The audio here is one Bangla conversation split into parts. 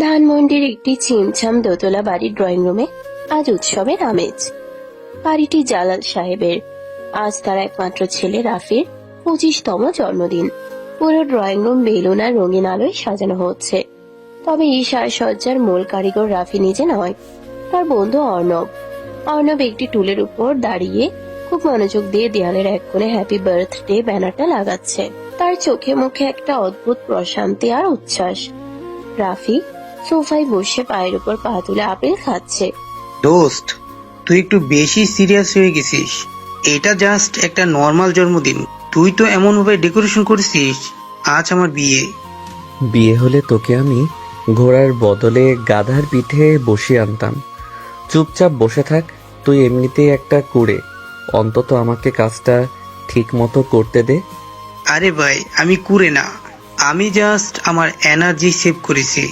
ধানমন্ডির একটি ছিমছাম দোতলা বাড়ির ড্রয়িং রুমে আজ উৎসবের আমেজ। বাড়িটি জালাল সাহেবের। আজ তার একমাত্র ছেলে রাফির 25তম জন্মদিন। পুরো ড্রয়িং রুম বেলুন আর রঙিন আলোয় সাজানো হচ্ছে। তবে এই সাজসজ্জার মূল কারিগর রাফি নিজে নয়, তার বন্ধু অর্ণব। অর্ণব একটি টুলের উপর দাঁড়িয়ে খুব মনোযোগ দিয়ে দেয়ালের এক কোণে হ্যাপি বার্থডে ব্যানারটা লাগাচ্ছে। তার চোখে মুখে একটা অদ্ভুত প্রশান্তি আর উচ্ছ্বাস। রাফি সোফায় বসে পায়ের উপর পা তুলে আপেল খাচ্ছে। দোস্ত, তুই একটু বেশি সিরিয়াস হয়ে গেছিস। এটা জাস্ট একটা নর্মাল জন্মদিন। তুই তো এমন ভাবে ডেকোরেশন করেছিস, আজ আমার বিয়ে। বিয়ে হলে তোকে আমি ঘোড়ার বদলে গাধার পিঠে বসিয়ে আনতাম। চুপচাপ বসে থাক, তুই এমনিতেই একটা কুড়ে, অন্তত আমাকে কাজটা ঠিক মতো করতে দে। আরে ভাই, আমি কুড়ে না, আমি জাস্ট আমার এনার্জি সেভ করেছি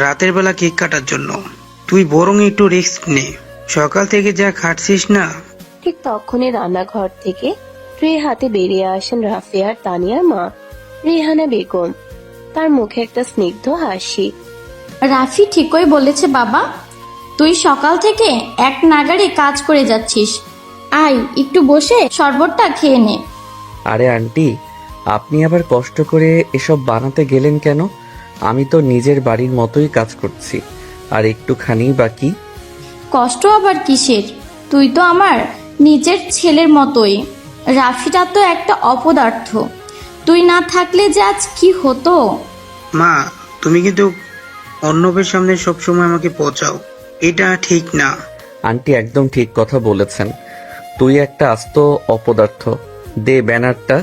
রাতের বেলা কেক কাটার জন্য। তুই বরং একটু রেস্ট নে, সকাল থেকে যা খাটছিস না। ঠিক তখনই রান্নাঘর থেকে ট্রে হাতে বেরিয়ে আসেন রাফি আর তানিয়ার মা রেহানা বেগম। তার মুখে একটা স্নিগ্ধ হাসি। রাফি ঠিকই বলেছে বাবা, তুই সকাল থেকে এক নাগাড়ে কাজ করে যাচ্ছিস। আয় একটু বসে শরবতটা খেয়ে নে। আরে আন্টি, আপনি আবার কষ্ট করে এসব বানাতে গেলেন কেন? আমি তো নিজের বাড়ির মতোই কাজ করছি, আর একটুখানি বাকি। কষ্ট আবার কিসের? তুই তো আমার নিজের ছেলের মতোই। রাফিটা তো একটা অপদার্থ। তুই না থাকলে যে আজ কি হতো। মা, তুমি কিন্তু অর্ণবের সামনে সবসময় আমাকে পচাও, এটা ঠিক না। আন্টি একদম ঠিক কথা বলেছেন, তুই একটা আস্ত অপদার্থ। দে ব্যানারটা,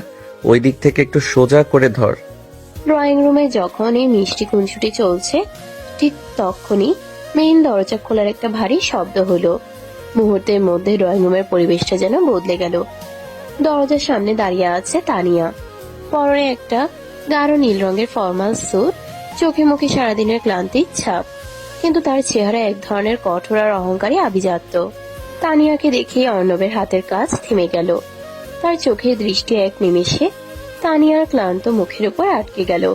ওই দিক থেকে একটু সোজা করে ধর। ড্রয়িং রুমে যখন এই মিষ্টি খুনসুটি চলছে, ঠিক তখনই মেইন দরজা খোলার একটা ভারী শব্দ হলো। মুহূর্তের মধ্যে ড্রয়িং রুমের পরিবেশটা যেন বদলে গেল। দরজার সামনে দাঁড়িয়ে আছে তানিয়া, পরনে একটা গাঢ় নীল রঙের ফর্মাল স্যুট, চোখে মুখে সারাদিনের ক্লান্তির ছাপ, কিন্তু তার চেহারা এক ধরনের কঠোর আর অহংকারী আভিজাত্য। তানিয়াকে দেখেই অর্ণবের হাতের কাজ থেমে গেল। তার চোখের দৃষ্টি এক নিমেষে তানিয়ার ক্লান্ত মুখের উপর আটকে গেল।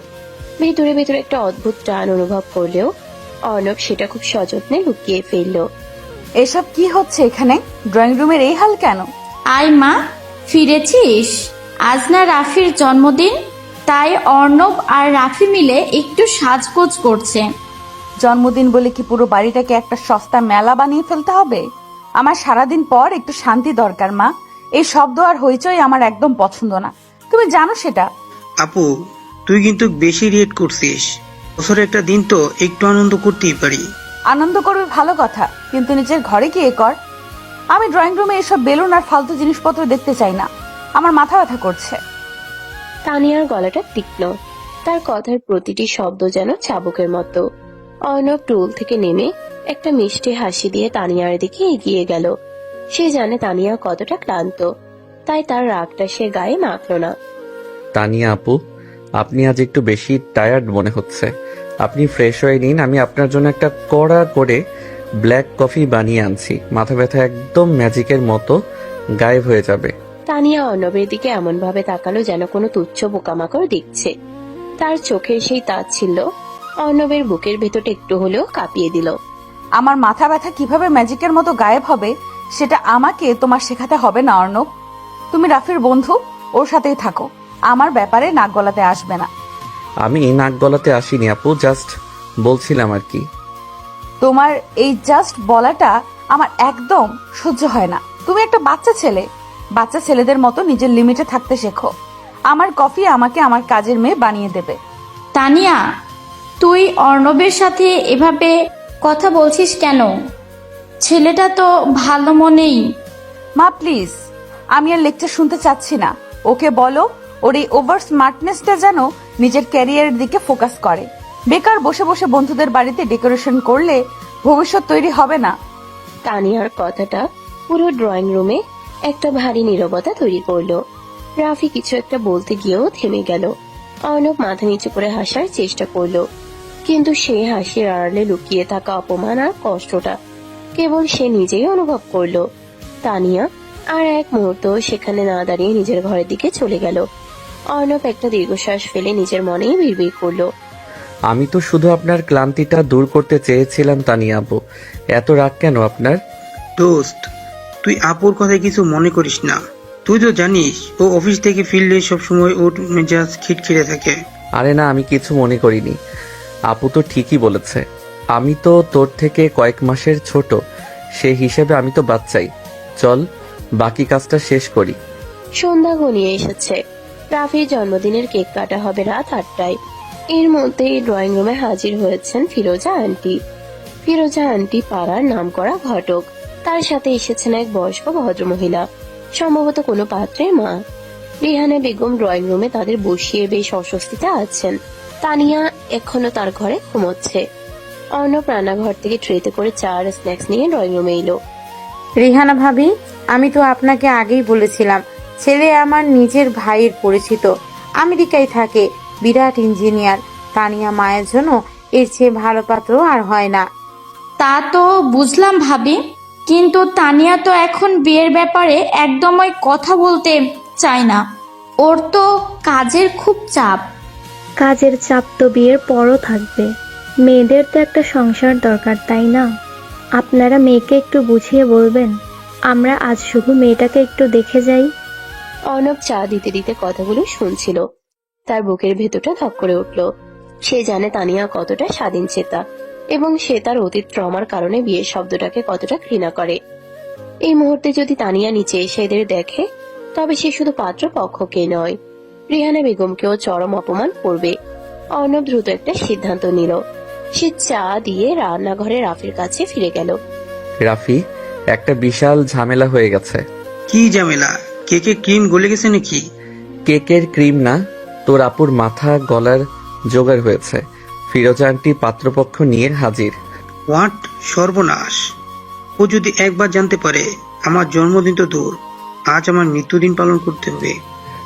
ভেতরে ভেতরে একটা অদ্ভুত টান অনুভব করলেও অর্ণব সেটা খুব সযত্নে লুকিয়ে ফেলল। এসব কি হচ্ছে এখানে? ড্রয়িং রুমের এই হাল কেন? আয় মা, ফিরেছিস? আজ না রাফির জন্মদিন, তাই অর্ণব আর রাফি মিলে একটু সাজগোজ করছে। জন্মদিন বলে কি পুরো বাড়িটাকে একটা সস্তা মেলা বানিয়ে ফেলতে হবে? আমার সারাদিন পর একটু শান্তি দরকার মা। এই শব্দ আর হইচই আমার একদম পছন্দ না, তুমি জানো সেটা। আপু, তুই কিন্তু বেশি রিয়েক্ট করছিস। বছরে একটা দিন তো একটু আনন্দ করতেই পারি। আনন্দ করবে ভালো কথা, কিন্তু নিজের ঘরে গিয়ে কর। আমি ড্রয়িং রুমে এসব বেলুন আর ফালতু জিনিসপত্র দেখতে চাই না, আমার মাথা ব্যথা করছে। তানিয়ার গলাটা তীক্ষ্ণ, তার কথার প্রতিটি শব্দ যেন চাবুকের মতো। অর্ণব টুল থেকে নেমে একটা মিষ্টি হাসি দিয়ে তানিয়ার দিকে এগিয়ে গেল। সে জানে তানিয়া কতটা ক্লান্ত, তাই তার রাগটা সে গায়ে মাখল না। তানিয়া আপু, আপনি আজ একটু বেশি টায়ার্ড মনে হচ্ছে। আপনি ফ্রেশ হয়ে নিন, আমি আপনার জন্য একটা কড়া করে ব্ল্যাক কফি বানিয়ে আনছি। মাথা ব্যথা একদম ম্যাজিকের মতো গায়েব হয়ে যাবে। তানিয়া অর্ণবের দিকে এমন ভাবে তাকালো যেন কোনো তুচ্ছ পোকামাকড় দেখছে। তার চোখের সেই তাচ্ছিল্য অর্ণবের বুকের ভেতরটা একটু হলেও কাঁপিয়ে দিল। আমার মাথা ব্যথা কিভাবে ম্যাজিকের মতো গায়েব হবে সেটা আমাকে তোমার শেখাতে হবে না অর্ণব। তুমি রাফির বন্ধু, ওর সাথেই থাকো, আমার ব্যাপারে নাক গলাতে আসবে না। আমি নাক গলাতে আসিনি আপু, জাস্ট বলছিলাম আর কি। তোমার এই জাস্ট বলাটা আমার একদম সহ্য হয় না। তুমি একটা বাচ্চা ছেলে, বাচ্চা ছেলেদের মতো নিজের লিমিটে থাকতে শেখো। আমার কফি আমাকে আমার কাজের মেয়ে বানিয়ে দেবে। তানিয়া, তুই অর্ণবের সাথে এভাবে কথা বলছিস কেন? ছেলেটা তো ভালো মনেই। মা প্লিজ, আমি আর লেকচার শুনতে চাচ্ছি না। ওকে বলো ওর এই ওভার স্মার্টনেসটা যেন নিজের ক্যারিয়ারের দিকে ফোকাস করে। বেকার বসে বসে বন্ধুদের বাড়িতে ডেকোরেশন করলে ভবিষ্যৎ তৈরি হবে না। তানিয়ার কথাটা পুরো ড্রয়িং রুমে একটা ভারী নীরবতা তৈরি করলো। রাফি কিছু একটা বলতে গিয়েও থেমে গেল। অর্ণব মাথা নিচু করে হাসার চেষ্টা করলো, কিন্তু সেই হাসির আড়ালে লুকিয়ে থাকা অপমান আর কষ্টটা কেবল সে নিজেই অনুভব করলো। তানিয়া আর এক মুহূর্ত সেখানে না দাঁড়িয়ে নিজের ঘরের দিকে চলে গেল। অর্ণব একটা দীর্ঘশ্বাস ফেলে নিজের মনেই বিড়বিড় করলো। আমি তো শুধু আপনার ক্লান্তিটা দূর করতে চেয়েছিলাম তানিয়া আপু। এত রাগ কেন আপনার? দোস্ত, তুই আপুর কথায় কিছু মনে করিস না। তুই তো জানিস ও অফিস থেকে ফিরলে সবসময় ওর মেজাজ খিটখিটে থাকে। আরে না, আমি কিছু মনে করিনি। আপু তো ঠিকই বলেছে। আমি তো তোর থেকে কয়েক মাসের ছোট, সে হিসেবে আমি তো বাচ্চাই। চল বাকি কাজটা শেষ করি। সন্ধ্যা ঘনিয়ে এসেছে। রাফির জন্মদিনের কেক কাটা হবে রাত 8টায়। এর মধ্যেই ড্রয়িং রুমে হাজির হয়েছেন ফিরোজা আন্টি। ফিরোজা আন্টি পাড়ার নামকরা ঘটক। তার সাথে এসেছেন এক বয়স্ক ভদ্রমহিলা, সম্ভবত কোনো পাত্রের মা। রিহানা বেগম ড্রয়িং রুমে তাদের বসিয়ে বেশ অস্বস্তিতে আছেন। তানিয়া এখনো তার ঘরে ঘুমোচ্ছে। অর্ণব রান্নাঘর থেকে ট্রেতে করে চা আর স্ন্যাক্স নিয়ে ড্রয়িং রুমে এলো। রিহানা ভাবি, আমি তো আপনাকে আগেই বলেছিলাম ছেলে আমার নিজের ভাইয়ের পরিচিত, আমেরিকায় থাকে, বিরাট ইঞ্জিনিয়ার। তানিয়া মায়ের জন্য এর চেয়ে ভালো পাত্র আর হয় না। তা তো বুঝলাম ভাবি, কিন্তু তানিয়া তো এখন বিয়ের ব্যাপারে একদমই কথা বলতে চায় না। ওর তো কাজের খুব চাপ। কাজের চাপ তো বিয়ের পরও থাকবে। মেয়েদের তো একটা সংসার দরকার, তাই না? আপনারা মেয়েকে একটু বুঝিয়ে বলবেন। আমরা আজ শুধু মেয়েটাকে একটু দেখে যাই। অর্ণব চা দিতে দিতে কথাগুলো শুনছিল। তার বুকের ভেতরটা ধক করে উঠল। সে জানে তানিয়া কতটা স্বাধীন চেতা, এবং সে তার অতীত ট্রমার কারণে বিয়ের শব্দটাকে কতটা ঘৃণা করে। এই মুহূর্তে যদি তানিয়া নিচে এসে এদের দেখে, তবে সে শুধু পাত্র পক্ষকে নয়, রিহানা বেগমকেও চরম অপমান করবে। অর্ণব দ্রুত একটা সিদ্ধান্ত নিল। সে চা দিয়ে রান্নাঘরে রাফির কাছে ফিরে গেল। রাফি, একটা বিশাল ঝামেলা হয়ে গেছে। কি ঝামেলা? কেকে ক্রিম গলে গেছে নাকি? কেকের ক্রিম না, তোর আপুর মাথা গলার জোগাড় হয়েছে। ফিরোজা আন্টি পাত্রপক্ষ নিয়ে হাজির। হোয়াট? সর্বনাশ! ও যদি একবার জানতে পারে, আমার জন্মদিন তো দূর, আজ আমার মৃত্যুদিন পালন করতে হবে।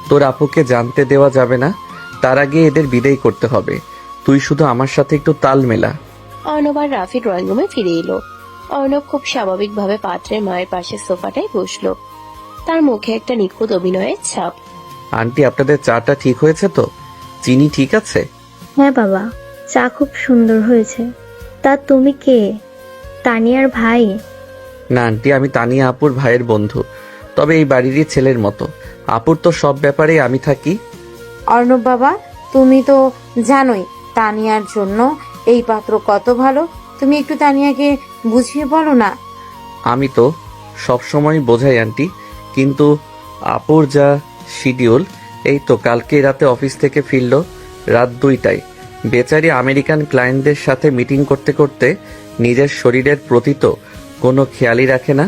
তোর আপুকে জানতে দেওয়া যাবে না, তার আগে এদের বিদায় করতে হবে। তুই শুধু আমার সাথে একটু তাল মেলা। অর্ণব আর রাফি ড্রয়িং রুমে ফিরে এলো। অর্ণব খুব স্বাভাবিকভাবে পাত্রের মায়ের পাশে সোফাটায় বসলো। তার মুখে একটা নিখুঁত অভিনয়ের ছাপ। আন্টি, আপনাদের চাটা ঠিক হয়েছে তো? চিনি ঠিক আছে? হ্যাঁ বাবা, চা খুব সুন্দর হয়েছে। তা তুমি কে? তানিয়ার ভাই? না আন্টি, আমি তানিয়া আপুর ভাইয়ের বন্ধু, তবে এই বাড়িরই ছেলের মতো। আপুর তো সব ব্যাপারে আমি থাকি। অর্ণব বাবা, তুমি তো জানোই তানিয়ার জন্য এই পাত্র কত ভালো। তুমি একটু তানিয়াকে বুঝিয়ে বলো না। আমি তো সবসময় বোঝাই আন্টি, কিন্তু আপুর যা শিডিউল। এই তো কালকে রাতে অফিস থেকে ফিরল রাত 2টায়। বেচারি আমেরিকান ক্লায়েন্টদের সাথে মিটিং করতে করতে নিজের শরীরের প্রতি তো কোনো খেয়ালই রাখে না।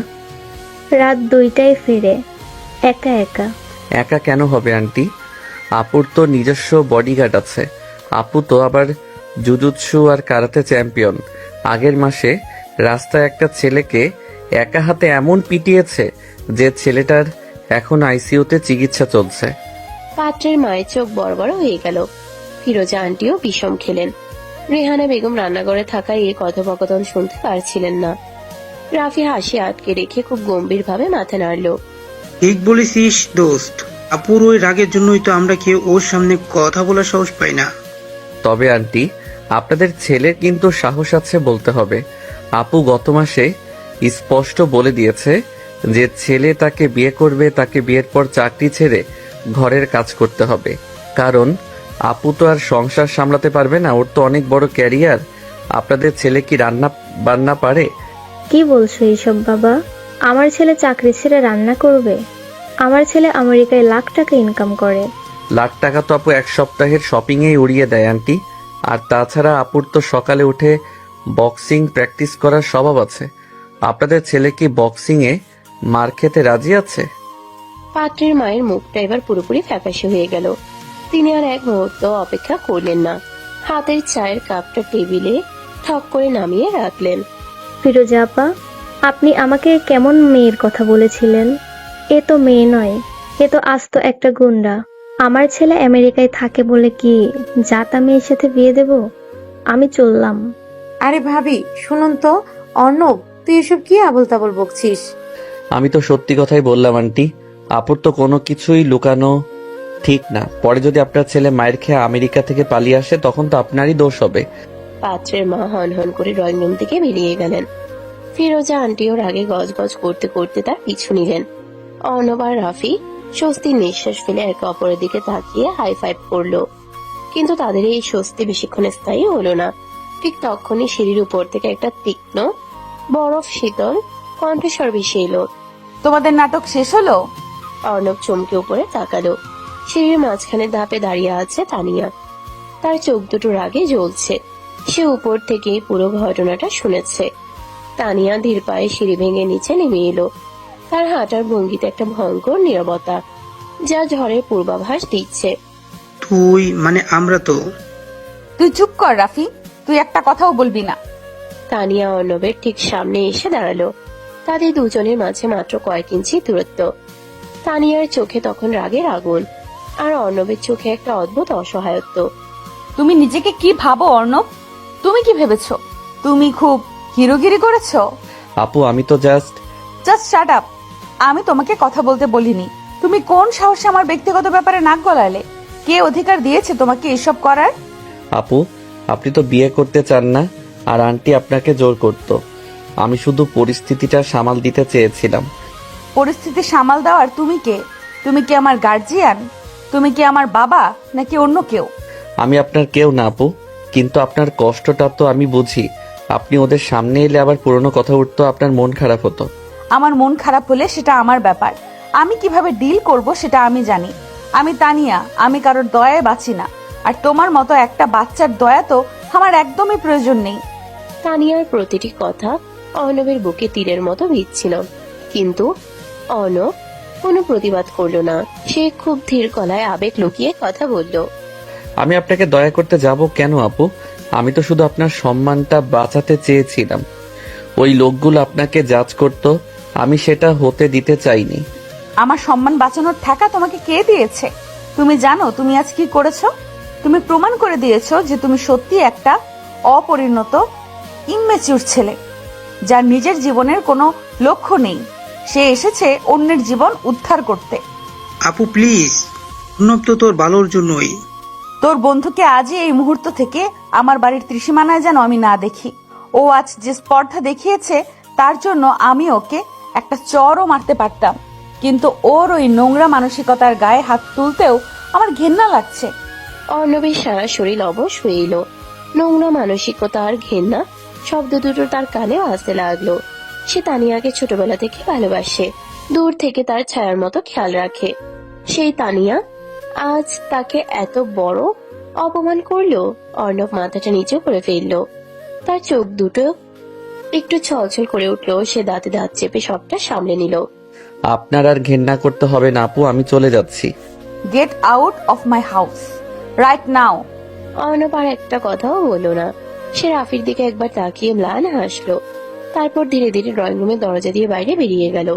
রাত 2টায় ফিরে? একা একা? একা কেন হবে আন্টি? আপুর তো নিজস্ব বডিগার্ড আছে। আপু তো আবার জুজুৎসু আর কারাতে চ্যাম্পিয়ন। আগের মাসে রাস্তায় একটা ছেলেকে একা হাতে এমন পিটিয়েছে যে ছেলেটার এখন আইসিইউতে চিকিৎসা চলছে। পাত্রের মায়ের চোখ বড় বড় হয়ে গেল। ফিরোজা আন্টিও বিষম খেলেন। রেহানা বেগম রান্নাঘরে থাকায় এই কথোপকথন শুনতে পারছিলেন না। রাফি হাসি আটকে রেখে খুব গম্ভীর ভাবে মাথা নাড়ল। ঠিক বলেছিস দোস্ত, আপুর ওই রাগের জন্যই তো আমরা কেউ ওর সামনে কথা বলার সাহস পাই না। তবে আন্টি, আপনাদের ছেলের কিন্তু সাহস আছে বলতে হবে। আপু গত মাসে স্পষ্ট বলে দিয়েছে যে ছেলে তাকে বিয়ে করবে, তাকে বিয়ের পর চাকরি ছেড়ে ঘরের কাজ করতে হবে। কারণ আপু তো আর সংসার সামলাতে পারবে না, ওর তো অনেক বড় ক্যারিয়ার। আপনাদের ছেলে কি রান্না বান্না পারে? কি বলছো এইসব বাবা? আমার ছেলে চাকরি ছেড়ে রান্না করবে? আমার ছেলে আমেরিকায় লাখ টাকা ইনকাম করে। লাখ টাকা তো আপু এক সপ্তাহের শপিংয়েই উড়িয়ে দেয় আন্টি। আর তাছাড়া আপুর তো সকালে উঠে বক্সিং প্র্যাকটিস করার স্বভাব আছে। আপনাদের ছেলে কি বক্সিংয়ে মার খেতে রাজি আছে? পাত্রের মায়ের মুখটা এবার পুরোপুরি ফ্যাকাশে হয়ে গেল। তিনি আর এক মুহূর্ত অপেক্ষা করলেন না। হাতের চায়ের কাপটা টেবিলে ঠক করে নামিয়ে রাখলেন। ফিরোজা আপা, আপনি আমাকে কেমন মেয়ের কথা বলেছিলেন? এ তো মেয়ে নয়, এ তো আস্ত একটা গুন্ডা। আমার ছেলে আমেরিকায় থাকে বলে কি জাতা মেয়ের সাথে বিয়ে দেব? আমি চললাম। আরে ভাবি শুনুন তো, অর্ণব তুই এসব কি আবল তাবল বকছিস? আমি তো সত্যি কথাই বললাম আন্টি। আপুর তো কোনো কিছুই লুকানো ঠিক না। পরে যদি আপনার ছেলে মায়ের খেয়ে আমেরিকা থেকে পালিয়ে আসে তখন তো আপনারই দোষ হবে। পাত্রের মা হন হন করে ড্রয়িং রুম থেকে বেরিয়ে গেলেন। ফিরোজা আন্টি ওর আগে গজগজ করতে করতে তার পিছু নিলেন। অর্ণব আর রাফি স্বস্তির নিঃশ্বাস ফেলে একে অপরের দিকে তাকিয়ে হাই ফাইভ করলো, কিন্তু তাদের এই স্বস্তি বেশিক্ষণ স্থায়ী হলো না। ঠিক তখনই সিঁড়ির উপর থেকে একটা তীক্ষ্ণ বরফ শীতল কণ্ঠস্বর ভেসে এলো। তোমাদের নাটক শেষ হলো? অর্ণব চমকে উপরে তাকালো। সিঁড়ির মাঝখানে ধাপে দাঁড়িয়ে আছে তানিয়া। তার চোখ দুটো রাগে জ্বলছে। সে উপর থেকে পুরো ঘটনাটা শুনেছে। তানিয়া ধীর পায়ে সিঁড়ি ভেঙে নিচে নেমে এলো। তার হাঁটার ভঙ্গিতে একটা ভয়ঙ্কর নীরবতা, যা ঝড়ের পূর্বাভাস দিচ্ছে। তুই মানে আমরা তো। তুই চুপ কর রাফি, তুই একটা কথাও বলবি না। তানিয়া অর্ণবের ঠিক সামনে এসে দাঁড়ালো। তাদের দুজনের মাঝে মাত্র কয়েক ইঞ্চি দূরত্ব। তানিয়ার চোখে তখন রাগের আগুন, আর অর্ণবের চোখে একটা অদ্ভুত অসহায়ত্ব। তুমি নিজেকে কি ভাবো অর্ণব? তুমি কি ভেবেছো তুমি খুব হিরোগিরি করেছো? আপু আমি তো জাস্ট শাট আপ। আমি তোমাকে কথা বলতে বলিনি। তুমি কোন সাহসে আমার ব্যক্তিগত ব্যাপারে নাক গলালে? কে অধিকার দিয়েছে তোমাকে এসব করার? আপু আপনি তো বিয়ে করতে চান না, আর আন্টি আপনাকে জোর করত। আমি শুধু পরিস্থিতিটা সামাল দিতে চেয়েছিলাম। পরিস্থিতি সামাল দেওয়ার তুমি কে? তুমি কি আমার গার্জিয়ান? তুমি কি আমার বাবা নাকি অন্য কেউ? আমি আপনার কেউ না আপু, কিন্তু আপনার কষ্টটা তো আমি বুঝি। আপনি ওদের সামনে এলে আবার পুরনো কথা উঠতো, আপনার মন খারাপ হতো। আমার মন খারাপ হলে সেটা আমার ব্যাপার। আমি কিভাবে ডিল করব সেটা আমি জানি। আমি তানিয়া, আমি কারোর দয়ায় বাঁচি না। আর তোমার মতো একটা বাচ্চার দয়া তো আমার একদমই প্রয়োজন নেই। তানিয়ার প্রতিটি কথা অর্ণবের বুকে তীরের মতো বিচ্ছিল, কিন্তু অর্ণব কোনো প্রতিবাদ করলো না। সে খুব ধীর গলায় আবেগ লুকিয়ে কথা বলল। আমি আপনাকে দয়া করতে যাব কেন আপু? আমি তো শুধু আপনার সম্মানটা বাঁচাতে চেয়েছিলাম। ওই লোকগুলো আপনাকে জাজ করত, আমি সেটা হতে দিতে চাইনি। আমার সম্মান বাঁচানোর ঠেকা তোমাকে কে দিয়েছে? তুমি জানো তুমি আজ কি করেছো? তুমি প্রমাণ করে দিয়েছো যে তুমি সত্যি একটা অপরিণত ইম্যাচিউর ছেলে, যার নিজের জীবনের কোনো লক্ষ্য নেই। সে এসেছে অন্যের জীবন উদ্ধার করতে। আপু প্লিজ, অর্ণব তো তোর ভালোর জন্যই। তোর বন্ধুকে আজই এই মুহূর্ত থেকে আমার বাড়ির ত্রিসীমানায় যেন আমি না দেখি। ও আজ যে স্পর্ধা দেখিয়েছে তার জন্য আমি ওকে একটা চড়ও মারতে পারতাম, কিন্তু ওর ওই নোংরা মানসিকতার গায়ে হাত তুলতেও আমার ঘেন্না লাগছে। অর্ণবের সারা শরীর অবশ হয়ে এলো। নোংরা মানসিকতা আর ঘেন্না শব্দ দুটো তার কানেও আসতে লাগলো। সে তানিয়াকে ছোটবেলা থেকে ভালোবাসে, দূর থেকে তার ছায়ার মতো খেয়াল রাখে। সেই তানিয়া আজ তাকে এত বড় অপমান করলো। অর্ণব মাথাটা নিচু করে ফেললো। তার চোখ দুটো একটু ছলছল করে উঠলো। সে দাঁতে দাঁত চেপে সবটা সামলে নিল। আপনার আর ঘেন্না করতে হবে না আপু, আমি চলে যাচ্ছি। Get out of my house right now. Arnab আর একটা কথাও বললো না। সে রাফির দিকে একবার তাকিয়ে ম্লান হাসলো। তারপর ধীরে ধীরে ড্রয়িং রুমের দরজা দিয়ে বাইরে বেরিয়ে গেল।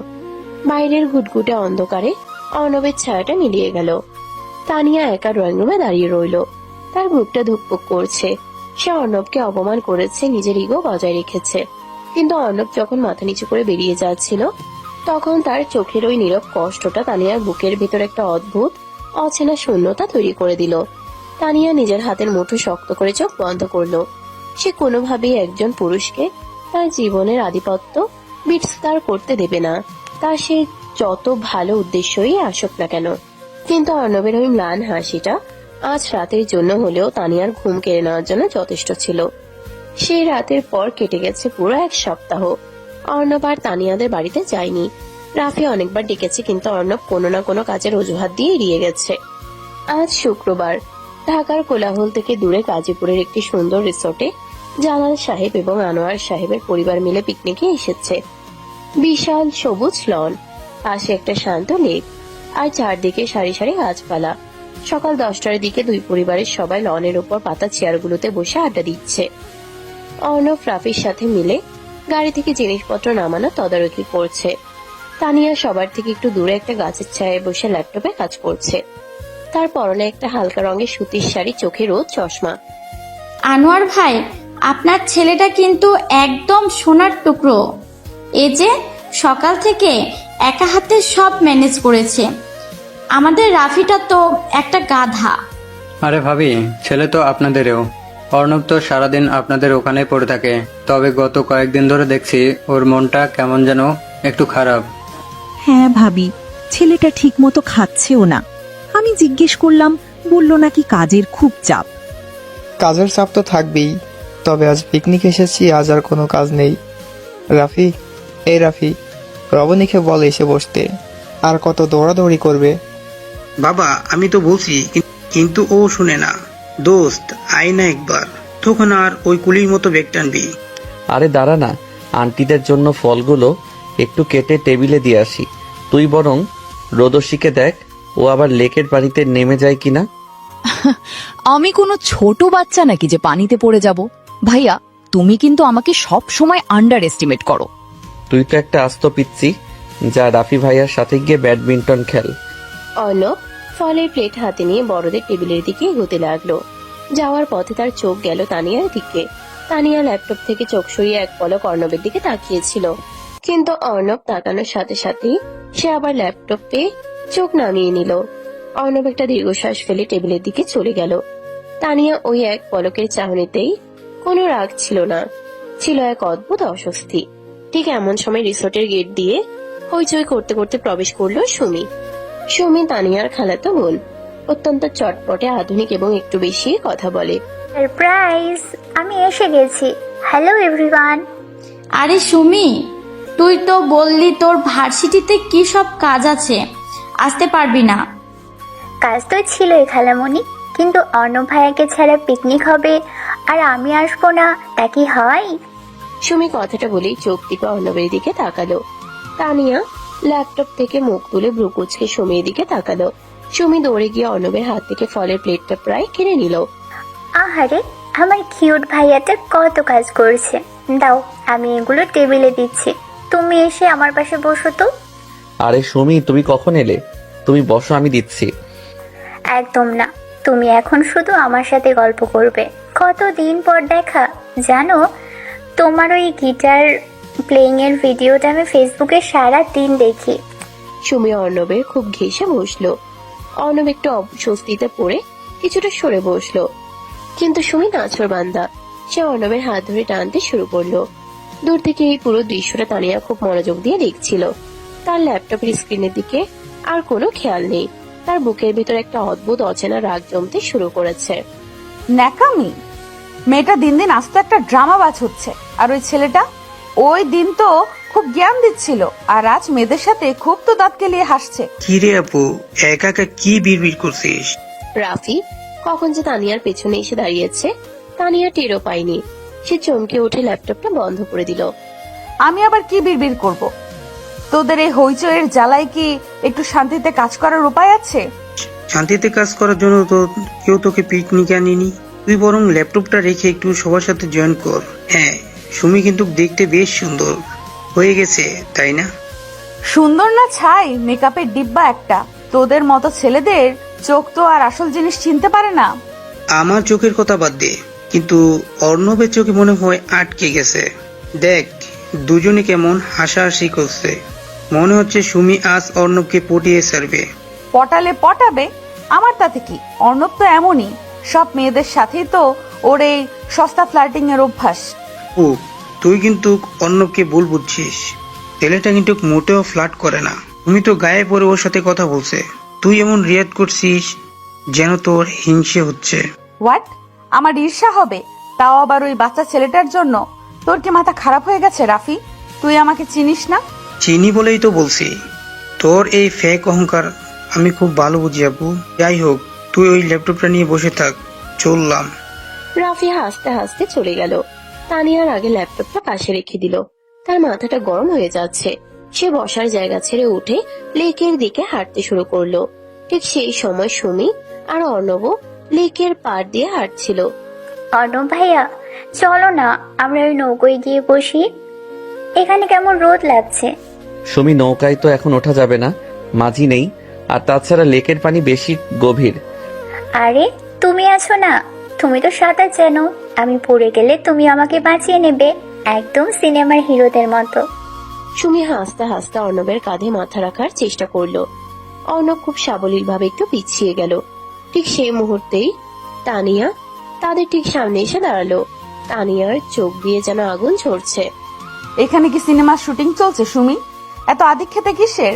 বাইরের ঘুটঘুটে অন্ধকারে অর্ণবের ছায়াটা মিলিয়ে গেল। তানিয়া একা ড্রয়িং রুমে দাঁড়িয়ে রইল। তার বুকটা ধুকপুক করছে। সে অর্ণবকে অপমান করেছে, নিজের ইগো বজায় রেখেছে। কিন্তু অর্ণব যখন মাথা নিচু করে বেরিয়ে যাচ্ছিল, তখন তার চোখের ওই নীরব কষ্টটা তানিয়ার বুকের ভেতর একটা অদ্ভুত অচেনা শূন্যতা তৈরি করে দিল। তানিয়া নিজের হাতের মুঠো শক্ত করে চোখ বন্ধ করলো। সে কোনোভাবেই একজন পুরুষকে তার জীবনের আধিপত্য বিস্তার করতে দেবে না, তা সে যত ভালো উদ্দেশ্যই আসুক না কেন। কিন্তু অর্ণবের ওই ম্লান হাসিটা আজ রাতের জন্য হলেও তানিয়ার ঘুম কেড়ে নেওয়ার জন্য যথেষ্ট ছিল। সেই রাতের পর কেটে গেছে পুরো এক সপ্তাহ। অর্ণব আর তানিয়াদের বাড়িতে যায়নি। রাফি অনেকবার ডেকেছে, কিন্তু অর্ণব কোনো না কোনো কাজের অজুহাত দিয়ে এড়িয়ে গেছে। আজ শুক্রবার ঢাকার কোলাহল থেকে দূরে গাজীপুরের একটি সুন্দর রিসোর্টে জালাল সাহেব এবং আনোয়ার সাহেবের পরিবার মিলে পিকনিকে এসেছে। বিশাল সবুজ লন, পাশে একটা শান্ত লেক, আর চারদিকে সারি সারি গাছপালা। সকাল 10টার দিকে দুই পরিবারের সবাই লনের উপর পাতা চেয়ারগুলোতে বসে আড্ডা দিচ্ছে। অর্ণব রাফির সাথে মিলে গাড়ি থেকে জিনিসপত্র নামানো তদারকি করছে। তানিয়া সবার থেকে একটু দূরে একটা গাছের ছায়ায় বসে ল্যাপটপে কাজ করছে। তার পরনে একটা হালকা রঙের সুতির শাড়ি, চোখে রোদ চশমা। আনোয়ার ভাই, আপনার ছেলেটা কিন্তু একদম সোনার টুকরো। এই যে সকাল থেকে একা হাতে সব ম্যানেজ করেছে। আমাদের রাফিটা তো একটা গাধা। আরে ভাবি, ছেলে তো আপনাদেরও। অর্ণব তো সারাদিন আপনাদের ওখানে পড়ে থাকে, তবে গত কয়েকদিন ধরে দেখছি ওর মনটা কেমন যেন একটু খারাপ। হ্যাঁ ভাবি, ছেলেটা ঠিক মতো খাচ্ছেও না। আমি জিজ্ঞেস করলাম, বলল নাকি কাজের খুব চাপ। কাজের চাপ তো থাকবেই, তবে আজ পিকনিক এসেছি, আজ আর কোনো কাজ নেই। রাফি, এই রাফি, রবনীকে বল এসে বসতে। আর কত দৌড়াদৌড়ি করবে? বাবা আমি তো বলছি, কিন্তু ও শুনে না। দোস্ত আয় না একবার, তখন আর ওই কুলির মতো বেগ টানবি। আরে দাঁড়া না, আন্টিদের জন্য ফলগুলো একটু কেটে টেবিলে দিয়ে আসি। তুই বরং রোদসীকে দেখ, ও আবার লেকের পানিতে নেমে যায় কিনা। আমি কোনো ছোট বাচ্চা নাকি যে পানিতে পড়ে যাব? ভাইয়া, তুমি কিন্তু আমাকে সব সময় আন্ডার এস্টিমেট করো। তুই তো একটা আস্ত পিচ্ছি, যা রাফি ভাইয়ার সাথে গিয়ে ব্যাডমিন্টন খেল। অর্ণব ফলের প্লেট হাতে নিয়ে বড়দের টেবিলের দিকে এগোতে লাগলো। যাওয়ার পথে তার চোখ গেল তানিয়ার দিকে। তানিয়া ল্যাপটপ থেকে চোখ সরিয়ে এক পলক অর্ণবের দিকে তাকিয়েছিল, কিন্তু অর্ণব তাকানোর সাথে সাথেই সে আবার ল্যাপটপে চোখ নামিয়ে নিল। অর্ণব একটা দীর্ঘশ্বাস ফেলে টেবিলের দিকে চলে গেল। তানিয়া ওই এক পলকের চাহনিতেই কোনো রাগ ছিল না, ছিল এক অদ্ভুত অস্বস্তি। ঠিক এমন সময় রিসোর্টের গেট দিয়ে হইচই করতে করতে প্রবেশ করলো সুমি। সুমি তানিয়ার খালাতো বোন, অত্যন্ত চটপটে, আধুনিক এবং একটু বেশি কথা বলে। সারপ্রাইজ, আমি এসে গেছি। Hello everyone. আরে সুমি, তুই তো বললি তোর ভার্সিটিতে কি সব কাজ আছে, আসতে পারবি না? কাজ তো ছিলই খালামণি, কিন্তু অর্ণব ভাইয়াকে ছাড়া পিকনিক হবে আর আমি আসবো না, তা কি হয়? সুমি কথাটা বলেই চোখ টিপে অর্ণবের দিকে তাকালো। তানিয়া ল্যাপটপ থেকে মুখ তুলে ভ্রু কুঁচকে সুমির দিকে তাকালো। সুমি দৌড়ে গিয়ে অর্ণবের হাত থেকে ফলের প্লেটটা প্রায় কিনে নিল। আহারে, আমার কিউট ভাইয়াটা কত কাজ করছে। দাও, আমি এগুলো টেবিলে দিচ্ছি, তুমি এসে আমার পাশে বসো তো। আরে সুমি, তুমি কখন এলে? তুমি বসো, আমি দিচ্ছি। একদম না, তুমি এখন শুধু আমার সাথে গল্প করবে। কতদিন পর দেখা জানো, তোমার ওই গিটার প্লেইং এর ভিডিওটা আমি ফেসবুকে সারা দিন দেখি। সুমি অর্ণবের খুব ঘেঁষে বসলো। অর্ণব একটু অস্বস্তিতে পড়ে কিছুটা সরে বসলো, কিন্তু সুমি নাছর বান্দা, সে অর্ণবের হাত ধরে টানতে শুরু করলো। দূর থেকে এই পুরো দৃশ্যটা তানিয়া খুব মনোযোগ দিয়ে দেখছিল। তার ল্যাপটপের স্ক্রিনের দিকে আর কোনো খেয়াল নেই। তার বুকের ভিতর একটা অদ্ভুত অচেনা রাগ জমতে শুরু করেছে। ন্যাকামি, মেয়েটা দিন দিন আস্ত একটা ড্রামাবাজ হচ্ছে। আর ওই ছেলেটা ওই দিন তো খুব জ্ঞান দিচ্ছিল, আর আজ মেয়েদের সাথে খুব তো দাঁত কেলিয়ে হাসছে। কি রে আপু, একা একা কি বিড়বিড় করছিস? রাফি কখন যে তানিয়ার পেছনে এসে দাঁড়িয়েছে তানিয়া টেরও পায়নি। সে চমকে উঠে ল্যাপটপটা বন্ধ করে দিল। আমি আবার কি বিড়বিড় করব? তোদের এই হইচইয়ের জ্বালায় কি একটু শান্তিতে কাজ করার উপায় আছে? শান্তিতে কাজ করার জন্য তো কেউ তোকে পিকনিকে আনিনি। তুই বরং ল্যাপটপটা রেখে একটু সবার সাথে জয়েন কর। হ্যাঁ, সুমি কিন্তু দেখতে বেশ সুন্দর হয়ে গেছে, তাই না? সুন্দর না ছাই, মেকআপের ডিব্বা একটা। তোদের মতো ছেলেদের চোখ তো আর আসল জিনিস চিনতে পারে না। আমার চোখের কথা বাদ দে, কিন্তু অর্ণবের চোখে মনে হয় আটকে গেছে। দেখ, দুজনে কেমন হাসাহাসি করছে। মনে হচ্ছে সুমি আজ অর্ণবকে পটিয়ে ছাড়বে। পটালে পটাবে, আমার তাতে কি? অর্ণব তো এমনই, সব মেয়েদের সাথেই তো ওর এই সস্তা ফ্লার্টিং এর অভ্যাস। ও, তুই কিন্তু অর্ণবকে ভুল বুঝছিস। ছেলেটা কিন্তু মোটেও ফ্লার্ট করে না। তুমি তো গায়ে পড়ে ওর সাথে কথা বলছে, তুই এমন রিয়াক্ট করছিস যেন তোর হিংসে হচ্ছে। হোয়াট? আমার ঈর্ষা হবে? তাও আবার ওই বাচ্চা ছেলেটার জন্য? তোর কি মাথা খারাপ হয়ে গেছে রাফি? তুই আমাকে চিনিস না? চিনি বলেই তো বলছি, তোর এই ফেক অহংকার আমি খুব ভালো বুঝি আপু। যাই হোক, তুই ওই ল্যাপটপটা নিয়ে বসে থাক, চললাম। রাফি হাসতে হাসতে চলে গেল। তানিয়ার আগে ল্যাপটপটা পাশে রেখে দিল। তার মাথাটা গরম হয়ে যাচ্ছে। সে বসার জায়গা ছেড়ে উঠে লেকের দিকে হাঁটতে শুরু করলো। ঠিক সেই সময় সুমি আর অর্ণব লেকের পাড় দিয়ে হাঁটছিল। অর্ণব ভাইয়া, চলো না আমরা ওই নৌকোয় গিয়ে বসি, এখানে কেমন রোদ লাগছে। সুমি, নৌকায় তো এখন ওঠা যাবে না, মাঝি নেই, আর তাছাড়া লেকের পানি বেশি গভীর। আরে তুমি আছো না, তুমি তো সাঁতার জানো, আমি পড়ে গেলে তুমি আমাকে বাঁচিয়ে নেবে, একদম সিনেমার হিরোদের মতো। সুমি হাসতে হাসতে অর্ণবের কাঁধে মাথা রাখার চেষ্টা করলো, অর্ণব খুব সাবলীলভাবে একটু পিছিয়ে গেল। ঠিক সেই মুহূর্তেই তানিয়া তাদের ঠিক সামনে এসে দাঁড়ালো। তানিয়ার চোখ দিয়ে যেন আগুন ঝরছে। এখানে কি সিনেমার শুটিং চলছে সুমি? এত আদিক্ষেতা কিসের?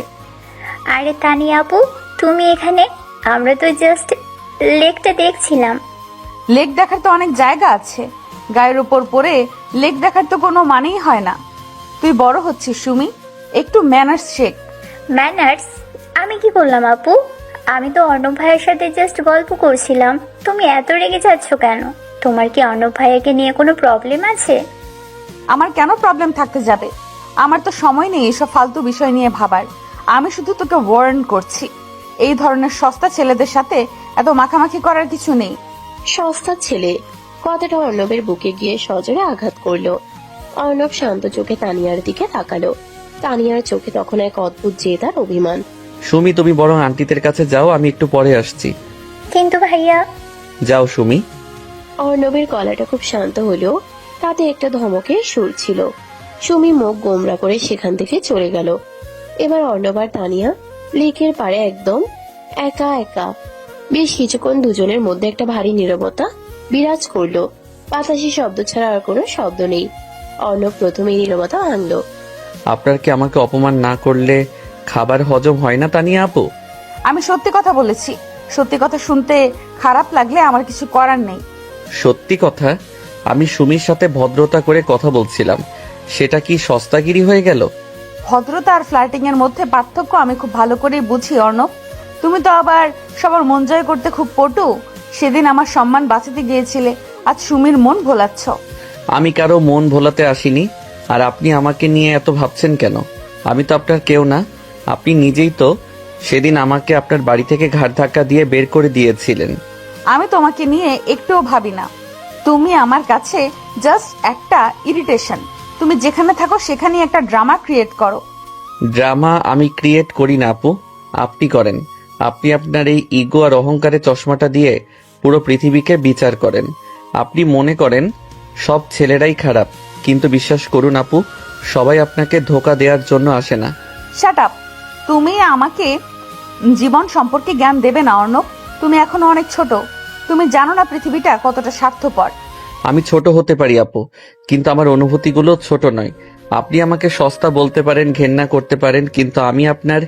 আরে তানিয়া আপু, তুমি এখানে? আমরা তো জাস্ট লেকটা দেখছিলাম। লেক দেখার তো অনেক জায়গা আছে, গায়ের উপর পরে লেক দেখার তো কোনো মানেই হয় না। তুই বড় হচ্ছিস সুমি, একটু ম্যানার্স শেখ। ম্যানার্স? আমি কি করলাম আপু? আমি তো অর্ণব ভাইয়ের সাথে জাস্ট গল্প করছিলাম। তুমি এত রেগে যাচ্ছ কেন? তোমার কি অর্ণব ভাইয়াকে নিয়ে কোনো প্রবলেম আছে? আমার কেন প্রবলেম থাকতে যাবে? আমার তো সময় নেই এসব ফালতু বিষয় নিয়ে ভাবার। আমি শুধু তোকে ওয়ার্ন করছি, এই ধরনের সস্তা ছেলেদের সাথে এত মাখামাখি করার কিছু নেই। সস্তা ছেলে কথাটা অর্ণবের বুকে গিয়ে সজোরে আঘাত করলো। অর্ণব শান্ত চোখে তানিয়ার দিকে তাকালো। তানিয়ার চোখে তখন এক অদ্ভুত জেদ আর অভিমান। সুমি, তুমি বরং আন্টিদের কাছে যাও, আমি একটু পরে আসছি। কিন্তু ভাইয়া। যাও সুমি। অর্ণবের গলাটা খুব শান্ত হলেও তাতে একটা ধমকের সুর ছিল। সুমি মুখ গোমরা করে সেখান থেকে চলে গেল। এবার অর্ণব আর তানিয়া লেকের পাড়ে একদম একা একা। বেশ কিছুক্ষণ দুজনের মধ্যে একটা ভারী নীরবতা বিরাজ করলো। বাতাসে শব্দ ছাড়া আর কোনো শব্দ নেই। অর্ণব প্রথমে নীরবতা ভাঙলো। আপনার কি আমাকে অপমান না করলে খাবার হজম হয় না তানিয়া আপু? আমি সত্যি কথা বলেছি। সত্যি কথা শুনতে খারাপ লাগলে আমার কিছু করার নেই। সত্যি কথা? আমি সুমির সাথে ভদ্রতা করে কথা বলছিলাম, সেটা কি সস্তাগিরি হয়ে গেল? ভদ্রতা আর ফ্লার্টিং এর মধ্যে পার্থক্য আমি খুব ভালো করে বুঝি অর্ণব। তুমি তো আবার সবার মন জয় করতে খুব পটু। সেদিন আমার সম্মান বাঁচাতে গিয়েছিলে, আজ সুমির মন ভোলাচ্ছ। আমি কারো মন ভোলাতে আসিনি। আর আপনি আমাকে নিয়ে এত ভাবছেন কেন? আমি তো আপনার কেউ না। আপনি নিজেই তো সেদিন আমাকে আপনার বাড়ি থেকে ঘাড় ধাক্কা দিয়ে বের করে দিয়েছিলেন। আমি তোমাকে নিয়ে একটুও ভাবি না। তুমি আমার কাছে জাস্ট একটা ইরিটেশন। তুমি যেখানে থাকো সেখানে একটা ড্রামা ক্রিয়েট করো। ড্রামা আমি ক্রিয়েট করি না আপু, আপনি করেন। আপনি আপনার এই ইগো আর অহংকারের চশমাটা দিয়ে পুরো পৃথিবীকে বিচার করেন। আপনি মনে করেন সব ছেলেরাই খারাপ, কিন্তু বিশ্বাস করুন আপু, সবাই আপনাকে ধোকা দেওয়ার জন্য আসে না। Shut up. তুমি আমাকে জীবন সম্পর্কে জ্ঞান দেবে না অর্ণব। তুমি এখনো অনেক ছোট। তুমি জানো না পৃথিবীটা কতটা স্বার্থপর। আমি ছোট হতে পারি আপু, কিন্তু আমার অনুভূতিগুলো ছোট নয়। আপনি আমাকে সস্তা বলতে পারেন, ঘেন্না করতে পারেন, কিন্তু আমি আপনার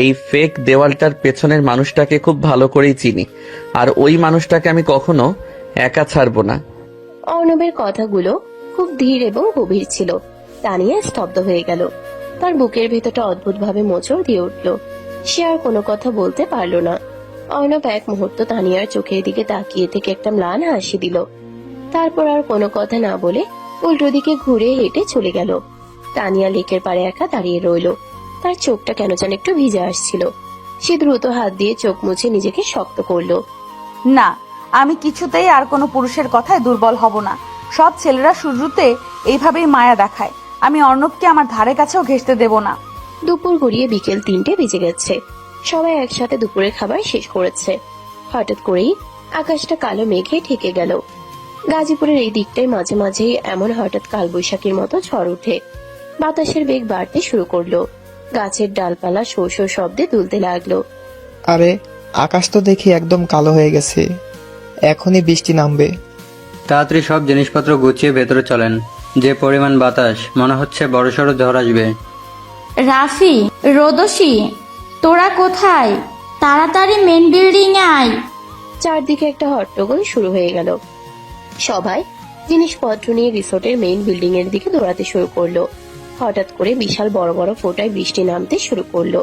এই ফেক দেওয়ালটার পেছনের মানুষটাকে খুব ভালো করেই চিনি। আর ওই মানুষটাকে আমি কখনো একা ছাড়বো না। অর্ণবের কথাগুলো খুব ধীর এবং গভীর ছিল। তানিয়া স্তব্ধ হয়ে গেল। তার বুকের ভেতরটা অদ্ভুতভাবে মোচড় দিয়ে উঠল। সে আর কোনো কথা বলতে পারলো না। অর্ণব এক মুহূর্ত তানিয়ার চোখের দিকে তাকিয়ে থেকে একটা ম্লান হাসি দিল। তারপর আর কোনো কথা না বলে উল্টো দিকে ঘুরে হেঁটে চলে গেল। তানিয়া লেকের পাড়ে একা দাঁড়িয়ে রইল। তার চোখটা কেন যেন একটু ভিজে আসছিল। সে দ্রুত হাত দিয়ে চোখ মুছে নিজেকে শক্ত করলো। না, আমি কিছুতেই আর কোনো পুরুষের কথায় দুর্বল হব না। সব ছেলেরা শুরুতে এইভাবেই মায়া দেখায়। আমি অর্ণবকে আমার ধারে কাছেও ঘেঁষতে দেব না। দুপুর গড়িয়ে বিকেল 3টে বেজে গেছে। সবাই একসাথে দুপুরের খাবার শেষ করেছে। হঠাৎ করেই আকাশটা কালো মেঘে ঢেকে গেল। গাজীপুরের এই দিকটায় মাঝে মাঝেই এমন হঠাৎ কালবৈশাখীর মতো ঝড় উঠে। বাতাসের বেগ বাড়তে শুরু করলো। গাছের ডালপালা শো শো শব্দে দুলতে লাগলো। আরে আকাশ তো দেখি একদম কালো হয়ে গেছে, এখনই বৃষ্টি নামবে। তাড়াতাড়ি সব জিনিসপত্র গুছিয়ে ভেতরে চলেন। যে পরিমাণ বাতাস, মনে হচ্ছে বড়সড় ঝড় আসবে। রাফি, রোদসী, তোরা কোথায়? তাড়াতাড়ি মেন বিল্ডিং এ আয়। চারদিকে একটা হট্টগোল শুরু হয়ে গেল। সবাই জিনিসপত্র নিয়ে রিসোর্টের মেইন বিল্ডিং এর দিকে দৌড়াতে শুরু করলো। হঠাৎ করে বিশাল বড় বড় ফোঁটায় বৃষ্টি নামতে শুরু করলো।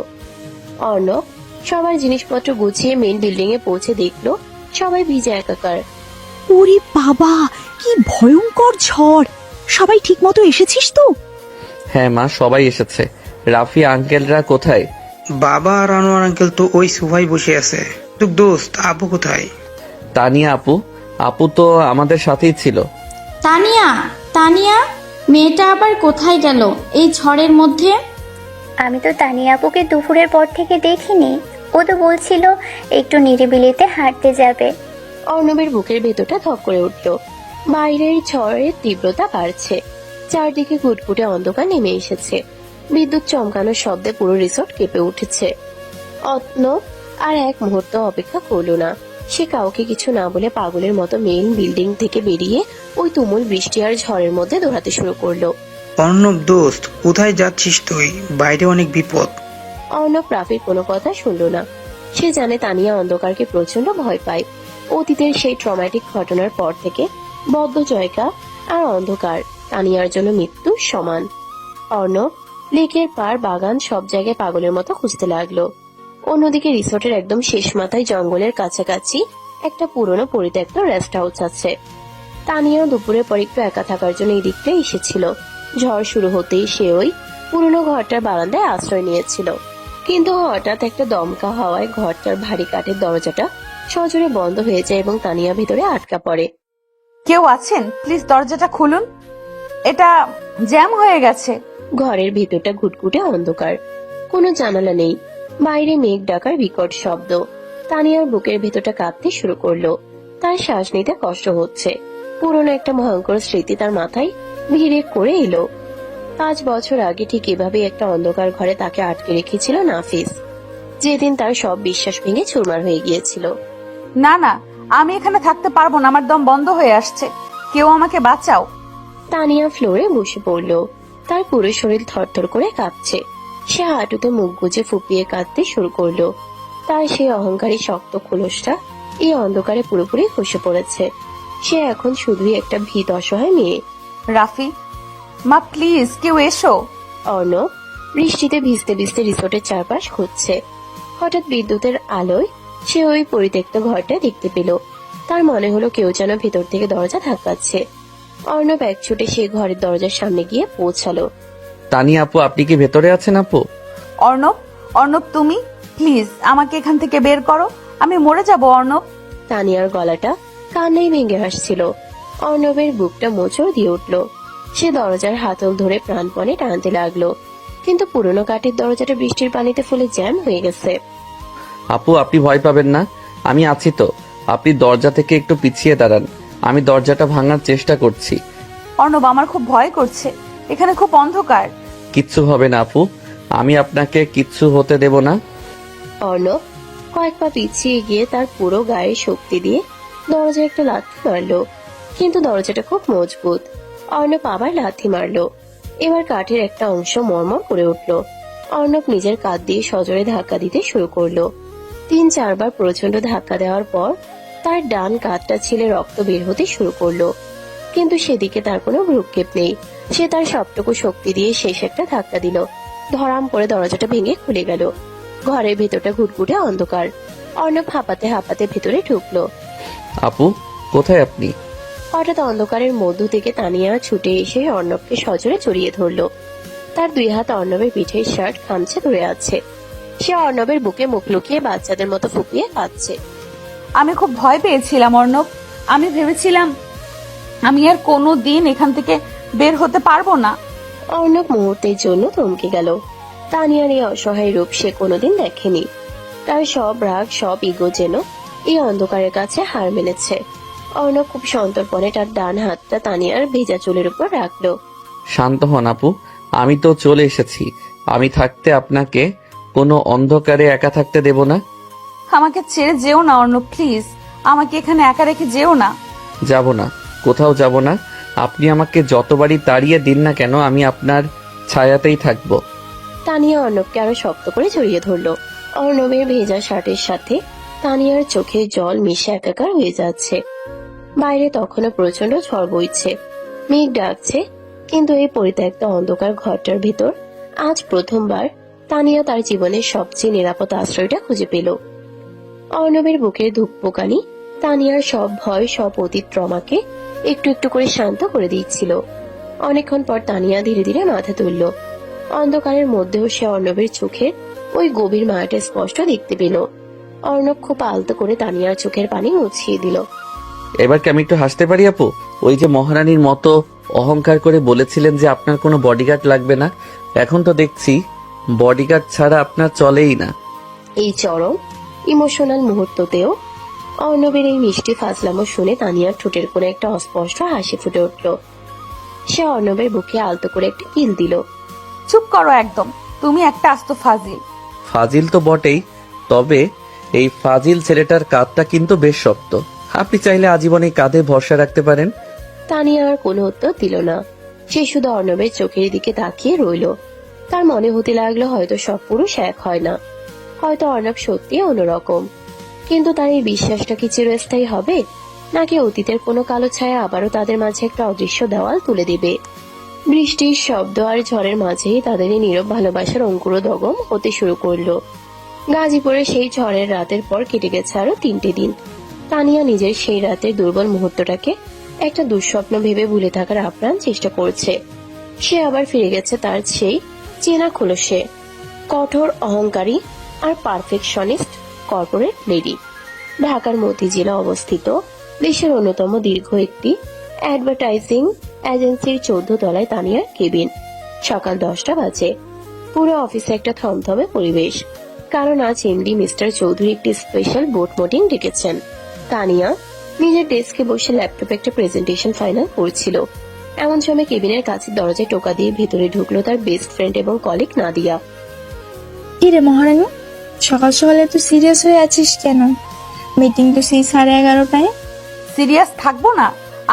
অর্ণব সবার জিনিসপত্র গুছিয়ে মেইন বিল্ডিং এ পৌঁছে দেখলো সবাই ভিজে একাকার। ওরে বাবা, কি ভয়ঙ্কর ঝড়! সবাই ঠিক মতো এসেছিস তো? হ্যাঁ মা, সবাই এসেছে। রাফি আঙ্কেলরা কোথায়? বাবা আর আনোয়ার আঙ্কেল তো ওই সোফায় বসে আছে। তো দোস্ত, আপু কোথায়? তানিয়া আপু? আপু তো আমাদের সাথেই ছিল। তানিয়া, তানিয়া, মেয়েটা আবার কোথায় গেল এই ঝড়ের মধ্যে? আমি তো তানিয়া আপুকে দুপুরের পর থেকে দেখিনি। ও তো বলছিল একটু নিরিবিলিতে হাঁটতে যাবে। অর্ণবের বুকের ভেতরটা ধক করে উঠল। বাইরের ঝড়ের তীব্রতা বাড়ছে। চারদিকে গুটগুটে অন্ধকার নেমে এসেছে। বিদ্যুৎ চমকানোর শব্দে পুরো রিসোর্ট কেঁপে উঠেছে। অর্ণব আর এক মুহূর্ত অপেক্ষা করলো না। সে কাউকে কিছু না বলে পাগলের মতো মেইন বিল্ডিং থেকে বেরিয়ে ওই তুমুল বৃষ্টি আর ঝড়ের মধ্যে দৌড়াতে শুরু করলো। অর্ণব দোস্ত, কোথায় যাচ্ছিস তুই? বাইরে অনেক বিপদ। অর্ণব রাফির কোনো কথা শুনলো না। সে জানে তানিয়া অন্ধকারকে প্রচন্ড ভয় পায়। অতীতের সেই ট্রমাটিক ঘটনার পর থেকে বদ্ধ জয়কা আর অন্ধকার তানিয়ার জন্য মৃত্যু সমান। অর্ণব লেকের পার, বাগান সব জায়গায় পাগলের মতো খুঁজতে লাগলো। অন্যদিকে রিসোর্টের একদম শেষ মাথায় জঙ্গলের কাছাকাছি একটা পুরনো পরিত্যক্ত রেস্ট হাউস আছে। তানিয়া দুপুরের পর একটু একা থাকার জন্য এই দিকটা এসেছিল। ঝড় শুরু হতেই সে ওই পুরনো ঘরটার বারান্দায় আশ্রয় নিয়েছিল, কিন্তু হঠাৎ একটা দমকা হাওয়ায় ঘরটার ভারী কাঠের দরজাটা সজোরে বন্ধ হয়ে যায় এবং তানিয়া ভিতরে আটকা পড়ে। কেউ আছেন? প্লিজ দরজাটা খুলুন, এটা জ্যাম হয়ে গেছে। ঘরের ভিতরটা ঘুটঘুটে অন্ধকার, কোনো জানালা নেই। বাইরে মেঘ ডাকার বিকট শব্দ। তানিয়ার বুকের ভেতরটা কাঁপতে শুরু করলো। তার শ্বাস নিতে কষ্ট হচ্ছে। পুরনো একটা ভয়ঙ্কর স্মৃতি তার মাথায় ভিড়ে করে এলো। 5 বছর আগে ঠিক এভাবে একটা অন্ধকার ঘরে তাকে আটকে রেখেছিল নাফিস, যেদিন তার সব বিশ্বাস ভেঙে চুরমার হয়ে গিয়েছিল। না না, আমি এখানে থাকতে পারবো না, আমার দম বন্ধ হয়ে আসছে, কেউ আমাকে বাঁচাও। তানিয়া ফ্লোরে বসে পড়লো। তার পুরো শরীর থরথর করে কাঁপছে। সে হাঁটুতে মুখ গুজে ফুপিয়ে কাঁদতে শুরু করলো। তার সেই অহংকারী শক্ত খোলসটা এই অন্ধকারে পুরোপুরি খসে পড়েছে। সে এখন শুধুই একটা ভীত অসহায় মেয়ে। রাফি মা, প্লিজ কেউ এসো। অর্ণব বৃষ্টিতে ভিজতে ভিজতে রিসোর্টের চারপাশ খুঁজছে। হঠাৎ বিদ্যুতের আলোয় সে ওই পরিত্যক্ত ঘরটা দেখতে পেল। তার মনে হলো কেউ যেন ভেতর থেকে দরজা ধাক্কাচ্ছে। অর্ণব এক ছুটে সে ঘরের দরজার সামনে গিয়ে পৌঁছালো। তানিয়া আপু, আপনি কি ভেতরে আছেন আপু? অর্ণব, অর্ণব তুমি প্লিজ আমাকে এখান থেকে বের করো, আমি মরে যাব অর্ণব। তানিয়ার গলাটা কান্নায় ভেঙে আসছিল। অর্ণবের বুকটা মোচড় দিয়ে উঠল। সে দরজার হাতল ধরে প্রাণপণে টানতে লাগলো, কিন্তু পুরনো কাঠের দরজাটা বৃষ্টির পানিতে ফুলে জ্যাম হয়ে গেছে। আপু, আপনি ভয় পাবেন না, আমি আছি তো। আপনি দরজা থেকে একটু পিছিয়ে দাঁড়ান, আমি দরজাটা ভাঙার চেষ্টা করছি। অর্ণব, আমার খুব ভয় করছে, এখানে খুব অন্ধকার। কিচ্ছু হবে না আপু, আমি আপনাকে কিচ্ছু হতে দেব না। অর্ণব কয়েক পা পিছিয়ে গিয়ে তার পুরো গায়ে শক্তি দিয়ে দরজায় একটা লাথি মারলো, কিন্তু দরজাটা খুব মজবুত। অর্ণব আবার লাথি মারলো। এবার কাঠের একটা অংশ মরমর করে উঠলো। অর্ণব নিজের কাঁধ দিয়ে সজোরে ধাক্কা দিতে শুরু করলো। 3-4 বার প্রচন্ড ধাক্কা দেওয়ার পর তার ডান কাঁধটা ছিলে রক্ত বের হতে শুরু করলো, কিন্তু সেদিকে তার কোনো ভ্রুক্ষেপ নেই। সে তার সবটুকু শক্তি দিয়ে শেষ একটা ধাক্কা দিল। ধরাম করে দরজাটা ভেঙে খুলে গেল। ঘরের ভেতরটা ঘুটঘুটে অন্ধকার। অর্ণব হাঁপাতে হাঁপাতে ভেতরে ঢুকলো। আপু, কোথায় আপনি? হঠাৎ অন্ধকারের মধ্য থেকে তানিয়া ছুটে এসে অর্ণবকে সজোরে জড়িয়ে ধরলো। তার 2 হাত অর্ণবের পিঠের শার্ট খামচে ধরে আছে। সে অর্ণবের বুকে মুখ লুকিয়ে বাচ্চাদের মতো ফুপিয়ে কাঁদছে। আমি খুব ভয় পেয়েছিলাম অর্ণব, আমি ভেবেছিলাম আমি আর কোনো দিন এখান থেকে বের হতে পারবো না। অর্ণব মুহূর্তের জন্য থমকে গেল। তানিয়ার এই অসহায় রূপ সে কোনোদিন দেখেনি। তার সব রাগ, সব ইগো যেন এই অন্ধকারের কাছে হার মেনেছে। অর্ণব খুব সন্তর্পণে তার ডান হাতটা তানিয়ার ভেজা চুলের উপর রাখলো। শান্ত হন আপু, আমি তো চলে এসেছি। আমি থাকতে আপনাকে কোনো অন্ধকারে একা থাকতে দেব না। আমাকে ছেড়ে যেও না অর্ণব, প্লিজ আমাকে এখানে একা রেখে যেও না। যাব না, কোথাও যাব না। আপনি আমাকে যতবারই তাড়িয়ে দিন না কেন, আমি আপনার ছায়াতেই থাকবো। তানিয়া অর্ণবকে আরো শক্ত করে জড়িয়ে ধরলো। অর্ণবের ভেজা শার্টের সাথে তানিয়ার চোখে জল মিশে একাকার হয়ে যাচ্ছে। বাইরে তখনও প্রচন্ড ঝড় বইছে, মেঘ ডাকছে, কিন্তু এই পরিত্যক্ত অন্ধকার ঘরটার ভেতর আজ প্রথমবার তানিয়া তার জীবনের সবচেয়ে নিরাপদ আশ্রয়টা খুঁজে পেল। অর্ণবের বুকের ধুকপুকানি তানিয়ার সব ভয়, সব অতীত ট্রমাকে একটু একটু করে শান্ত করে দিচ্ছিল। অনেকক্ষণ পর তানিয়া ধীরে ধীরে মাথা তুলল। অন্ধকারের মধ্যেও সে অর্ণবের চোখের ওই গভীর মায়াটা স্পষ্ট দেখতে পেল। অর্ণব খুব আলতো করে তানিয়ার চোখের পানি মুছিয়ে দিল। এবার কি আমি একটু হাসতে পারি আপু? ওই যে মহারানীর মতো অহংকার করে বলেছিলেন যে আপনার কোনো বডিগার্ড লাগবে না, এখন তো দেখছি বডিগার্ড ছাড়া আপনার চলেই না। এই চরম ইমোশনাল মুহূর্ততেও অর্ণবের এই মিষ্টি ফাজলামো শুনে তানিয়ার ঠোঁটের কোণে একটা অস্পষ্ট হাসি ফুটে উঠল। সে অর্ণবের বুকে আলতো করে একটা কিল দিল। চুপ করো একদম, তুমি একটা আস্ত ফাজিল। ফাজিল তো বটেই, তবে এই ফাজিল ছেলেটার কাঁধটা কিন্তু বেশ শক্ত। আপনি চাইলে আজীবন এই কাঁধে ভরসা রাখতে পারেন। তানিয়া আর কোনো উত্তর দিল না। সে শুধু অর্ণবের চোখের দিকে তাকিয়ে রইল। তার মনে হতে লাগলো হয়তো সব পুরুষ এক হয় না, হয়তো অর্ণব সত্যি অন্যরকম। কিন্তু তার এই বিশ্বাসটা কি চিরস্থায়ী হবে, নাকি অতীতের কোনো কালো ছায়া আবারও তাদের মাঝে একটা অদৃশ্য দেওয়াল তুলে দিবে? বৃষ্টির শব্দ আর ঝড়ের মাঝেই তাদের এই নীরব ভালোবাসার অঙ্কুরোদ্গম হতে শুরু করলো। গাজীপুরে সেই ঝড়ের রাতের পর কেটে গেছে আরো 3টে দিন। তানিয়া নিজের সেই রাতের দুর্বল মুহূর্তটাকে একটা দুঃস্বপ্ন ভেবে ভুলে থাকার আপ্রাণ চেষ্টা করছে। সে আবার ফিরে গেছে তার সেই চেনা খোলসে, কঠোর অহংকারী আর পারফেকশনিস্ট কর্পোরেট লেডি। ঢাকার মতিঝিলে অবস্থিত দেশের অন্যতম দীর্ঘ একটি অ্যাডভার্টাইজিং এজেন্সির 14 তলায় তানিয়ার কেবিন। সকাল 10টা বাজে। পুরো অফিসে একটা থমথমে পরিবেশ, কারণ আজ এমডি মিস্টার চৌধুরী একটি স্পেশাল বোর্ড মিটিং ডেকেছেন। তানিয়া নিজের ডেস্কে বসে ল্যাপটপে একটা প্রেজেন্টেশন ফাইনাল করছিল। এমন সময় কেবিনের কাছে দরজায় টোকা দিয়ে ভিতরে ঢুকলো তার বেস্ট ফ্রেন্ড এবং কলিগ নাদিয়া। কি রে মহারানী, সকাল সকালে এত সিরিয়াস হয়ে আছিস কেন? মিটিং তো সেই 11:30টায়। সিরিয়াস থাকবো না?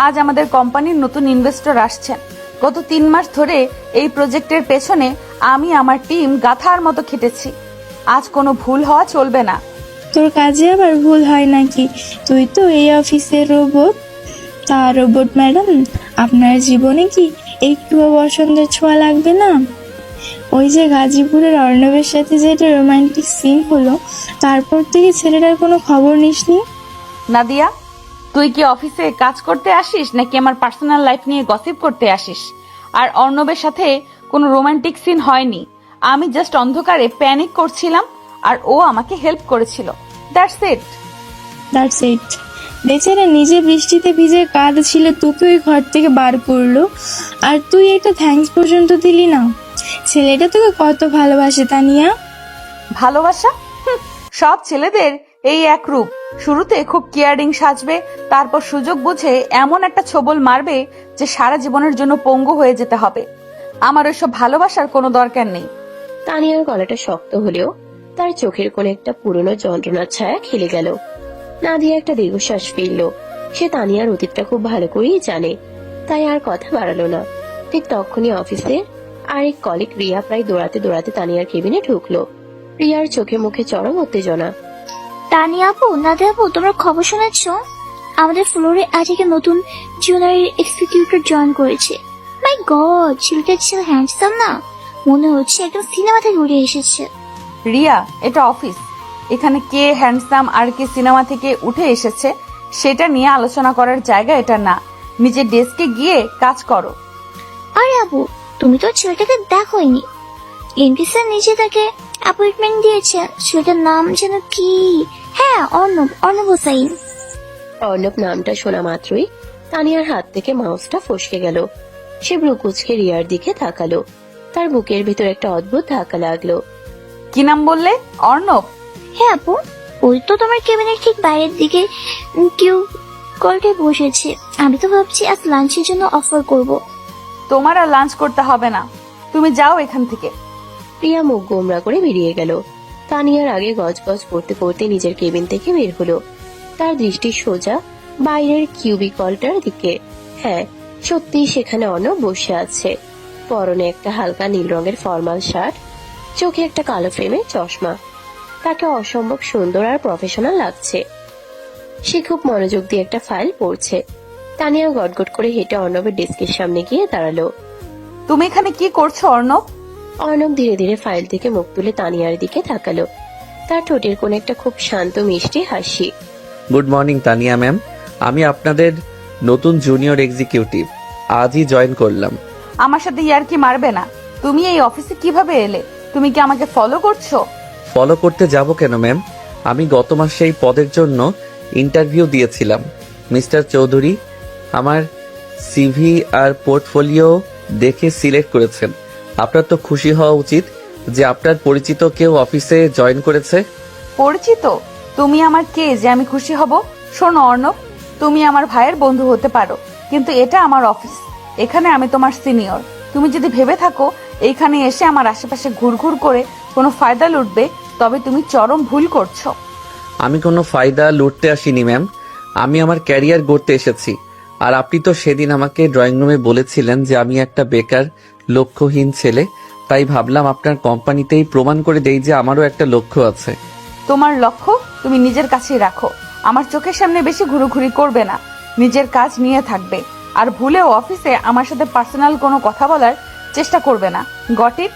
আজ আমাদের কোম্পানির নতুন ইনভেস্টর আসছেন। গত 3 মাস ধরে এই প্রজেক্টের পেছনে আমি আমার টিম গাথার মতো খেটেছি। আজ কোনো ভুল হওয়া চলবে না। তোর কাজে আবার ভুল হয় নাকি? তুই তো এই অফিসের রোবট। তা রোবট ম্যাডাম, আপনার জীবনে কি একটুও বসন্তের ছোঁয়া লাগবে না? ওই যে গাজীপুরের অর্ণবের সাথে যেটা রোমান্টিক সিন হলো, তারপর থেকে ছেলেটার কোনো খবর নিসনি? নাদিয়া, তুই কি অফিসে কাজ করতে আসিস নাকি আমার পার্সোনাল লাইফ নিয়ে গসিপ করতে আসিস? আর অর্ণবের সাথে কোনো রোমান্টিক সিন হয়নি। আমি জাস্ট অন্ধকারে প্যানিক করছিলাম আর ও আমাকে হেল্প করেছিল। That's it. বেচারা নিজে বৃষ্টিতে ভিজে কাঁদছিল, তোকে ওই ঘর থেকে বার করলো, আর তুই একটা থ্যাঙ্কস পর্যন্ত দিলি না। ছেলেটা তোকে কত ভালোবাসে তানিয়া। ভালোবাসা? সব ছেলেদের এই এক রূপ। শুরুতে খুব কেয়ারিং সাজবে, তারপর সুযোগ বুঝে এমন একটা ছোবল মারবে যে সারা জীবনের জন্য পঙ্গু হয়ে যেতে হবে। আমার ওইসব ভালোবাসার কোনো দরকার নেই। তানিয়ার গলাটা শক্ত হলেও তার চোখের কোণে একটা পুরনো যন্ত্রণার ছায়া খেলে গেল। নাদিয়া একটা দীর্ঘশ্বাস ফেললো। সে তানিয়ার অতীতটা খুব ভালো করেই জানে, তাই আর কথা বাড়ালো না। ঠিক তখনই অফিসে আরেক কলিগ রিয়া প্রায় দৌড়াতে দৌড়াতে তানিয়ার কেবিনে ঢুকলো। রিয়ার চোখে মুখে চরম উত্তেজনা। তানিয়া আপু, নাদিয়া আপু, তোমরা খবর শুনেছ? আমাদের ফ্লোরে আজ একটা নতুন জুনিয়র এক্সিকিউটিভ জয়েন করেছে। মাই গড, ছেলেটা ছিল হ্যান্ডসাম না? মনে হচ্ছে একদম সিনেমা থেকে উড়ে এসেছে। রিয়া, এটা অফিস। এখানে কে হ্যান্ডসাম আর কে সিনেমা থেকে উঠে এসেছে সেটা নিয়ে আলোচনা করার জায়গা এটা না। নিজের ডেস্কে গিয়ে কাজ করো। আরে আপু, তুমি তো ছেলেটাকে দেখোইনি। এমপি স্যার নিজে তাকে অ্যাপয়েন্টমেন্ট দিয়েছে। ছেলেটার নাম যেন কি? হ্যাঁ, অর্ণব হোসাইন। অর্ণব নামটা শোনা মাত্রই তানিয়ার হাত থেকে মাউসটা ফসকে গেল। সে ভ্রু কুঁচকে রিয়ার দিকে তাকালো। তার বুকের ভিতর একটা অদ্ভুত ধাক্কা লাগলো। কি নাম বললে? অর্ণব? হ্যাঁ আপু, ওই তো তোমার কেবিনের ঠিক বাইরের দিকে কেউ কলটে বসেছে। আমি তো ভাবছি আজ লাঞ্চের জন্য অফার করব। তোমার আর লাঞ্চ করতে হবে না, তুমি যাও এখান থেকে। রিয়া মুখ গোমরা করে বেরিয়ে গেল। তানিয়ার আগে গজগজ করতে করতে নিজের কেবিন থেকে বের হলো। তার দৃষ্টি সোজা বাইরের কিউবিকলটার দিকে। হ্যাঁ, সত্যি সেখানে অর্ণব বসে আছে। পরনে একটা হালকা নীল রঙের ফর্মাল শার্ট, চোখে একটা কালো ফ্রেমের চশমা। তাকে অসম্ভব সুন্দর আর প্রফেশনাল লাগছে। সে খুব মনোযোগ দিয়ে একটা ফাইল পড়ছে। তানিয়া গটগট করে হেঁটে অর্ণবের ডেস্কের সামনে গিয়ে দাঁড়ালো। তুমি এখানে কি করছো অর্ণব? অর্ণব ধীরে ধীরে ফাইল থেকে মুখ তুলে তানিয়ার দিকে তাকালো। তার ঠোঁটের কোণে একটা খুব শান্ত মিষ্টি হাসি। গুড মর্নিং তানিয়া ম্যাম, আমি আপনাদের নতুন জুনিয়র এক্সিকিউটিভ। আজই জয়েন করলাম। আমার সাথে ইয়ার্কি মারবে না। তুমি এই অফিসে কিভাবে এলে? তুমি কি আমাকে ফলো করছো? ফলো করতে যাব কেন ম্যাম? আমি গত মাসে এই পদের জন্য ইন্টারভিউ দিয়েছিলাম। মিস্টার চৌধুরী আমার সিভি আর পোর্টফোলিও দেখে সিলেক্ট করেছেন। আপনার তো খুশি হওয়া উচিত যে আপনার পরিচিত কেউ অফিসে জয়েন করেছে। পরিচিত? তুমি আমার কে যে আমি খুশি হব? শোনো অর্ণব, তুমি আমার ভাইয়ের বন্ধু হতে পারো, কিন্তু এটা আমার অফিস। এখানে আমি তোমার সিনিয়র। তুমি যদি ভেবে থাকো এইখানে এসে আমার আশেপাশে ঘুরঘুর করে কোনো ফায়দা লুটবে, তবে তুমি চরম ভুল করছো। আমি কোনো ফায়দা লুটতে আসিনি ম্যাম, আমি আমার ক্যারিয়ার গড়তে এসেছি। আর আপনি তো সেদিন আমাকে ড্রয়িং রুমে বলেছিলেন যে আমি একটা বেকার লক্ষ্যহীন ছেলে, তাই ভাবলাম আপনার কোম্পানিতেই প্রমাণ করে দেই যে আমারও একটা লক্ষ্য আছে। তোমার লক্ষ্য তুমি নিজের কাছেই রাখো, আমার চোখের সামনে বেশি ঘুরোঘুরি করবে না, নিজের কাজ নিয়ে থাকবে। আর ভুলেও অফিসে আমার সাথে পার্সোনাল কোনো কথা বলার চেষ্টা করবে না। Got it?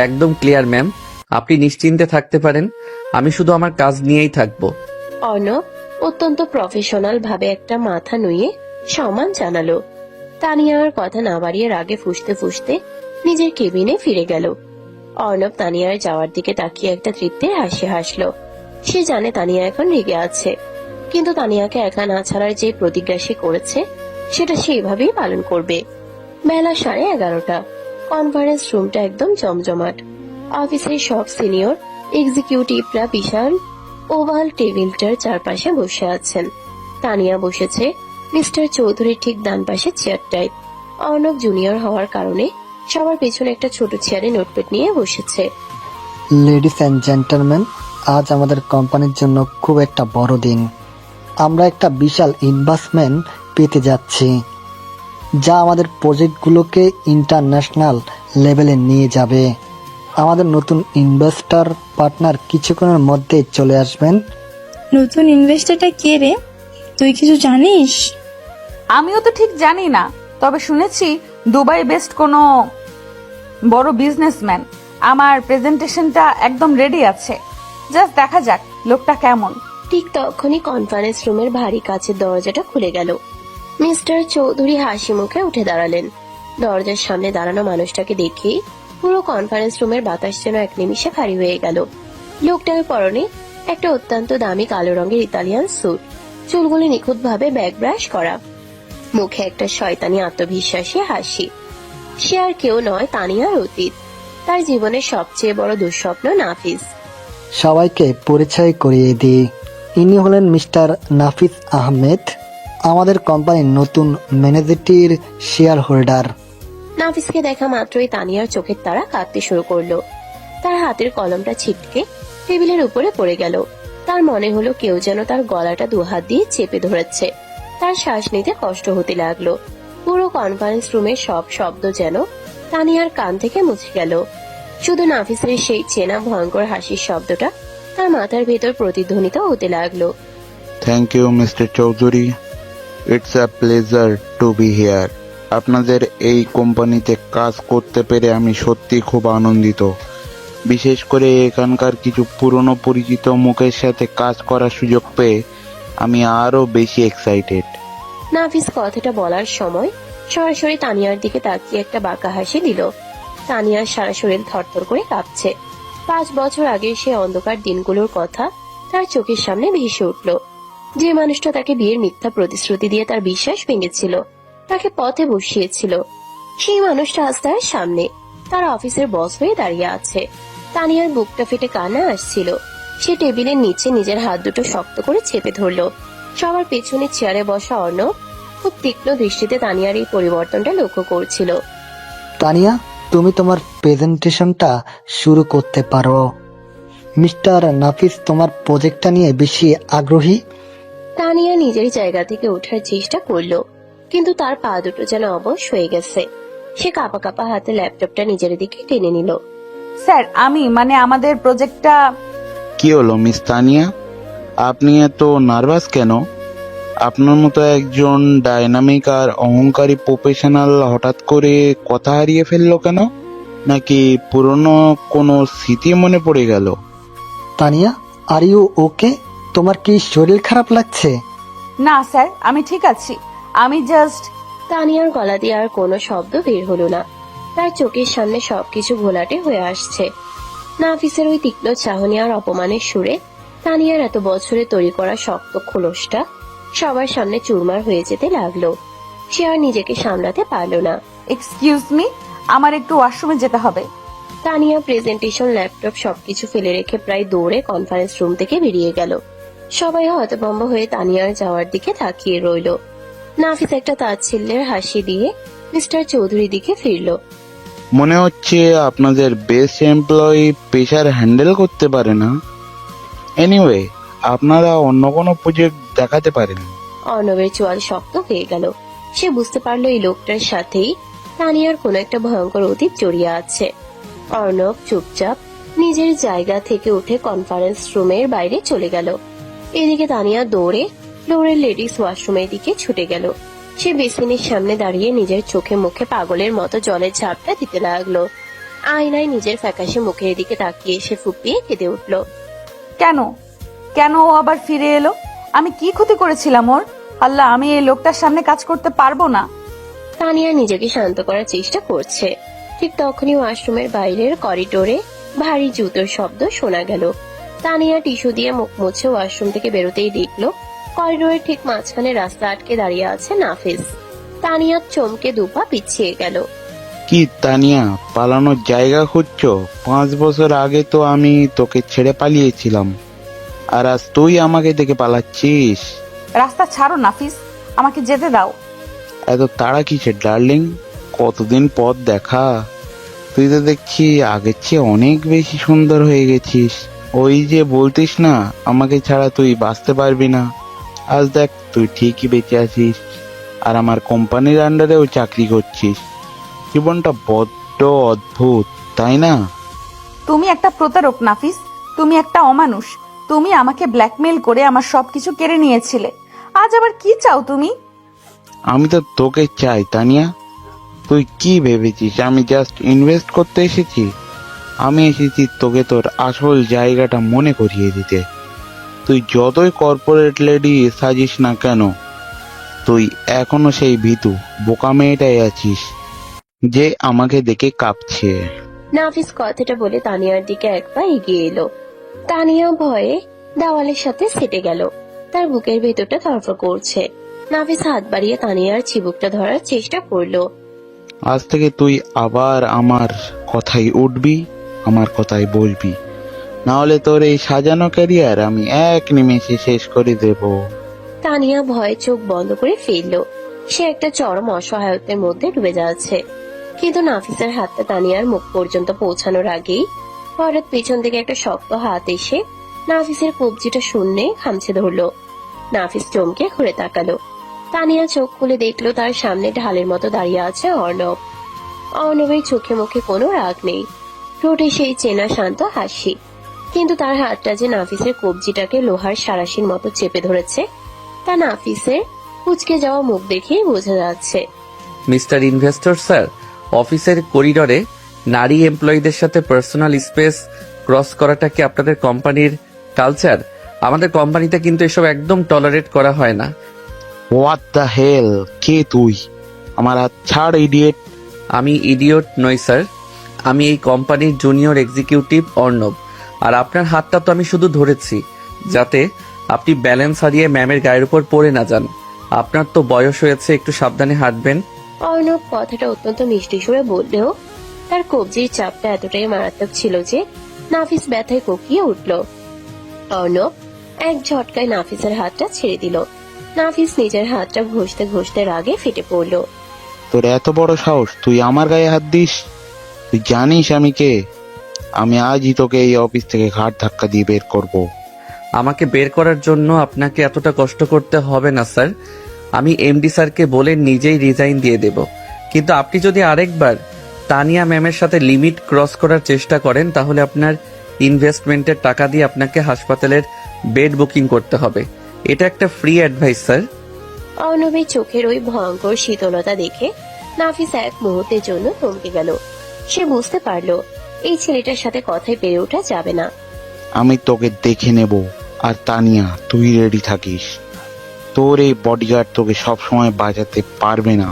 একদম ক্লিয়ার ম্যাম, আপনি নিশ্চিন্তে থাকতে পারেন, আমি শুধু আমার কাজ নিয়েই থাকবো। অর্ণব অত্যন্ত প্রফেশনাল ভাবে একটা মাথা নুয়ে সম্মান জানালো। তানিয়ার কথা না বাড়িয়ে রাগে ফুঁসতে ফুঁসতে নিজের কেবিনে ফিরে গেল। অর্ণব তানিয়ার যাওয়ার দিকে তাকিয়ে একটা তৃপ্তির হাসি হাসলো। সে জানে তানিয়া এখন রেগে আছে, কিন্তু তানিয়াকে একা না ছাড়ার যে প্রতিজ্ঞা সে করেছে সেটা সে এভাবেই পালন করবে। বেলা 11:30। কনফারেন্স রুমটা একদম জমজমাট। অফিসের সব সিনিয়র এক্সিকিউটিভরা বিশাল ওভাল টেবিলটার চারপাশে বসে আছেন। তানিয়া বসেছে মিস্টার চৌধুরীর ঠিক ডান পাশে চেয়ারটায়। অর্ণব জুনিয়র হওয়ার কারণে সবার পেছনে একটা ছোট চেয়ারে নোটপ্যাড নিয়ে বসেছে। লেডিস অ্যান্ড জেন্টলম্যান, আজ আমাদের কোম্পানির জন্য খুব একটা বড় দিন। আমরা একটা বিশাল ইনভেস্টমেন্ট পেতে যাচ্ছি, যা আমাদের প্রজেক্টগুলোকে ইন্টারন্যাশনাল লেভেলে নিয়ে যাবে। আমাদের নতুন ইনভেস্টর পার্টনার কিছুক্ষণের মধ্যে চলে আসবেন। নতুন ইনভেস্টরটা কে রে? তুই কিছু জানিস? আমিও তো ঠিক জানি না, তবে শুনেছি দুবাই বেস্ট কোনো বড় বিজনেসম্যান। আমার প্রেজেন্টেশনটা একদম রেডি আছে, জাস্ট দেখা যাক লোকটা কেমন। ঠিক তখনই কনফারেন্স রুমের ভারী কাচের দরজাটা খুলে গেল। মিস্টার চৌধুরী হাসি মুখে উঠে দাঁড়ালেন। দরজার সামনে দাঁড়ানো মানুষটাকে দেখেই পুরো কনফারেন্স রুমের বাতাস যেন এক নিমিষে ভারী হয়ে গেল। লোকটার পরনে একটা অত্যন্ত দামি কালো রঙের ইতালিয়ান স্যুট, চুলগুলি নিখুঁত ভাবে ব্যাক ব্রাশ করা, মুখে একটা শয়তানি আত্মবিশ্বাসী হাসি। সে আর কেউ নয়, তানিয়ার অতীত, তার জীবনের সবচেয়ে বড় দুঃস্বপ্ন নাফিস। সবাইকে পরিচয় করিয়ে দিই, ইনি হলেন মিস্টার নাফিস আহমেদ, আমাদের কোম্পানির নতুন ম্যানেজারের শেয়ার হোল্ডার। নাফিসকে দেখা মাত্রই তানিয়ার চোখের তারা কাঁদতে শুরু করলো। তার হাতের কলমটা ছিটকে টেবিলের উপরে পড়ে গেল। তার মনে হলো কেউ যেন তার গলাটা দুহাত দিয়ে চেপে ধরেছে। তার শ্বাস নিতে কষ্ট হতে লাগলো। পুরো কনফারেন্স রুমের সব শব্দ যেন তানিয়ার কান থেকে মুছে গেল। শুধু নাফিসের সেই চেনা ভয়ঙ্কর হাসির শব্দটা তার মাথার ভেতর প্রতিধ্বনিত হতে লাগলো। Thank you Mister Chowdhury, it's a pleasure to be here. আপনাদের এই কোম্পানিতে কাজ করতে পেরে আমি সত্যি খুব আনন্দিত। বিশেষ করে এখানকার কিছু পুরনো পরিচিত মুখের সাথে কাজ করার সুযোগ পেয়ে আমি আরো বেশি এক্সাইটেড। নাফিস কথাটা বলার সময় সরাসরি তানিয়ার দিকে তাকিয়ে একটা বাঁকা হাসি দিল। তানিয়ার সারা শরীর থরথর করে কাঁপছে। 5 বছর আগের সে অন্ধকার দিনগুলোর কথা তার চোখের সামনে ভেসে উঠল। যে মানুষটা তাকে বিয়ের মিথ্যা প্রতিশ্রুতি দিয়ে তার বিশ্বাস ভেঙেছিল, তাকে পথে বসিয়েছিল, সেই মানুষটা আজ তার সামনে তার অফিসের বস হয়ে দাঁড়িয়ে আছে। তানিয়ার বুকটা ফেটে কান্না আসছিল। সে টেবিলের নিচে নিজের হাত দুটো শক্ত করে চেপে ধরলো। সবার পেছনে চেয়ারে বসা অর্ণব খুব তীক্ষ্ণ দৃষ্টিতে তানিয়ার এই পরিবর্তনটা লক্ষ্য করছিল। তানিয়া, তুমি তোমার প্রেজেন্টেশনটা শুরু করতে পারো। মিস্টার নাফিস তোমার প্রজেক্টটা নিয়ে বেশি আগ্রহী। তানিয়া নিজের জায়গা থেকে ওঠার চেষ্টা করলো, কিন্তু তার পা দুটো যেন অবশ হয়ে গেছে। সে কাঁপা কাঁপা হাতে ল্যাপটপটা নিজের দিকে টেনে নিল। স্যার, আমাদের প্রজেক্টটা। কি হলো মিস তানিয়া, আপনি এত নার্ভাস কেন? আপনার মতো একজন ডাইনামিক আর অহংকারী প্রফেশনাল হঠাৎ করে কথা হারিয়ে ফেললো কেন? নাকি পুরনো কোনো স্মৃতি মনে পড়ে গেল? Tania, are you okay? তোমার কি শরীর খারাপ লাগছে? না স্যার, আমি ঠিক আছি। আমি জাস্ট। তানিয়ার গলা দিয়ে আর কোনো শব্দ বের হলো না। তার চোখের সামনে সবকিছু ঘোলাটে হয়ে আসছে। নাফিসের ওই তীক্ষ্ণ চাহনি আর অপমানের সুরে তানিয়ার এত বছরে তৈরি করা শক্ত খোলসটা সবার সামনে চুরমার হয়ে যেতে লাগলো। সে আর নিজেকে সামলাতে পারলো না। এক্সকিউজ মি, আমার একটু ওয়াশরুমে যেতে হবে। তানিয়া প্রেজেন্টেশন, ল্যাপটপ সবকিছু ফেলে রেখে প্রায় দৌড়ে কনফারেন্স রুম থেকে বেরিয়ে গেল। সবাই হতভম্ব হয়ে তানিয়ার যাওয়ার দিকে তাকিয়ে রইল। নাফিস একটা তাচ্ছিল্যের হাসি দিয়ে মিস্টার চৌধুরীর দিকে ফিরল। মনে হচ্ছে আপনাদের বেস্ট এমপ্লয়ি প্রেশার হ্যান্ডেল করতে পারে না। এনিওয়ে, আপনারা অন্য কোনো প্রজেক্ট দেখাতে পারেন। অর্ণবের চোয়াল শক্ত হয়ে গেল। সে বুঝতে পারলো এই লোকটার সাথেই তানিয়ার কোনো একটা ভয়ঙ্কর অতীত জড়িয়ে আছে। অর্ণব চুপচাপ নিজের জায়গা থেকে উঠে কনফারেন্স রুমের বাইরে চলে গেল। এদিকে তানিয়া দৌড়ে ফ্লোরের লেডিস ওয়াশরুমের দিকে ছুটে গেল। সে বেসিনের সামনে দাঁড়িয়ে নিজের চোখে মুখে পাগলের মতো জলের ঝাপটা দিতে লাগলো। আয়নায় নিজের ফ্যাকাশে মুখের দিকে তাকিয়ে সে ফুপিয়ে কেঁদে উঠল। কেন কেন ও আবার ফিরে এলো? আমি কি ক্ষতি করেছিলাম ওর? আল্লাহ, আমি এই লোকটার সামনে কাজ করতে পারবো না। তানিয়া নিজেকে শান্ত করার চেষ্টা করছে। ঠিক তখনই ওয়াশরুমের বাইরের করিডোরে ভারী জুতোর শব্দ শোনা গেল। তানিয়া টিস্যু দিয়ে মুখ মুছে ওয়াশরুম থেকে বেরোতেই দেখলো করিডোরের ঠিক মাঝখানে রাস্তা আটকে দাঁড়িয়ে আছে নাফিস। তানিয়া চমকে দুপা পিছিয়ে গেল। কি তানিয়া, পালানোর জায়গা খুঁজছো? 5 বছর আগে তো আমি তোকে ছেড়ে পালিয়েছিলাম, আর আজ তুই আমাকে দেখে পালাচ্ছিস। রাস্তা ছাড়ো নাফিস, আমাকে যেতে দাও। এত তাড়া কিসের ডার্লিং? কতদিন পর দেখা। তুই তো দেখছি আগের চেয়ে অনেক বেশি সুন্দর হয়ে গেছিস। ওই যে বলতিস না আমাকে ছাড়া তুই বাঁচতে পারবি না, আজ দেখ তুই ঠিকই বেঁচে আছিস, আর আমার কোম্পানির আন্ডারেও চাকরি করছিস। জীবনটা বড্ড অদ্ভুত, তাই না? তুমি একটা প্রতারক নাফিস, তুমি একটা অমানুষ। তুমি আমাকে ব্ল্যাকমেল করে আমার সবকিছু কেড়ে নিয়েছিলে। আজ আবার কি চাও তুমি? আমি তো তোকে চাই তানিয়া। তুই কি ভেবেছিস আমি জাস্ট ইনভেস্ট করতে এসেছি? আমি এসেছি তোকে তোর আসল জায়গাটা মনে করিয়ে দিতে। তুই যতই কর্পোরেট লেডি সাজিস না কেন, তুই এখনো সেই ভীতু বোকা মেয়েটাই আছিস যে আমাকে দেখে কাঁপছে। নাফিস কথাটা বলে তানিয়ার দিকে এক পা এগিয়ে এলো। তানিয়া ভয়ে দেওয়ালের সাথে সেটে গেল। তার বুকের ভেতরটা ধরফর করছে। নাফিস হাত বাড়িয়ে তানিয়ার চিবুকটা ধরার চেষ্টা করলো। আজ থেকে তুই আবার আমার কথাই উঠবি, আমার কথাই বলবি, না হলে তোর এই সাজানো ক্যারিয়ার আমি এক নিমেষে শেষ করে দেব। তানিয়া ভয়ে চোখ বন্ধ করে ফেললো। সে একটা চরম অসহায়তার মধ্যে ডুবে যাচ্ছে। কিন্তু নাফিসের হাতটা তানিয়ার মুখ পর্যন্ত পৌঁছানোর আগেই হঠাৎ পেছন থেকে একটা শক্ত হাত এসে নাফিসের কবজিটা শূন্যে খামছে ধরলো। নাফিস চমকে ঘুরে তাকালো। তানিয়া চোখ খুলে দেখলো তার সামনে ঢালের মতো দাঁড়িয়ে আছে অর্ণব। অর্ণবের চোখে মুখে কোনো রাগ নেই, ঠোঁটে সেই চেনা শান্ত হাসি। কিন্তু তার হাতটা যে নাফিসের কবজিটাকে লোহার সারাশির মতো চেপে ধরেছে তা নাফিসের কুচকে যাওয়া মুখ দেখেই বোঝা যাচ্ছে। মিস্টার ইনভেস্টর স্যার, অফিসের করিডোরে নারী এমপ্লয়ীদের সাথে পার্সোনাল স্পেস ক্রস করাটা কি আপনাদের কোম্পানির কালচার? আমাদের কোম্পানিতে কিন্তু এসব একদম টলারেট করা হয় না। হোয়াট দ্য হেল, কে তুই? আমার হাত ছাড় ইডিয়েট। আমি ইডিয়ট নই স্যার, আমি এই কোম্পানির জুনিয়র এক্সিকিউটিভ অর্ণব। আর আপনার হাতটা তো আমি শুধু ধরেছি যাতে আপনি ব্যালেন্স হারিয়ে ম্যামের গায়ের উপর পড়ে না যান। আপনার তো বয়স হয়েছে, একটু সাবধানে হাঁটবেন। অর্ণব কথাটা অত্যন্ত মিষ্টি সুরে বললেও তার কবজির চাপটা এতটাই মারাত্মক ছিল যে নাফিস ব্যথায় কোকিয়ে উঠল। অর্ণব এক ঝটকায় নাফিসের হাতটা ছেড়ে দিল। নাফিস নিজের হাতটা ঘষতে ঘষতে রাগে ফেটে পড়ল। তোর এত বড় সাহস, তুই আমার গায়ে হাত দিস? তুই জানিস আমি কে? আমি আজই তোকে এই অফিস থেকে ঘাট ধাক্কা দিয়ে বের করব। আমাকে বের করার জন্য আপনাকে এতটা কষ্ট করতে হবে না স্যার। আমি এমডি স্যারকে বলে নিজেই রিজাইন দিয়ে দেব। কিন্তু আপনি যদি আরেকবার তানিয়া ম্যামের সাথে লিমিট ক্রস করার চেষ্টা করেন তাহলে আপনার ইনভেস্টমেন্টের টাকা দিয়ে আপনাকে হাসপাতালের বেড বুকিং করতে হবে। এটা একটা ফ্রি অ্যাডভাইস স্যার। অর্ণবের চোখের ওই ভয়ঙ্কর শীতলতা দেখে নাফিস এক মুহূর্তের জন্য থমকে গেল। সে বুঝতে পারলো এই ছেলেটার সাথে কথায় পেরে ওঠা যাবে না। আমি তোকে দেখে নেব, আর তানিয়া তুই রেডি থাকিস। তোর এই বডিগার্ড তোকে সবসময় বাঁচাতে পারবে না।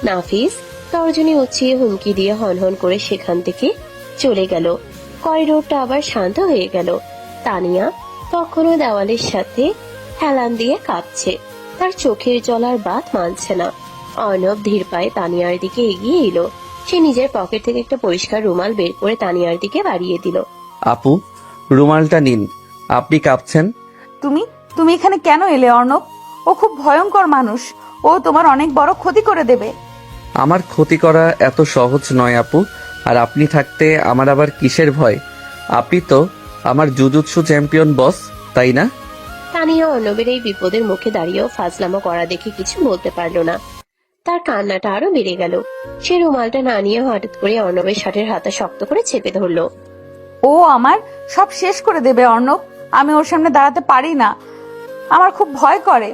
নাফিস তর্জনী উঁচিয়ে হুমকি দিয়ে হনহন করে সেখান থেকে চলে গেল। করিডোরটা আবার শান্ত হয়ে গেল। তানিয়া তখনও দেওয়ালের সাথে হেলান দিয়ে কাঁপছে। তার চোখের জল আর বাত মানছে না। অর্ণব ধীর পায়ে তানিয়ার দিকে এগিয়ে এলো। সে নিজের পকেট থেকে একটা পরিষ্কার রুমাল বের করে তানিয়ার দিকে বাড়িয়ে দিল। আপু, রুমালটা নিন। আপনি কাঁপছেন। তুমি তুমি এখানে কেন এলে অর্ণব? ও খুব ভয়ঙ্কর মানুষ, ও তোমার অনেক বড় ক্ষতি করে দেবে। আমার ক্ষতি করা এত সহজ নয় আপু। আর আপনি থাকতে আমার আবার কিসের ভয়? আপনি তো আমার জুজুৎসু চ্যাম্পিয়ন বস, তাই না? তানিয়া অর্ণবের এই বিপদের মুখে দাঁড়িয়েও ফাজলামো করা দেখে কিছু বলতে পারলো না। তার কান্নাটা আরো বেড়ে গেল। সে রুমালটা না নিয়ে হঠাৎ করে অর্ণবের শার্টের হাতা শক্ত করে চেপে ধরলো। ও আমার সব শেষ করে দেবে অর্ণব। আমি ওর সামনে দাঁড়াতে পারি না, আমার খুব ভয় করে।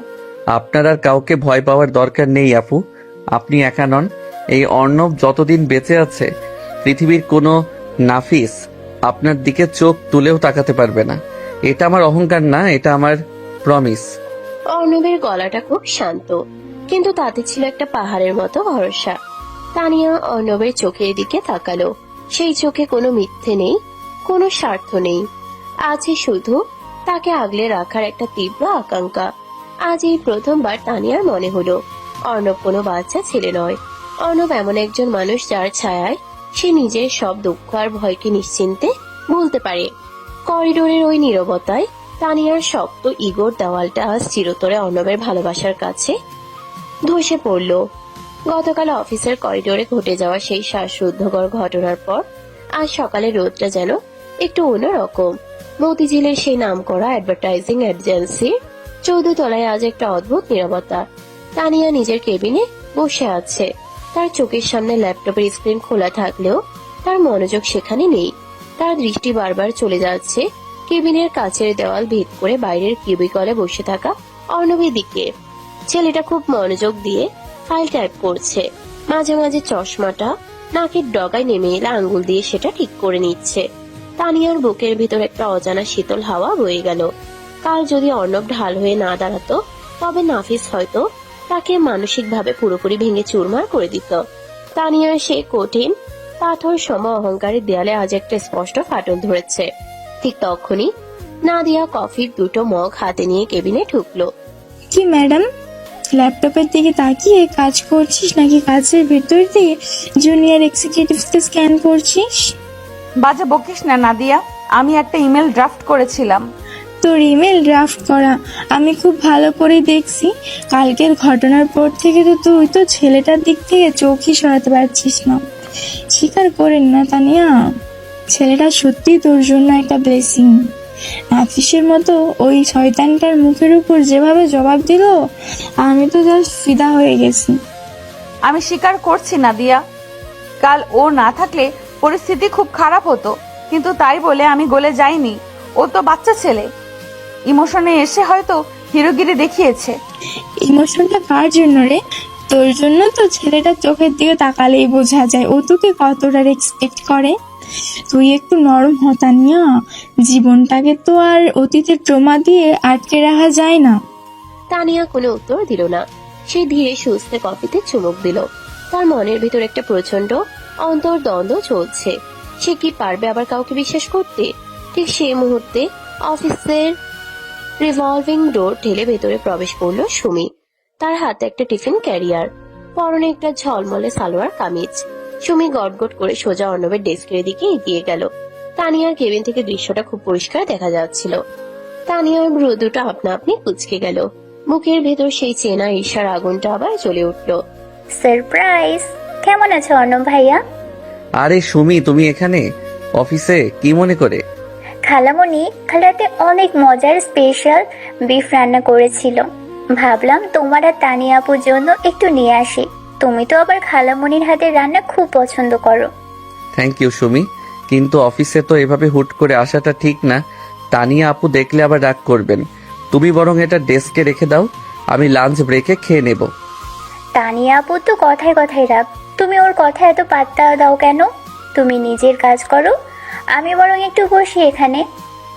আপনার আর কাউকে ভয় পাওয়ার দরকার নেই আপু। আপনি একা নন। এই অর্ণব যতদিন বেঁচে আছে পৃথিবীর কোনো নাফিস আপনার দিকে চোখ তুলেও তাকাতে পারবে না। এটা আমার অহংকার না, এটা আমার প্রমিস। অর্ণবের গলাটা খুব শান্ত, কিন্তু তাতে ছিল একটা পাহাড়ের মতো ভরসা। তানিয়া অর্ণবের চোখের দিকে তাকালো। সেই চোখে কোনো মিথ্যে নেই, কোনো স্বার্থ নেই। আছে শুধু তাকে আগলে রাখার একটা তীব্র আকাঙ্ক্ষা। আজ এই প্রথমবার তানিয়ার মনে হলো অর্ণব কোনো বাচ্চা ছেলে নয়। অর্ণব এমন একজন মানুষ যার ছায়ায় সে নিজের সব দুঃখ আর ভয়কে নিশ্চিন্তে ভুলতে পারে। করিডোরের ওই নীরবতায় তানিয়ার শক্ত ইগোর দেওয়ালটা আজ চিরতরে অর্ণবের ভালোবাসার কাছে ধসে পড়ল। গতকাল অফিসের করিডোরে ঘটে যাওয়া সেই শ্বাসরুদ্ধকর ঘটনার পর আজ সকালে রোদটা যেন একটু অন্যরকম। মতিঝিলের সেই নামকরা অ্যাডভার্টাইজিং এজেন্সির 14 তলায় আজ একটা অদ্ভুত নীরবতা। তানিয়া নিজের কেবিনে বসে আছে। তার চোখের সামনে ল্যাপটপের স্ক্রিন খোলা থাকলেও তার মনোযোগ সেখানে নেই। তার দৃষ্টি বারবার চলে যাচ্ছে কেবিনের কাছের দেওয়াল ভেদ করে বাইরের কিউবিকলে বসে থাকা অর্ণবের দিকে। ছেলেটা খুব মনোযোগ দিয়ে ফাইল টাইপ করছে। মাঝে মাঝে চশমাটা নাকের ডগায় নেমে এলে আঙ্গুল দিয়ে সেটা ঠিক করে নিচ্ছে। তানিয়ার বুকের ভিতর একটা অজানা শীতল হাওয়া বয়ে গেল। কাল যদি অর্ণব ঢাল হয়ে না দাঁড়াতো, তবে নাফিস হয়তো তাকে মানসিকভাবে পুরোপুরি ভেঙে চুরমার করে দিত। তানিয়ার সে কঠিন পাথর সম অহংকারের দেয়ালে আজ একটা স্পষ্ট ফাটল ধরেছে। ঠিক তখনই নাদিয়া কফির 2টো মগ হাতে নিয়ে কেবিনে ঢুকলো। কি ম্যাডাম, ল্যাপটপের দিকে তাকিয়ে কাজ করছিস নাকি কাজের ভেতর দিয়ে জুনিয়র এক্সিকিউটিভকে স্ক্যান করছিস? বাজে বকিস না নাদিয়া, আমি একটা ইমেল ড্রাফট করেছিলাম। তোর ইমেল ড্রাফট করা আমি খুব ভালো করে দেখছি। কালকের ঘটনার পর থেকে তো তুই তো ছেলেটার দিক থেকে চোখই সরাতে পারছিস না। স্বীকার করেন না তানিয়া, ছেলেটা সত্যি তোর জন্য একটা ব্লেসিং। নাফিসের মতো ওই শয়তানটার মুখের উপর যেভাবে জবাব দিল, আমি তো জাস্ট ফিদা হয়ে গেছি। আমি স্বীকার করছি নাদিয়া, কাল ও না থাকলে পরিস্থিতি খুব খারাপ হতো, কিন্তু তাই বলে আমি গলে যাইনি। ও তো বাচ্চা ছেলে, ইমোশনে এসে হয়তো হিরোগিরি দেখিয়েছে। ইমোশনটা কার জন্য রে? তোর জন্য তো। ছেলেটা চোখের দিকে তাকালেই বোঝা যায় ও তোকে কতটা রেসপেক্ট করে। তুই একটু নরম হ তানিয়া, জীবনটাকে তো আর অতীতের ট্রমা দিয়ে আটকে রাখা যায় না। তানিয়া কোনো উত্তর দিল না। সে ধীরে সুস্থে কফিতে চুমুক দিল। তার মনের ভিতর একটা প্রচন্ড অন্তর্দ্বন্দ্ব চলছে। সে কি পারবে আবার কাউকে বিশ্বাস করতে? ঠিক সেই মুহূর্তে অফিসের রিভলভিং ডোর ঠেলে ভেতরে প্রবেশ করলো সুমি। তার হাতে একটা টিফিন ক্যারিয়ার, পরনে একটা ঝলমলে সালোয়ার কামিজ। সুমি গটগট করে সোজা অর্ণবের ডেস্কের দিকে এগিয়ে গেল। তানিয়ার কেবিন থেকে দৃশ্যটা খুব পরিষ্কার দেখা যাচ্ছিল। তানিয়ার ভ্রু দুটো আপনা আপনি কুঁচকে গেল। মুখের ভেতর সেই চেনা ঈর্ষার আগুনটা আবার জ্বলে উঠল। সারপ্রাইজ! কেমন আছো অর্ণব ভাইয়া? আরে সুমি, তুমি এখানে অফিসে কি মনে করে? খালামণি কাল রাতে অনেক মজার স্পেশাল বিফ রান্না করেছিল। ভাবলাম তোমার আর তানিয়া আপুর জন্য একটু নিয়ে আসি। তুমি তো আবার খালামণির হাতের রান্না খুব পছন্দ করো। থ্যাংক ইউ সুমি, কিন্তু অফিসে তো এভাবে হুট করে আসাটা ঠিক না। তানিয়া আপু দেখলে আবার রাগ করবেন। তুমি বরং এটা ডেস্কে রেখে দাও, আমি লাঞ্চ ব্রেকে খেয়ে নেব। তানিয়া আপু তো কথায় কথায় রাগ, তুমি ওর কথা এত পাত্তা দাও কেন? তুমি নিজের কাজ করো, আমি বরং একটু বসি এখানে।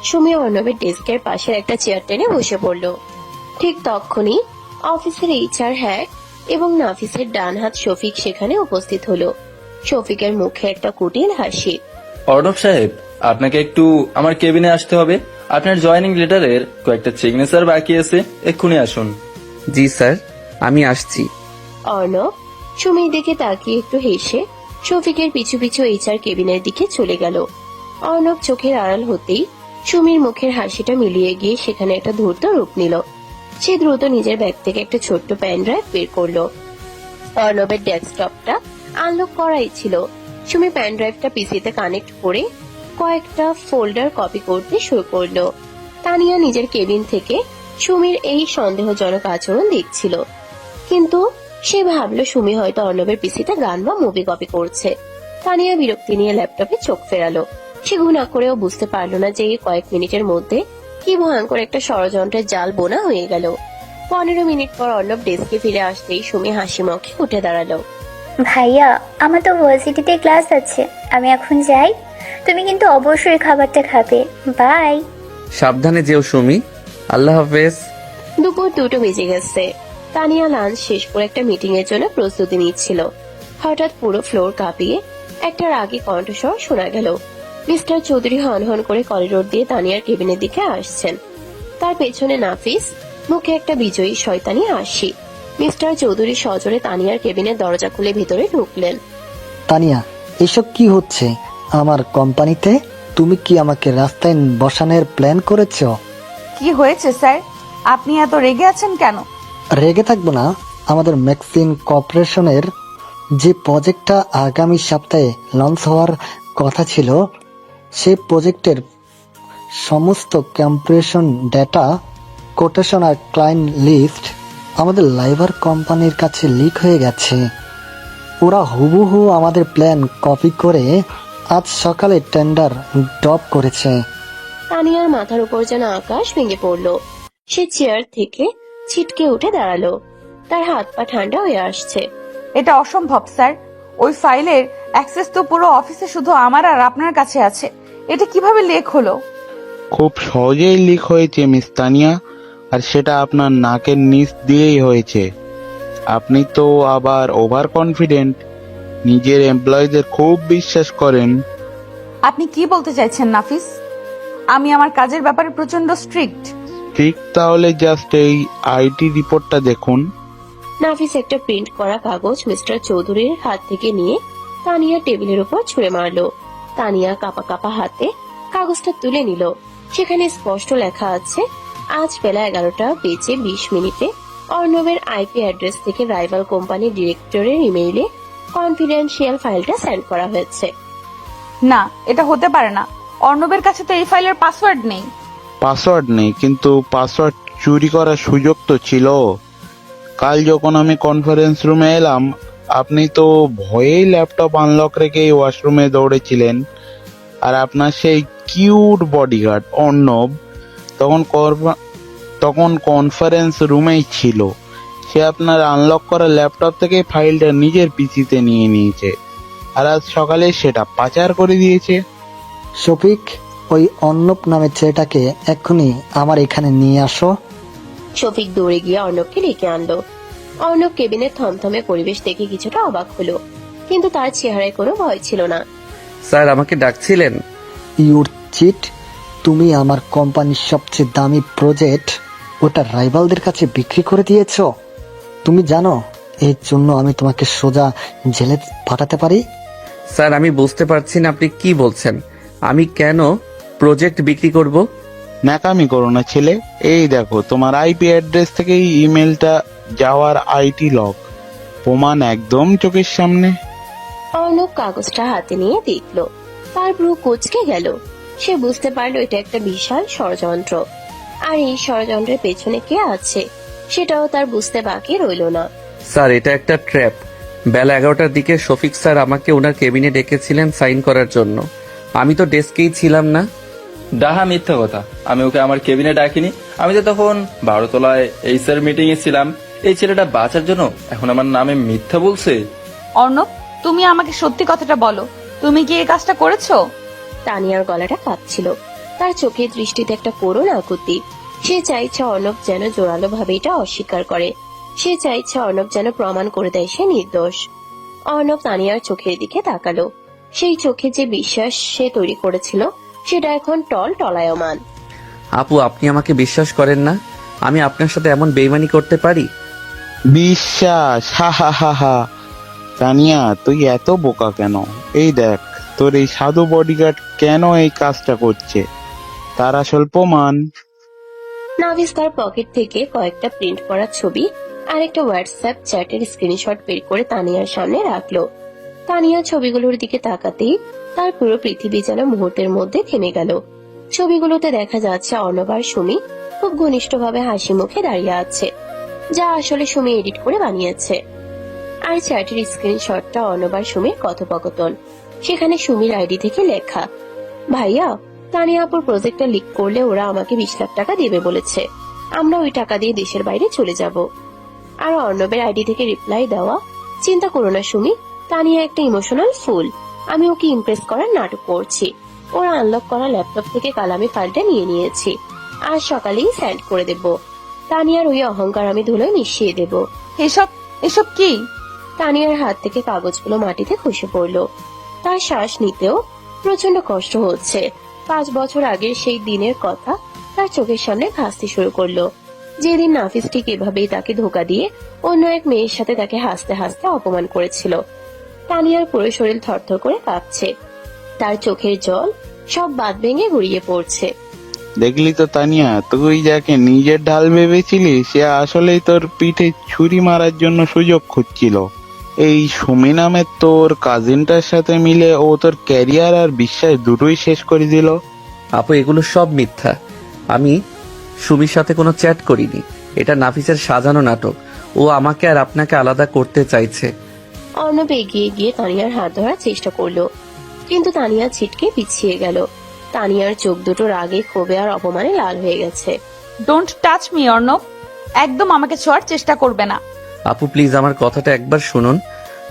সুমি অর্ণবের ডেস্কের পাশের একটা চেয়ার টেনে বসে পড়ল। ঠিক তখনই অফিসের HR হ্যাক এবং নাফিসের ডান হাত শফিক সেখানে উপস্থিত হলো। শফিকের মুখে একটা কুটিল হাসি। অর্ণব সাহেব, আপনাকে একটু আমার কেবিনে আসতে হবে। আপনার জয়েনিং লেটারের কয়েকটা সিগনেচার বাকি আছে, এক্ষুনি আসুন। জি স্যার, আমি আসছি। অর্ণব সুমির দিকে তাকিয়ে একটু হেসে শফিকের পিছু পিছু HR কেবিনের দিকে চলে গেল। অর্ণব চোখের আড়াল হতেই সুমির মুখের হাসিটা মিলিয়ে গিয়ে সেখানে একটা ধূর্ত রূপ নিল। সে দ্রুত নিজের ব্যাগ থেকে একটা ছোট্ট পেন ড্রাইভ বের করলো। অর্ণবের ডেস্কটপটা আনলক করাই ছিল। সুমি প্যান ড্রাইভটা পিসিতে কানেক্ট করে কয়েকটা ফোল্ডার কপি করতে শুরু করলো। তানিয়া নিজের কেবিন থেকে সুমির এই সন্দেহজনক আচরণ দেখছিল, কিন্তু সে ভাবলো সুমি হয়তো অর্ণবের পিসিতে গান বা মুভি কপি করছে। তানিয়া বিরক্তি নিয়ে ল্যাপটপে চোখ ফেরালো। সে গুণা করেও বুঝতে পারলো না যে এই কয়েক মিনিটের মধ্যে কি ভয়ঙ্কর একটা ষড়যন্ত্রের জাল বোনা হয়ে গেল। 15 মিনিট পর অর্ণব ডেস্কে ফিরে আসতেই সুমি হাসি মুখে উঠে দাঁড়ালো। ভাইয়া, আমার তো ভার্সিটিতে ক্লাস আছে, আমি এখন যাই। তুমি কিন্তু অবশ্যই খাবারটা খাবে। বাই। সাবধানে যেও সুমি, আল্লাহ হাফেজ। দুপুর 2টো বেজে গেছে। তানিয়া লাঞ্চ শেষ করে একটা মিটিং এর জন্য প্রস্তুতি নিচ্ছিল। হঠাৎ পুরো ফ্লোর কাঁপিয়ে একটা রাগী কণ্ঠস্বর শোনা গেল। মিস্টার চৌধুরী হন হন করে করিডোর দিয়ে তানিয়ার কেবিনের দিকে আসছেন। তার পেছনে নাফিস, মুখে একটা বিজয়ী শয়তানি হাসি। মিস্টার চৌধুরী সজোরে তানিয়ার কেবিনের দরজা খুলে ভিতরে ঢুকলেন। তানিয়া, এসব কি হচ্ছে আমার কোম্পানিতে? তুমি কি আমাকে রাস্তায় বসানোর প্ল্যান করেছো? কি হয়েছে স্যার, আপনি এত রেগে আছেন কেন? রেগে থাকবো না। আমাদের ম্যাক্সিন কর্পোরেশনের যে প্রজেক্টটা আগামী সপ্তাহে লঞ্চ হওয়ার কথা ছিল, সেই প্রজেক্টের সমস্ত কম্প্রেশন ডেটা, কোটেশন আর ক্লায়েন্ট লিস্ট আমাদের লাইভার কোম্পানির কাছে লিক হয়ে গেছে। ওরা হুবহু আমাদের প্ল্যান কপি করে আজ সকালে টেন্ডার ড্রপ করেছে। তানিয়ার মাথার উপর যেন আকাশ ভেঙে পড়লো। সে চেয়ার থেকে ছিটকে উঠে দাঁড়ালো। তার হাত পা ঠান্ডা হয়ে আসছে। এটা অসম্ভব স্যার। ওই ফাইলের অ্যাক্সেস তো পুরো অফিসে শুধু আমার আর আপনার কাছে আছে। এটা কিভাবে লিক হলো? খুব সহজেই লিক হয়েছে মিস তানিয়া, আর সেটা আপনার নাকের নিচ দিয়েই হয়েছে। আপনি তো আবার ওভার কনফিডেন্ট, নিজের এমপ্লয়ীদের খুব বিশ্বাস করেন। আপনি কি বলতে চাইছেন নাফিস? আমি আমার কাজের ব্যাপারে প্রচন্ড স্ট্রিক্ট। ঠিক, তাহলে জাস্ট এই আইটি রিপোর্টটা দেখুন। নাফিস একটা প্রিন্ট করা কাগজ মিস্টার চৌধুরীর হাত থেকে নিয়ে তানিয়া টেবিলের উপর ছুঁড়ে মারলো। তানিয়া কাপা কাপা হাতে কাগজটা তুলে নিল। সেখানে স্পষ্ট লেখা আছে, আজ বেলা 11:20 অর্ণবের আইপি অ্যাড্রেস থেকে রাইভাল কোম্পানির ডিরেক্টরের ইমেইলে কনফিডেন্সিয়াল ফাইলটা সেন্ড করা হয়েছে। না, এটা হতে পারে না। অর্ণবের কাছে তো এই ফাইলের পাসওয়ার্ড নেই। পাসওয়ার্ড নেই, কিন্তু পাসওয়ার্ড চুরি করার সুযোগ তো ছিল। কাল যখন আমি কনফারেন্স রুমে এলাম, আপনি তো ভয়েই ল্যাপটপ আনলক রেখে ওয়াশরুমে দৌড়েছিলেন। আর আপনার সেই কিউট বডিগার্ড অর্ণব তখন কনফারেন্স রুমেই ছিল। সে আপনার আনলক করা ল্যাপটপ থেকে ফাইলটা নিজের পিসিতে নিয়ে নিয়েছে, আর আজ সকালে সেটা পাচার করে দিয়েছে। শফিক, ওই অর্ণব নামের ছেলেটাকে এক্ষুনি আমার এখানে নিয়ে আসো। শফিক দৌড়ে গিয়ে অর্ণবকে ডেকে আনলো। অর্ণব কেবিনের থমথমে পরিবেশ দেখে কিছুটা অবাক হলো, কিন্তু তার চেহারায় কোনো ভয় ছিল না। স্যার, আমাকে ডাকছিলেন? ইউর চিট, তুমি আমার কোম্পানির সবচেয়ে দামি প্রজেক্ট ওটা রাইভালদের কাছে বিক্রি করে দিয়েছো। তুমি জানো এর জন্য আমি তোমাকে সোজা জেলে পাঠাতে পারি। স্যার, আমি বুঝতে পারছি না আপনি কি বলছেন। আমি কেন প্রজেক্ট বিক্রি করব? ন্যাকামি করো না ছেলে। এই দেখো, তোমার আইপি অ্যাড্রেস থেকে ইমেলটা যাওয়ার আইটি লগ, প্রমাণ একদম চোখের সামনে। অর্ণব কাগজটা হাতে নিয়ে দেখলো। তার ভ্রু কুঁচকে গেল। সে বুঝতে পারলো এটা একটা বিশাল ষড়যন্ত্র, আর এই ষড়যন্ত্রের পেছনে কে আছে সেটাও তার বুঝতে বাকি রইল না। স্যার, এটা একটা ট্র্যাপ। বেলা 11টার দিকে শফিক স্যার আমাকে ওনার কেবিনে ডেকেছিলেন সাইন করার জন্য। আমি তো ডেস্কেই ছিলাম না। ডাহা মিথ্যা কথা। আমি ওকে আমার কেবিনে ডাকিনি। আমি তো তখন 12 তলায় এইচআর মিটিং এ ছিলাম। এই ছেলেটা বাঁচার জন্য এখন আমার নামে মিথ্যা বলছে। অর্ণব, তুমি আমাকে সত্যি কথাটা বলো, তুমি কি এই কাজটা করেছো? তানিয়ার গলাটা কাঁপছিল। তার চোখের দৃষ্টিতে একটা করুণ আকুতি। সে চাইছে অর্ণব যেন জোরালো ভাবে এটা অস্বীকার করে। সে চাইছে অর্ণব যেন প্রমাণ করে দেয় সে নির্দোষ। অর্ণব তানিয়ার চোখের দিকে তাকালো। সেই চোখে যে বিশ্বাস সে তৈরি করেছিল সেটা এখন টলায়মান। আপু, আপনি আমাকে বিশ্বাস করেন না? আমি আপনার সাথে এমন বেইমানি করতে পারি? বিশ্বাস? হা হা হা হা। তানিয়া, তুই এত বোকা কেন? এই দেখ, তোর এই সাধু বডিগার্ড কেন এই কাজটা করছে, তার আসল প্রমাণ। নাভিস তার পকেট থেকে কয়েকটা প্রিন্ট করা ছবি আর একটা হোয়াটসঅ্যাপ চ্যাটের স্ক্রিনশট বের করে তানিয়ার সামনে রাখলো। তানিয়া ছবিগুলোর দিকে তাকাতেই তার পুরো পৃথিবী যেন মুহূর্তের মধ্যে থেমে গেল। ছবিগুলোতে দেখা যাচ্ছে অর্ণব আর সুমি খুব ঘনিষ্ঠভাবে হাসি মুখে দাঁড়িয়ে আছে, যা আসলে সুমি এডিট করে বানিয়েছে। আর চ্যাটের স্ক্রিনশটটা অর্ণব আর সুমির কথোপকথন। সেখানে সুমির আইডি থেকে লেখা, ভাইয়া তানিয়া আপুর প্রজেক্টটা লিক করলে ওরা আমাকে 20 লাখ টাকা দেবে বলেছে, আমরা ওই টাকা দিয়ে দেশের বাইরে চলে যাব। আর অর্ণবের আইডি থেকে রিপ্লাই দেওয়া, চিন্তা করো না সুমি, তানিয়া একটা ইমোশনাল ফুল, আমি ওকে ইমপ্রেস করার নাটক করছি। ওর আনলক করা ল্যাপটপ থেকে কালামি ফাইলটা নিয়ে নিয়েছি, আজ সকালেই সেন্ড করে দেব। তানিয়ার ওই অহংকার আমি ধুলোয় মিশিয়ে দেব। এসব এসব কি? তানিয়ার হাত থেকে কাগজগুলো মাটিতে খসে পড়লো। তার শ্বাস নিতেও প্রচন্ড কষ্ট হচ্ছে। 5 বছর আগের সেই দিনের কথা তার চোখের সামনে ভাসতে শুরু করলো, যেদিন নাফিস ঠিক এভাবেই তাকে ধোকা দিয়ে অন্য এক মেয়ের সাথে তাকে হাসতে হাসতে অপমান করেছিল। তানিয়ার পুরো শরীর থরথর করে কাঁপছে, তার চোখের জল সব বাদ ভেঙে গড়িয়ে পড়ছে। দেখলি তো তানিয়া, তুই যাকে নিজের ঢাল ভেবেছিলি সে আসলেই তোর পিঠে ছুরি মারার জন্য সুযোগ খুঁজছিল। এই সুমি নামে তোর কাজিনটার সাথে মিলে ও তোর ক্যারিয়ার আর বিশ্বাস দুটোই শেষ করে দিল। আপু এগুলো সব মিথ্যা। আমি সুমির সাথে কোনো চ্যাট করিনি, এটা নাফিসের সাজানো নাটক। ও আমাকে আর আপনাকে আলাদা করতে চাইছে। অর্ণব এগিয়ে গিয়ে তানিয়ার হাত ধরার চেষ্টা করলো, কিন্তু তানিয়া ছিটকে পিছিয়ে গেল। তানিয়ার চোখ দুটো রাগে, ক্ষোভে আর অপমানে লাল হয়ে গেছে। ডোন্ট টাচ মি অর্ণব, একদম আমাকে ছোঁয়ার চেষ্টা করবে না। আপু প্লিজ আমার কথাটা একবার শুনুন।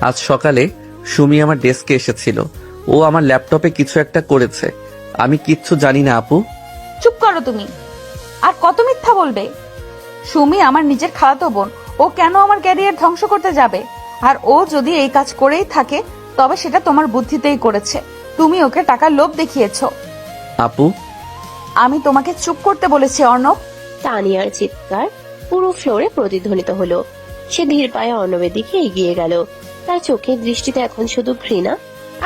আজ সকালে সুমি আমার ডেস্কে এসেছিল, ও আমার ল্যাপটপে কিছু একটা করেছে, আমি কিচ্ছু জানি না আপু। চুপ করো তুমি, আর কত মিথ্যা বলবে? সুমি আমার নিজের খালাতো বোন, ও কেন আমার ক্যারিয়ার ধ্বংস করতে যাবে? আর ও যদি এই কাজ করেই থাকে তবে সেটা তোমার বুদ্ধিতেই করেছে, তুমি ওকে টাকার লোভ দেখিয়েছো। আপু আমি তোমাকে চুপ করতে বলেছি অর্ণব। তানিয়ার চিৎকার পুরো ফ্লোরে প্রতিধ্বনিত হলো। সে ধীর পায়ে অর্ণবের দিকে এগিয়ে গেল, তার চোখের দৃষ্টিতে এখন শুধু ঘৃণা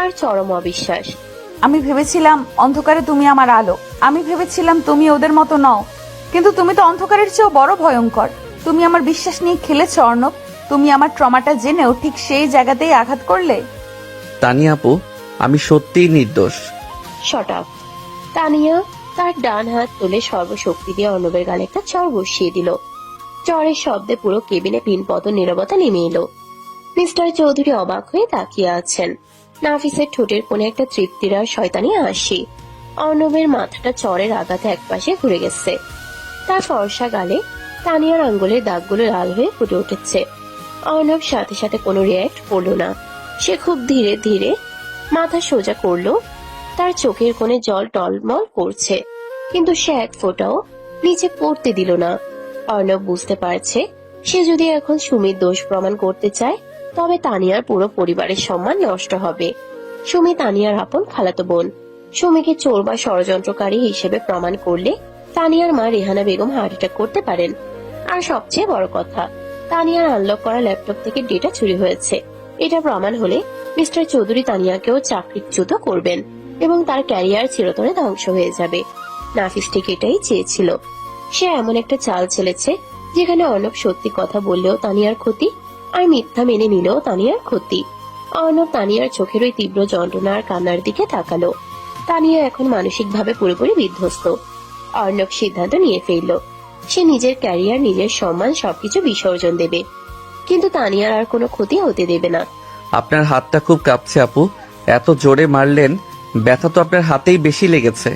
আর চরম অবিশ্বাস। আমি ভেবেছিলাম অন্ধকারে তুমি আমার আলো, আমি ভেবেছিলাম তুমি ওদের মতো নও, কিন্তু তুমি তো অন্ধকারের চেয়েও বড় ভয়ঙ্কর। তুমি আমার বিশ্বাস নিয়ে খেলেছো অর্ণব, তুমি আমার ট্রমাটা জেনেও ঠিক সেই জায়গাতেই আঘাত করলে। তানিয়া আপু আমি সত্যিই নির্দোষ। Shot up. তানিয়া তার ডান হাত তুলে সর্বশক্তি দিয়ে অর্ণবের গালে একটা চড় বসিয়ে দিল। চড়ের শব্দে পুরো কেবিনে পিনপতন নীরবতা নেমে এলো। মিস্টার চৌধুরী অবাক হয়ে তাকিয়ে আছেন। নাফিসের ঠোঁটের কোণে একটা তৃপ্তির আর শয়তানি হাসি। অর্ণবের মাথাটা চড়ের আঘাতে একপাশে ঘুরে গেছে। তার ফর্সা গালে তানিয়ার আঙ্গুলের দাগগুলো লাল হয়ে ফুটে উঠেছে। অর্ণব সাথে সাথে কোনো রিয়াক্ট করলো না। সে খুব ধীরে ধীরে মাথা সোজা করলো। তার চোখের কোণে জল টলমল করছে, কিন্তু সে এক ফোঁটাও নিচে পড়তে দিল না। অর্ণব বুঝতে পারছে সে যদি এখন সুমির দোষ প্রমাণ করতে চায় তবে তানিয়ার পুরো পরিবারের সম্মান নষ্ট হবে। সুমি তানিয়ার আপন খালাতো বোন। সুমিকে চোর বা ষড়যন্ত্রকারী হিসেবে প্রমাণ করলে তানিয়ার মা রেহানা বেগম হার্ট অ্যাটাক করতে পারেন। আর সবচেয়ে বড় কথা, তানিয়ার আনলক করা ল্যাপটপ থেকে ডেটা চুরি হয়েছে। এটা প্রমাণ হলে মিস্টার চৌধুরী তানিয়াকেও চাকরিচ্যুত করবেন এবং তার ক্যারিয়ার চিরতরে ধ্বংস হয়ে যাবে। নাফিস ঠিক এটাই চেয়েছিল। সে এমন একটা চাল ছেলেছে যেখানে অর্ণব সত্যি কথা বললেও তানিয়ার ক্ষতি, আর মিথ্যা মেনে নিলেও তানিয়ার ক্ষতি। অর্ণব তানিয়ার চোখের ওই তীব্র যন্ত্রণা আর কান্নার দিকে তাকালো। তানিয়া এখন মানসিকভাবে পুরোপুরি বিধ্বস্ত। অর্ণব সিদ্ধান্ত নিয়ে ফেলল, সে নিজের ক্যারিয়ার, নিজের সম্মান সবকিছু বিসর্জন দেবে, কিন্তু তানিয়ার আর কোনো ক্ষতি হতে দেবে না। আপনার হাতটা খুব কাঁপছে আপু, এত জোরে মারলেন, ব্যথা তো আপনার হাতেই বেশি লেগেছে।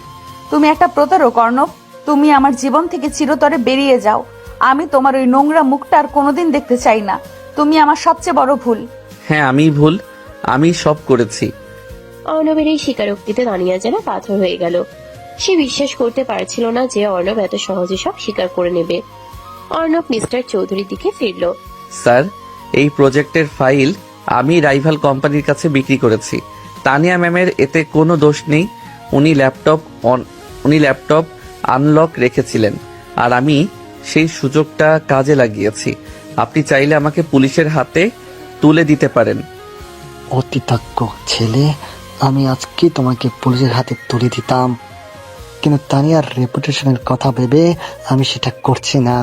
তুমি একটা প্রতারক অর্ণব, তুমি আমার জীবন থেকে চিরতরে বেরিয়ে যাও। আমি তোমার ওই নোংরা মুখটা আর কোনোদিন দেখতে চাই না। তুমি আমার সবচেয়ে বড় ভুল। হ্যাঁ আমি ভুল, আমি সব করেছি। অর্ণবের এই স্বীকারোক্তিতে তানিয়া যেন পাথর হয়ে গেল। সে বিশ্বাস করতে পারছিল না যে অর্ণব এত সহজে সব স্বীকার করে নেবে। অর্ণব মিস্টার চৌধুরীর দিকে ফিরল। স্যার এই প্রজেক্টের ফাইল আমি রাইভাল কোম্পানির কাছে বিক্রি করেছি। তানিয়া ম্যামের এতে কোনো দোষ নেই। উনি ল্যাপটপ আনলক রেখেছিলেন আর আমি সেই সুযোগটা কাজে লাগিয়েছি। আপনি চাইলে আমাকে পুলিশের হাতে তুলে দিতে পারেন। অতিতাক্য ছেলে, আমি আজকে তোমাকে পুলিশের হাতে তুলে দিতাম, কিন্তু তানিয়ার রেপুটেশনের কথা ভেবে আমি সেটা করছি না।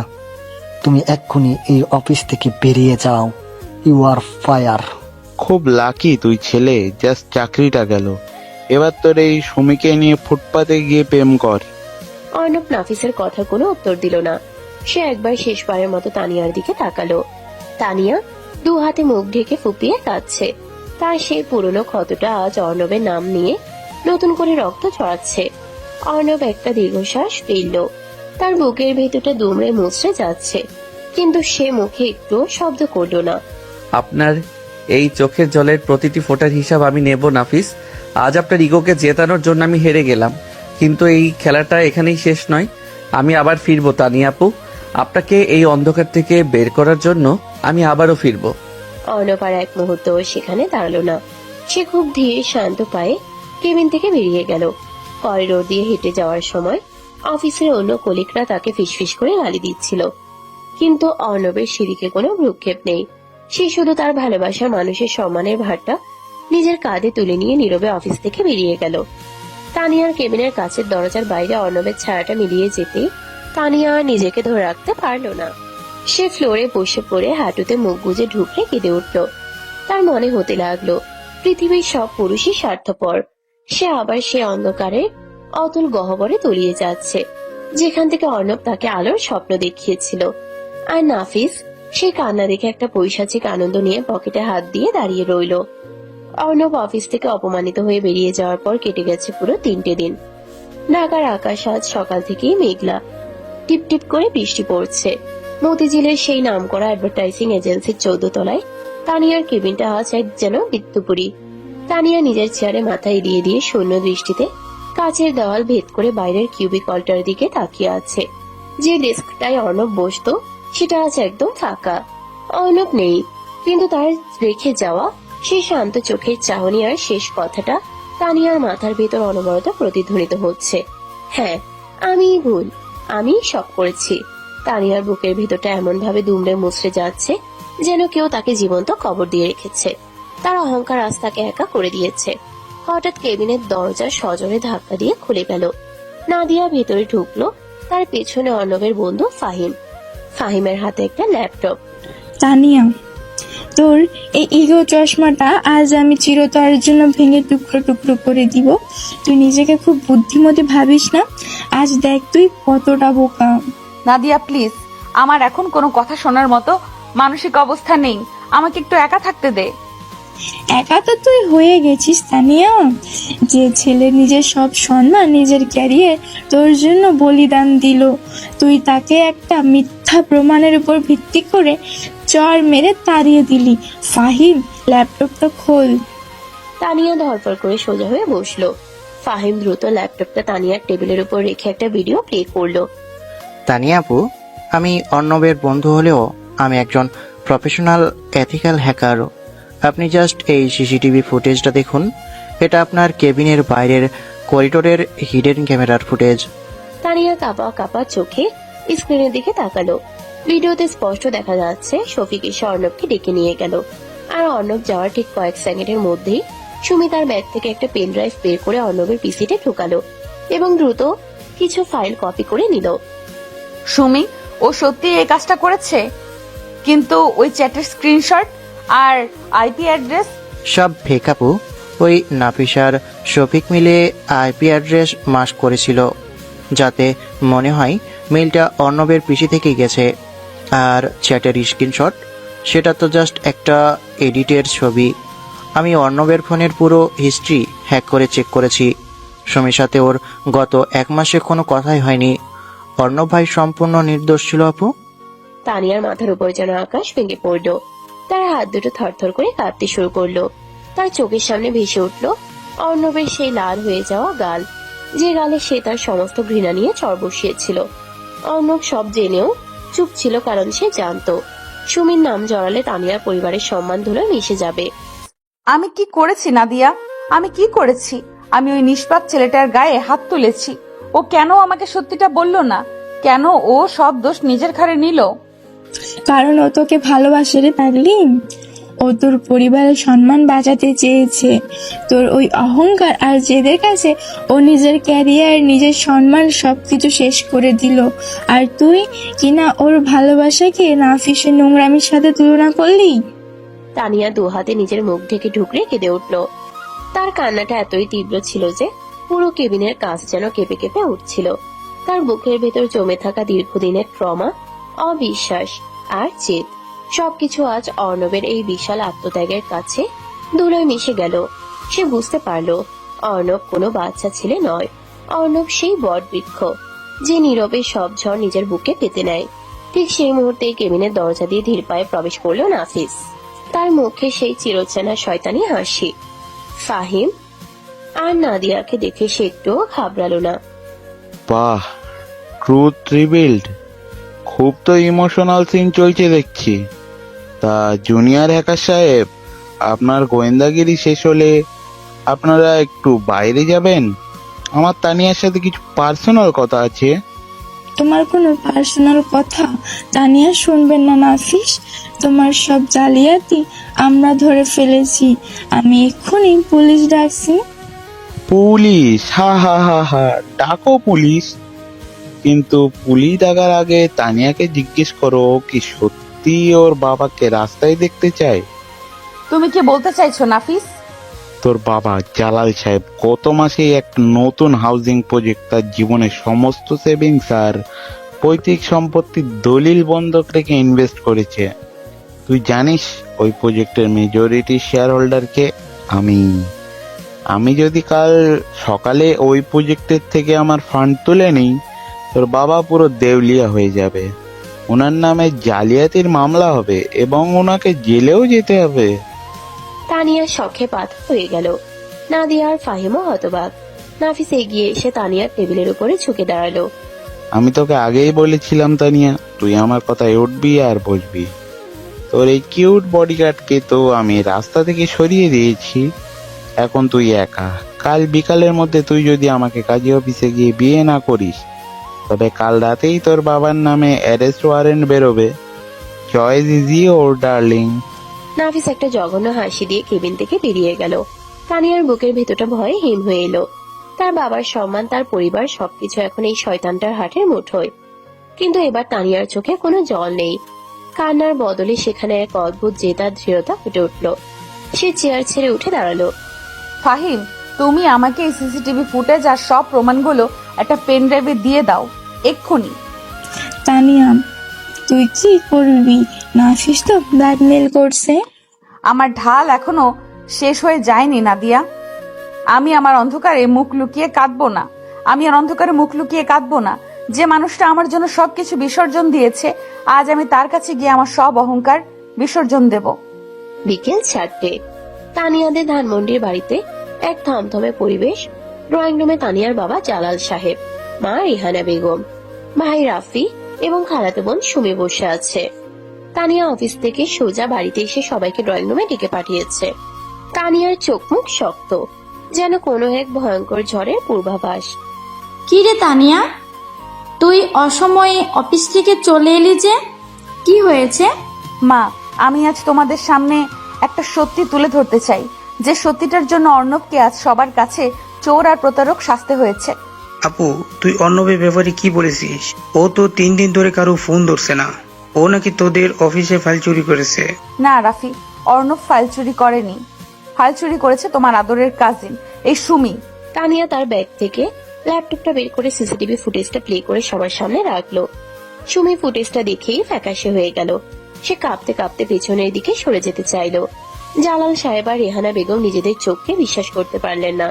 তুমি এক্ষুনি এই অফিস থেকে বেরিয়ে যাও। You are fire. খুব লাকি তুই ছেলে, জাস্ট চাকরিটা গেল। এবার তোর এই সুমিকে নিয়ে ফুটপাতে গিয়ে প্রেম কর। অর্ণব নাফিসের কথা কোনো উত্তর দিল না। সে একবার শেষবারের মতো তানিয়ার দিকে তাকালো। তানিয়া দু হাতে মুখ ঢেকে ফুপিয়ে কাঁদছে। তার সেই পুরনো ক্ষতটা আজ অর্ণবের নাম নিয়ে নতুন করে রক্ত ছড়াচ্ছে। অর্ণব একটা দীর্ঘশ্বাস ফেলল। তার বুকের ভেতরটা দুমড়ে মুচড়ে যাচ্ছে, কিন্তু সে মুখে একটু শব্দ করল না। আপনার এই চোখের জলের প্রতিটি ফোঁটার হিসাব আমি নেব নাফিস। আজ আপনার ইগোকে জেতানোর জন্য আমি হেরে গেলাম, কিন্তু এই খেলাটা এখানেই শেষ নয়। আমি আবার ফিরবো তানিয়া আপু। আপনাকে এই অন্ধকার থেকে বের করার জন্য আমি আবারও ফিরবো। অর্ণব আর এক মুহূর্ত সেখানে দাঁড়ালো না। সে খুব ধীরে শান্ত পায়ে কেবিন থেকে বেরিয়ে গেল। করিডোর দিয়ে হেঁটে যাওয়ার সময় অফিসের অন্য কলিগরা তাকে ফিসফিস করে গালি দিচ্ছিল, কিন্তু অর্ণবের সেদিকে কোনো ভ্রুক্ষেপ নেই। সে শুধু তার ভালোবাসার মানুষের সম্মানের ভারটা নিজের কাঁধে তুলে নিয়ে নীরবে অফিস থেকে বেরিয়ে গেল। তানিয়ার কেবিনের কাছের দরজার বাইরে অর্ণবের ছায়াটা মিলিয়ে যেতে তানিয়া আর নিজেকে ধরে রাখতে পারল না। সে ফ্লোরে বসে পড়ে হাঁটুতে মুখ গুজে ঢুকলে কেঁদে উঠল। তার মনে হতে লাগলো পৃথিবীর সব পুরুষই স্বার্থপর। সে আবার সে অন্ধকারে অতুল গহ্বরে তলিয়ে যাচ্ছে, যেখান থেকে অর্ণব তাকে আলোর স্বপ্ন দেখিয়েছিল। আর নাফিস সে কান্না দেখে একটা পৈশাচিক আনন্দ নিয়ে পকেটে হাত দিয়ে দাঁড়িয়ে রইল। অর্ণব অফিস থেকে অপমানিত হয়ে বেরিয়ে যাওয়ার পর কেটে গেছে পুরো 3টে দিন। ঢাকার আকাশ আজ সকাল থেকেই মেঘলা। টিপ টিপ করে বৃষ্টি পড়ছে। মতিঝিলের সেই নামকরা অ্যাডভার্টাইজিং এজেন্সির 14 তলায় তানিয়ার কেবিনটা আজ এক যেন বিদ্যুপুরী। তানিয়া নিজের চেয়ারে মাথা এড়িয়ে দিয়ে শূন্য দৃষ্টিতে কাচের দেওয়াল ভেদ করে বাইরের কিউবিকলটার দিকে তাকিয়ে আছে। যে ডেস্কটায় অর্ণব বসতো সেটা আজ একদম ফাঁকা। অর্ণব নেই, কিন্তু তার রেখে যাওয়া সেই শান্ত চোখের চাহনি আর শেষ কথাটা তানিয়ার মাথার ভেতর অনবরত প্রতিধ্বনিত হচ্ছে। হ্যাঁ, আমি ভুল, আমি সব করেছি। তানিয়ার বুকের ভেতরটা এমন ভাবে দুমড়ে মুচড়ে যাচ্ছে যেন কেউ তাকে জীবন্ত কবর দিয়ে রেখেছে। তার অহংকার আজ তাকে একা করে দিয়েছে। হঠাৎ কেবিনের দরজা সজোরে ধাক্কা দিয়ে খুলে গেল। নাদিয়া ভেতরে ঢুকলো। তার পেছনে অর্ণবের বন্ধু ফাহিম। ফাহিমের হাতে একটা ল্যাপটপ। তানিয়া, তোর এই ইগো চশমাটা আজ আমি চিরতরের জন্য ভেঙে টুকরো টুকরো করে দিব। তুই নিজেকে খুব বুদ্ধিমতী ভাবিস না? আজ দেখ তুই কতটা বোকা। নাদিয়া প্লিজ, আমার এখন কোনো কথা শোনার মতো মানসিক অবস্থা নেই। আমাকে একটু একা থাকতে দে। একা তো তুই হয়ে গেছিস তানিয়া। যে ছেলে নিজের সব সম্মান, নিজের ক্যারিয়ার তোর জন্য বলিদান দিল, তুই তাকে একটা মিথ্যা প্রমাণের উপর ভিত্তি করে চর মেরে তাড়িয়ে দিলি। ফাহিম, ল্যাপটপটা খোল। তানিয়া ধরপড় করে সোজা হয়ে বসলো। ফাহিম দ্রুত ল্যাপটপটা তানিয়ার টেবিলের উপর রেখে একটা ভিডিও প্লে করলো। তানিয়া আপু, আমি অর্ণবের বন্ধু হলেও আমি একজন প্রফেশনাল এথিক্যাল হ্যাকারও। আপনি জাস্ট এই সিসিটিভি ফুটেজটা দেখুন। এটা আপনার কেবিনের বাইরের করিডোরের হিডেন ক্যামেরার ফুটেজ। তানিয়া কাঁপা কাঁপা চোখে স্ক্রিনের দিকে তাকালো। ভিডিওতে স্পষ্ট দেখা যাচ্ছে শফিক এসে অর্ণবকে ডেকে নিয়ে গেল। আর অর্ণব যাওয়ার ঠিক কয়েক সেকেন্ডের মধ্যেই সুমি তার ব্যাগ থেকে একটা পেন ড্রাইভ বের করে অর্ণবের পিসিতে ঢুকালো এবং দ্রুত কিছু ফাইল কপি করে নিল। সুমি, ও সত্যি এই কাজটা করেছে, কিন্তু ওই চ্যাটের স্ক্রিনশট আর আইপি অ্যাড্রেস সব ফেক আপু। ওই নাফিসার শফিক মিলে আইপি অ্যাড্রেস মাস্ক করেছিল, যাতে মনে হয় মেইলটা অর্ণবের পিসি থেকেই গেছে। আর চ্যাটের স্ক্রিনশট, সেটা তো জাস্ট একটা এডিটের ছবি। আমি অর্ণবের ফোনের পুরো হিস্ট্রি হ্যাক করে চেক করেছি। সুমির সাথে ওর গত 1 মাসে কোনো কথাই হয়নি। অর্ণব ভাই সম্পূর্ণ নির্দোষ ছিল আপু। তানিয়ার মাথার উপর যেন আকাশ ভেঙে পড়লো। তার হাত দুটো থরথর করে কাঁপতে শুরু করলো। তার চোখের সামনে ভেসে উঠলো অর্ণবের সেই লাল হয়ে যাওয়া গাল, যে গালে সে তার সমস্ত ঘৃণা নিয়ে চর বসিয়েছিল। অর্ণব সব জেনেও চুপ ছিল, কারণ সে জানতো সুমির নাম জড়ালে তানিয়ার পরিবারের সম্মান ধুলো মিশে যাবে। আমি কি করেছি নাদিয়া? আমি কি করেছি? আমি ওই নিষ্পাপ ছেলেটার গায়ে হাত তুলেছি। ও কেন আমাকে সত্যিটা বলল না? কেন ও সব দোষ নিজের ঘাড়ে নিল? কারণ ও তোকে ভালোবাসে রে পাগলি। ও তোর পরিবারের সম্মান বাঁচাতে চেয়েছে। তোর ওই অহংকার আর জেদের কাছে ও নিজের ক্যারিয়ার, নিজের সম্মান সবকিছু শেষ করে দিল। আর তুই কিনা ওর ভালোবাসাকে নাফিসের নোংরামির সাথে তুলনা করলি। তানিয়া দু হাতে নিজের মুখ ঢেকে ঢুকরে কেঁদে উঠল। তার কান্নাটা এতই তীব্র ছিল যে পুরো কেবিনের কাজ যেন কেঁপে কেঁপে উঠছিল। তার বুকের ভেতর জমে থাকা দীর্ঘদিনের ট্রমা, অবিশ্বাস আর জেদ সবকিছু আজ অর্ণবের এই বিশাল আত্মত্যাগের কাছে ধুলোয় মিশে গেল। সে বুঝতে পারল অর্ণব কোনো বাচ্চা ছেলে নয়। অর্ণব সেই বট বৃক্ষ যে নীরবে সব ঝড় নিজের বুকে পেতে নেয়। ঠিক সেই মুহূর্তে কেবিনের দরজা দিয়ে ধীর পায়ে প্রবেশ করলো নাফিস। তার মুখে সেই চিরচেনা শয়তানি হাসি। ফাহিম আর নাদিয়াকে দেখে সে একটুও ঘাবড়ালো না। বাহ, ট্রুথ রিভিলড। খুব তো ইমোশনাল সিন চলছে দেখছি। তা জুনিয়র হ্যাকার সাহেব, আপনার গোয়েন্দাগিরি শেষ হলে আপনারা একটু বাইরে যাবেন? আমার তানিয়ার সাথে কিছু পার্সোনাল কথা আছে। তোমার কোনো পার্সোনাল কথা তানিয়া শুনবেন না নাফিস। তোমার সব জালিয়াতি আমরা ধরে ফেলেছি। আমি এক্ষুনি পুলিশ ডাকছি। পুলিশ? হা হা হা হা, ডাকো পুলিশ। কিন্তু পুলিশ ডাকার আগে তানিয়াকে জিজ্ঞেস করো কি সত্যি ওর বাবাকে রাস্তায় দেখতে চায়। তুমি কি বলতে চাইছো নাফিস? তোর বাবা জালাল সাহেব গত মাসে এক নতুন হাউজিং প্রজেক্ট তার জীবনের সমস্ত সেভিংস আর পৈতৃক সম্পত্তির দলিল বন্ধক রেখে ইনভেস্ট করেছে। তুই জানিস ওই প্রজেক্টের মেজরিটি শেয়ার হোল্ডারকে আমি যদি কাল সকালে ওই প্রজেক্টের থেকে আমার ফান্ড তুলে নিই, তোর বাবা পুরো দেউলিয়া হয়ে যাবে। ওনার নামে জালিয়াতির মামলা হবে এবং ওনাকে জেলেও যেতে হবে। তানিয়ার শখে পাথর হয়ে গেল। নাদিয়া আর ফাহিমও হতবাক। নাফিস এগিয়ে এসে তানিয়ার টেবিলের উপরে ঝুঁকে দাঁড়ালো। আমি তোকে আগেই বলেছিলাম তানিয়া, তুই আমার কথায় উঠবি আর বসবি। তোর এই কিউট বডিগার্ডকে তো আমি রাস্তা থেকে সরিয়ে দিয়েছি। এখন তুই একা। কাল বিকালের মধ্যে তুই যদি আমাকে কাজী অফিসে গিয়ে বিয়ে না করিস, তবে কাল রাতেই তোর বাবার নামে অ্যারেস্ট ওয়ারেন্ট বেরোবে। Choice is your darling. Nafis একটা জঘন্য হাসি দিয়ে কেবিন থেকে বেরিয়ে গেল। তানিয়ার বুকের ভেতরটা ভয়ে হিম হয়ে এলো। তার বাবার সম্মান, তার পরিবার সবকিছু এখন এই শয়তানটার হাটের মুঠোয়। কিন্তু এবার তানিয়ার চোখে কোনো জল নেই। কান্নার বদলে সেখানে এক অদ্ভুত জেতা দৃঢ়তা ফুটে উঠল। সে চেয়ার ছেড়ে উঠে দাঁড়ালো। ফাহিম, তুমি আমাকে এই সিসিটিভি ফুটেজ আর সব প্রমাণগুলো একটা পেন ড্রাইভে দিয়ে দাও এক্ষুনি। তানিয়া, তুই কি করবি? নাফিস তো ব্ল্যাকমেল করছে। আমার ঢাল এখনো শেষ হয়ে যায়নি নাদিয়া। আমি আমার অন্ধকারে মুখ লুকিয়ে কাঁদবো না। আমি আর অন্ধকারে মুখ লুকিয়ে কাঁদবো না। যে মানুষটা আমার জন্য সবকিছু বিসর্জন দিয়েছে, আজ আমি তার কাছে গিয়ে আমার সব অহংকার বিসর্জন দেব। বিকেল 4টে। তানিয়াদের ধানমন্ডির বাড়িতে এক থমথমে পরিবেশ। ড্রয়িং রুমে তানিয়ার বাবা জালাল সাহেব, মা রিহানা বেগম, ভাই রাফি এবং খালাতো বোন সুমি বসে আছে। তানিয়া অফিস থেকে সোজা বাড়িতে এসে সবাইকে ড্রয়িং রুমে ডেকে পাঠিয়েছে। তানিয়ার চোখ মুখ শক্ত, যেন কোনো এক ভয়ঙ্কর ঝড়ের পূর্বাভাস। কি রে তানিয়া, তুই অসময়ে অফিস থেকে চলে এলি যে? কি হয়েছে? মা, আমি আজ তোমাদের সামনে একটা সত্যি তুলে ধরতে চাই, যে সত্যিটার জন্য অর্ণবকে আজ সবার কাছে চোর আর প্রতারক শাস্তি হয়েছে। আপু, তুই অর্ণবের ব্যাপারে কি বলেছিস? ও তো 3 দিন ধরে কারো ফোন ধরছে না। ও নাকি তোদের অফিসে ফাইল চুরি করেছে। না রাফি, অর্ণব ফাইল চুরি করেনি। ফাইল চুরি করেছে তোমার আদরের কাজিন, এই সুমি। তানিয়া তার ব্যাগ থেকে ল্যাপটপটা বের করে সিসিটিভি ফুটেজটা প্লে করে সবার সামনে রাখলো। সুমি ফুটেজটা দেখেই ফ্যাকাশে হয়ে গেল। সে কাঁপতে কাঁপতে পেছনের দিকে সরে যেতে চাইল। জালাল সাহেব আর রেহানা বেগম নিজেদের চোখকে বিশ্বাস করতে পারলেন না।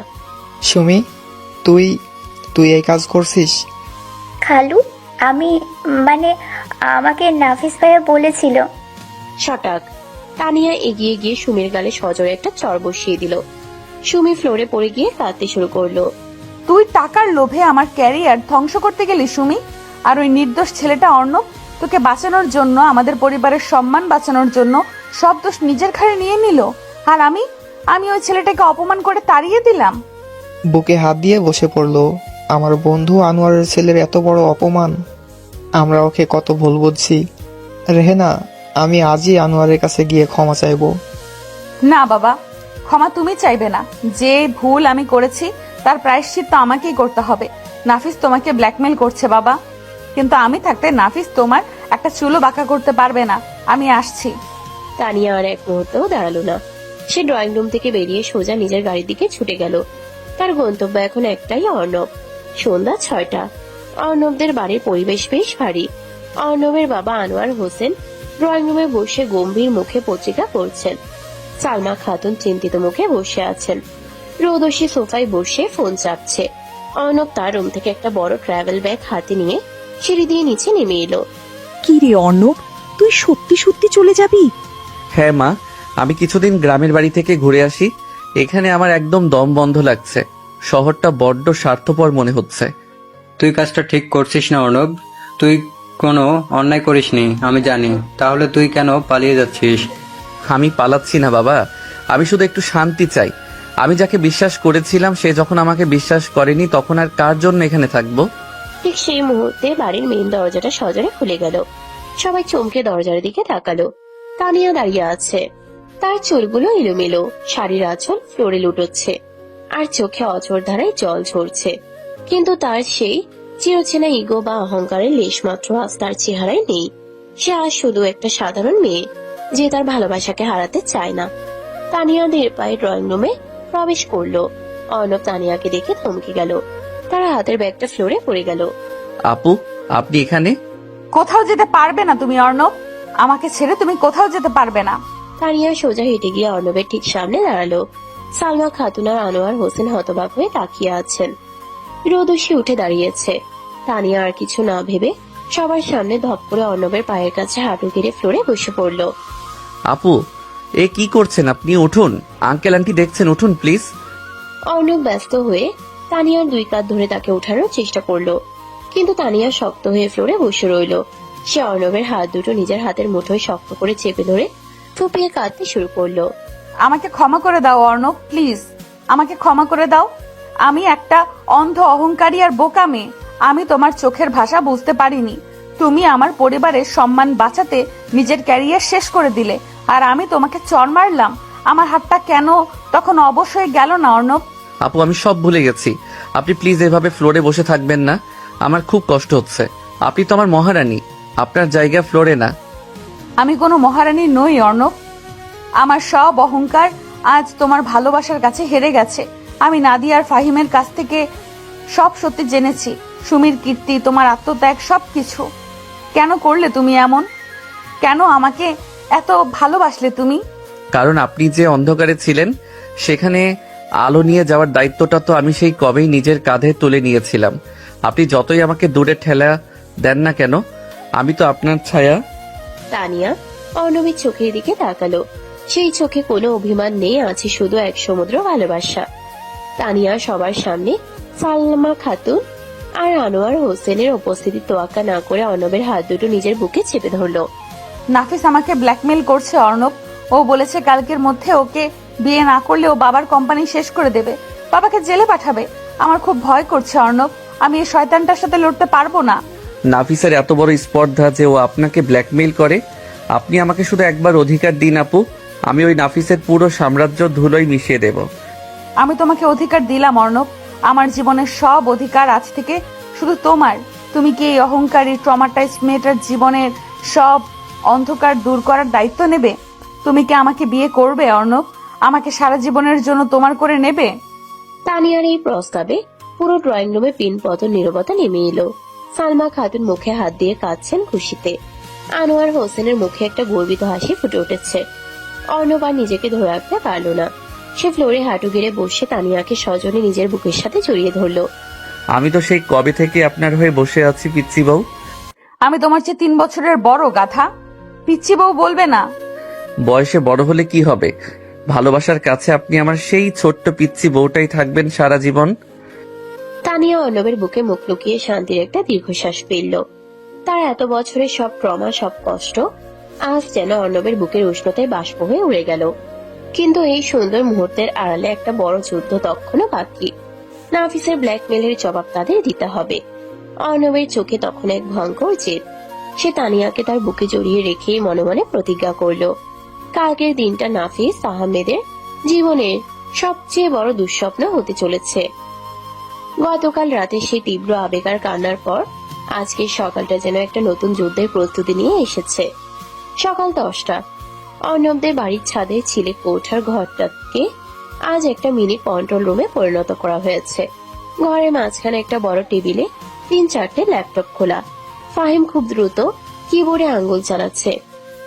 সুমি, তুই এই কাজ করছিস? খালু, আমাকে নাফিস ভাইয়া বলেছিল। শটাক। তানিয়া এগিয়ে গিয়ে সুমির গালে সজোরে একটা চড় বসিয়ে দিল। সুমি ফ্লোরে পড়ে গিয়ে কাঁদতে শুরু করলো। তুই টাকার লোভে আমার ক্যারিয়ার ধ্বংস করতে গেলি সুমি। আর ওই নির্দোষ ছেলেটা অর্ণব তোকে বাঁচানোর জন্য, আমাদের পরিবারের সম্মান বাঁচানোর জন্য সব দোষ নিজের ঘাড়ে নিয়ে নিল। আর আমি ওই ছেলেটাকে অপমান করে তাড়িয়ে দিলাম। বুকে হাত দিয়ে বসে পড়লো। আমার বন্ধু আনোয়ারের ছেলের এত বড় অপমান। আমরা ওকে কত ভুল বুঝছি। রেহেনা, আমি আজই আনোয়ারের কাছে গিয়ে ক্ষমা চাইবো। না বাবা, ক্ষমা তুমি চাইবে না। যে ভুল আমি করেছি তার প্রায়শ্চিত্ত আমাকেই করতে হবে। নাফিস তোমাকে ব্ল্যাকমেল করছে বাবা, কিন্তু আমি থাকতে নাফিস তোমার একটা চুলও বাঁকা করতে পারবে না। আমি আসছি। তানিয়া আর এক মুহূর্তও দাঁড়ালো না। সে ড্রয়িং রুম থেকে বেরিয়ে সোজা নিজের গাড়ির দিকে ছুটে গেল। তার গন্তব্য এখন একটাই, অর্ণব। সন্ধ্যা 6টা। অর্ণবদের বাড়ির পরিবেশ বেশ ভারী। অর্ণবের বাবা আনোয়ার হোসেন ড্রয়িং রুমে বসে গম্ভীর মুখে পত্রিকা পড়ছেন। সালমা খাতুন চিন্তিত মুখে বসে আছেন। রোদসী সোফায় বসে ফোন চাপছে। অর্ণব তার রুম থেকে একটা বড় ট্রাভেল ব্যাগ হাতে নিয়ে সিঁড়ি দিয়ে নিচে নেমে এলো। কি রে অর্ণব, তুই সত্যি সত্যি চলে যাবি? হ্যাঁ মা, আমি কিছুদিন গ্রামের বাড়ি থেকে ঘুরে আসি। এখানে আমার একদম দম বন্ধ লাগছে। শহরটা বড্ড স্বার্থপর মনে হচ্ছে। তুই কাজটা ঠিক করছিস না অর্ণব। তুই কোনো অন্যায় করিসনি, আমি জানি। তাহলে তুই কেন পালিয়ে যাচ্ছিস? আমি পালাচ্ছি না বাবা, আমি শুধু একটু শান্তি চাই। আমি যাকে বিশ্বাস করেছিলাম সে যখন আমাকে বিশ্বাস করেনি, তখন আর কার জন্য এখানে থাকবো? ঠিক সেই মুহূর্তে বাড়ির মেইন দরজাটা সজোরে খুলে গেল। সবাই চমকে দরজার দিকে তাকালো। তানিয়া দাঁড়িয়ে আছে। তার চুলগুলো এলোমেলো, শাড়ির আঁচল ফ্লোরে লুটোচ্ছে, আর চোখে অঝোর ধারায় জল ঝরছে। কিন্তু তার সেই চিরচেনা ইগো বা অহংকারের লেশমাত্র আজ তার চেহারায় নেই। সে আজ শুধু একটা সাধারণ মেয়ে, যে তার ভালোবাসাকে হারাতে চায় না। তানিয়া ধীর পায়ে ড্রয়িং রুমে প্রবেশ করলো। অর্ণব তানিয়াকে দেখে থমকে গেল। তার হাতের ব্যাগটা ফ্লোরে পড়ে গেল। আপু, আপনি এখানে? কোথাও যেতে পারবে না তুমি অর্ণব। আমাকে ছেড়ে তুমি কোথাও যেতে পারবে না। তানিয়া সোজা হেঁটে গিয়ে অর্ণবের ঠিক সামনে দাঁড়ালো। সালমা খাতুন আর আনোয়ার হোসেন হতবাক হয়ে তাকিয়ে আছেন। রোদসী উঠে দাঁড়িয়েছে। তানিয়া আর কিছু না ভেবে সবার সামনে ধপ করে অর্ণবের পায়ের কাছে হাঁটু গেড়ে ফ্লোরে বসে পড়লো। আপু, এ কি করছেন আপনি? উঠুন, আঙ্কেল আন্টি দেখছেন, উঠুন প্লিজ। অর্ণব ব্যস্ত হয়ে তানিয়ার দুই কাঁধ ধরে তাকে ওঠানোর চেষ্টা করলো, কিন্তু তানিয়া শক্ত হয়ে ফ্লোরে বসে রইল। সে অর্ণবের হাত দুটো নিজের হাতের মুঠোয় শক্ত করে চেপে ধরে ফুপিয়ে কাঁদতে শুরু করলো। আমাকে ক্ষমা করে দাও অর্ণব, প্লিজ আমাকে ক্ষমা করে দাও। আমি একটা অন্ধ অহংকারী আর বোকা মেয়ে। আমি তোমার চোখের ভাষা বুঝতে পারিনি। তুমি আমার পরিবারের সম্মান বাঁচাতে নিজের ক্যারিয়ার শেষ করে দিলে, আর আমি তোমাকে চড় মারলাম। আমার হাতটা কেন তখন অবশ্যই গেল না অর্ণব? আপু, আমি সব ভুলে গেছি। আপনি প্লিজ এভাবে ফ্লোরে বসে থাকবেন না, আমার খুব কষ্ট হচ্ছে। আপনি তো আমার মহারানী, আপনার জায়গা ফ্লোরে না। আমি কোনো মহারানী নই অর্ণব। আমার সব অহংকার আজ তোমার ভালোবাসার কাছে হেরে গেছে। আমি নাদিয়া আর ফাহিমের কাছ থেকে সব সত্যি জেনেছি। সুমির কীর্তি, তোমার আত্মত্যাগ, সবকিছু। কেন করলে তুমি এমন? কেন আমাকে এত ভালোবাসলে তুমি? কারণ আপনি যে অন্ধকারে ছিলেন, সেখানে আলো নিয়ে যাওয়ার দায়িত্বটা তো আমি সেই কবেই নিজের কাঁধে তুলে নিয়েছিলাম। আপনি যতই আমাকে দূরে ঠেলা দেন না কেন, আমি তো আপনার ছায়া। তানিয়া অর্ণবের চোখের দিকে তাকালো। সেই চোখে কোনো অভিমান নেই, আছে শুধু এক সমুদ্র ভালোবাসা। তানিয়া সবার সামনে সালমা খাতুন আর আনোয়ার হোসেনের উপস্থিতি তোয়াক্কা না করে অর্ণবের হাত দুটো নিজের বুকে চেপে ধরলো। নাফিস আমাকে ব্ল্যাকমেল করছে অর্ণব। ও বলেছে কালকের মধ্যে ওকে বিয়ে না করলে ও বাবার কোম্পানি শেষ করে দেবে, বাবাকে জেলে পাঠাবে। আমার খুব ভয় করছে অর্ণব। আমি এই শয়তানটার সাথে লড়তে পারবো না। নাফিসের এত বড় স্পর্ধা যে ও আপনাকে ব্ল্যাকমেইল করে? আপনি আমাকে শুধু একবার অধিকার দিন আপু, আমি ওই নাফিসের পুরো সাম্রাজ্য ধুলোয় মিশিয়ে দেব। আমি তোমাকে অধিকার দিলাম অর্ণব। আমার জীবনের সব অধিকার আজ থেকে শুধু তোমার। তুমি কি এই অহংকারী ট্রমাটাইজড মেয়েটার জীবনের সব অন্ধকার দূর করার দায়িত্ব নেবে? তুমি কি আমাকে বিয়ে করবে অর্ণব? আমাকে সারা জীবনের জন্য তোমার করে নেবে? তানিয়ার এই প্রস্তাবে পুরো ড্রয়িং রুমে পিনপতন নীরবতা নেমে এলো। সালমা খাতুন মুখে হাত দিয়ে কাঁদছেন খুশিতে। আনোয়ার হোসেনের মুখে একটা গর্বিত হাসি ফুটে উঠেছে। অর্ণব আর নিজেকে ধরে রাখতে পারল না। সে ফ্লোরে হাঁটু গেড়ে বসে তানিয়াকে সজনে নিজের বুকের সাথে জড়িয়ে ধরলো। আমি তো সেই কবে থেকে আপনার হয়ে বসে আছি পিচ্চি বউ। আমি তোমার চেয়ে 3 বছরের বড়, গাধা। পিচ্চি বউ বলবে না। বয়সে বড় হলে কি হবে, ভালোবাসার কাছে আপনি আমার সেই ছোট্ট পিচ্চি বউটাই থাকবেন সারা জীবন। তানিয়া অর্ণবের বুকে মুখ লুকিয়ে শান্তির একটা দীর্ঘশ্বাস ফেলল। তার এত বছরের সব ট্রমা, সব কষ্ট আজ যেন অর্ণবের বুকের উষ্ণতায় বাষ্প হয়ে উড়ে গেল। কিন্তু এই সুন্দর মুহূর্তের আড়ালে একটা বড় যুদ্ধ তখনও বাকি। নাফিসের ব্ল্যাকমেলের জবাব তাদের দিতে হবে। অর্ণবের চোখে তখন এক ভয়ঙ্কর জেদ। সে তানিয়াকে তার বুকে জড়িয়ে রেখেই মনে মনে প্রতিজ্ঞা করল, কালকের দিনটা নাফিস আহমেদের জীবনের সবচেয়ে বড় দুঃস্বপ্ন হতে চলেছে। গতকাল রাতে সেই তীব্র আবেগ আর কান্নার পর আজকের সকালটা যেন একটা নতুন যুদ্ধের প্রস্তুতি নিয়ে এসেছে। সকাল 10টা। অর্ণবদের বাড়ির ছাদে ছিলে কোঠার ঘরটাকে আজ একটা মিনি কন্ট্রোল রুমে পরিণত করা হয়েছে। ঘরের মাঝখানে একটা বড় টেবিলে 3-4টে ল্যাপটপ খোলা। ফাহিম খুব দ্রুত কিবোর্ডে আঙ্গুল চালাচ্ছে।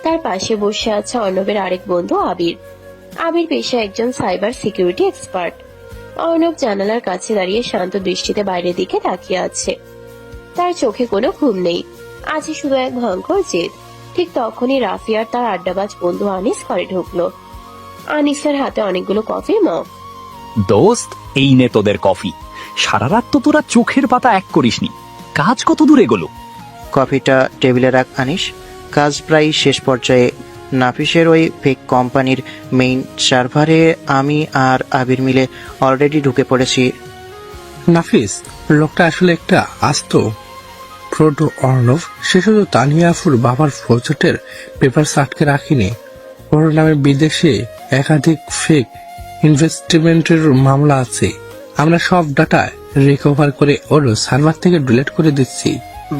তার পাশে বসে আছে অর্ণবের আরেক বন্ধু আবির। আবির পেশায় একজন সাইবার সিকিউরিটি এক্সপার্ট। অর্ণব জানালার কাছে দাঁড়িয়ে শান্ত দৃষ্টিতে বাইরের দিকে তাকিয়ে আছে। তার চোখে কোনো ঘুম নেই, আছে শুধু এক ভয়ঙ্কর জেদ। ঠিক তখনই রাফি আর তার আড্ডাবাজ বন্ধু আনিস ঘরে ঢুকলো। আনিসের হাতে অনেকগুলো কফির মগ। দোস্ত, এই নে তোদের কফি। সারা রাত তো তোরা চোখের পাতা এক করিসনি, কাজ কত দূর এগোলো? কফিটা টেবিলে রাখ আনিস, কাজ প্রায় শেষ পর্যায়ে। নাফিসের ওই ফেক কোম্পানির মেইন সার্ভারে আমি আর আবির মিলে অলরেডি ঢুকে পড়েছি। নাফিস, লোকটা আসলে একটা আস্ত প্রোটো অর্ণব। সে শুধু তানিয়া আফুর বাবার প্রজেক্টের পেপার আটকে রাখিনি, ওর নামে বিদেশে একাধিক ফেক ইনভেস্টমেন্টের মামলা আছে। আমরা সব ডাটা রিকভার করে ওর সার্ভার থেকে ডিলিট করে দিচ্ছি।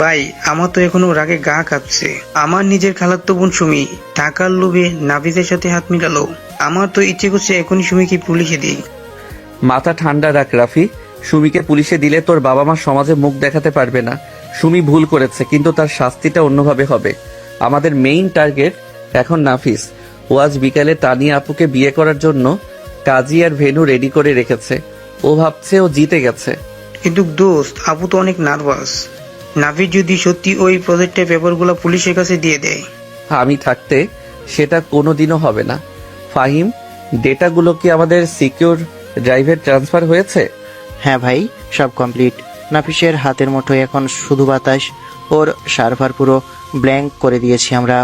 ভাই, আমার তো এখনো রাগে গা কাঁপছে। আমার নিজের খালাতো বোন সুমি টাকার লোভে নাফিসের সাথে হাত মিলালো। আমার তো ইচ্ছে করছে এখনই সুমিকে পুলিশে দিই। মাথা ঠান্ডা রাখ রাফি, সুমিকে পুলিশে দিলে তোর বাবা মা সমাজে মুখ দেখাতে পারবে না। সুমি ভুল করেছে, কিন্তু তার শাস্তিটা অন্যভাবে হবে। আমাদের মেইন টার্গেট এখন নাফিস। ও আজ বিকালে তানিয়া আপুকে বিয়ে করার জন্য কাজী আর ভেনু রেডি করে রেখেছে। ও ভাবছে ও জিতে গেছে। কিন্তু দোস্ত, আপু তো অনেক নার্ভাস। নাফিস যদি সত্যি ওই প্রজেক্টের পেপারগুলো পুলিশের কাছে দিয়ে দেয়, আমি থাকতে সেটা কোনোদিনও হবে না। ফাহিম, ডেটাগুলো কি আমাদের সিকিউর ড্রাইভে ট্রান্সফার হয়েছে? হ্যাঁ ভাই, সব কমপ্লিট। নাফিসের হাতের মুঠোয় এখন শুধু বাতাস। ওর সার্ভার পুরো ব্ল্যাঙ্ক করে দিয়েছি আমরা,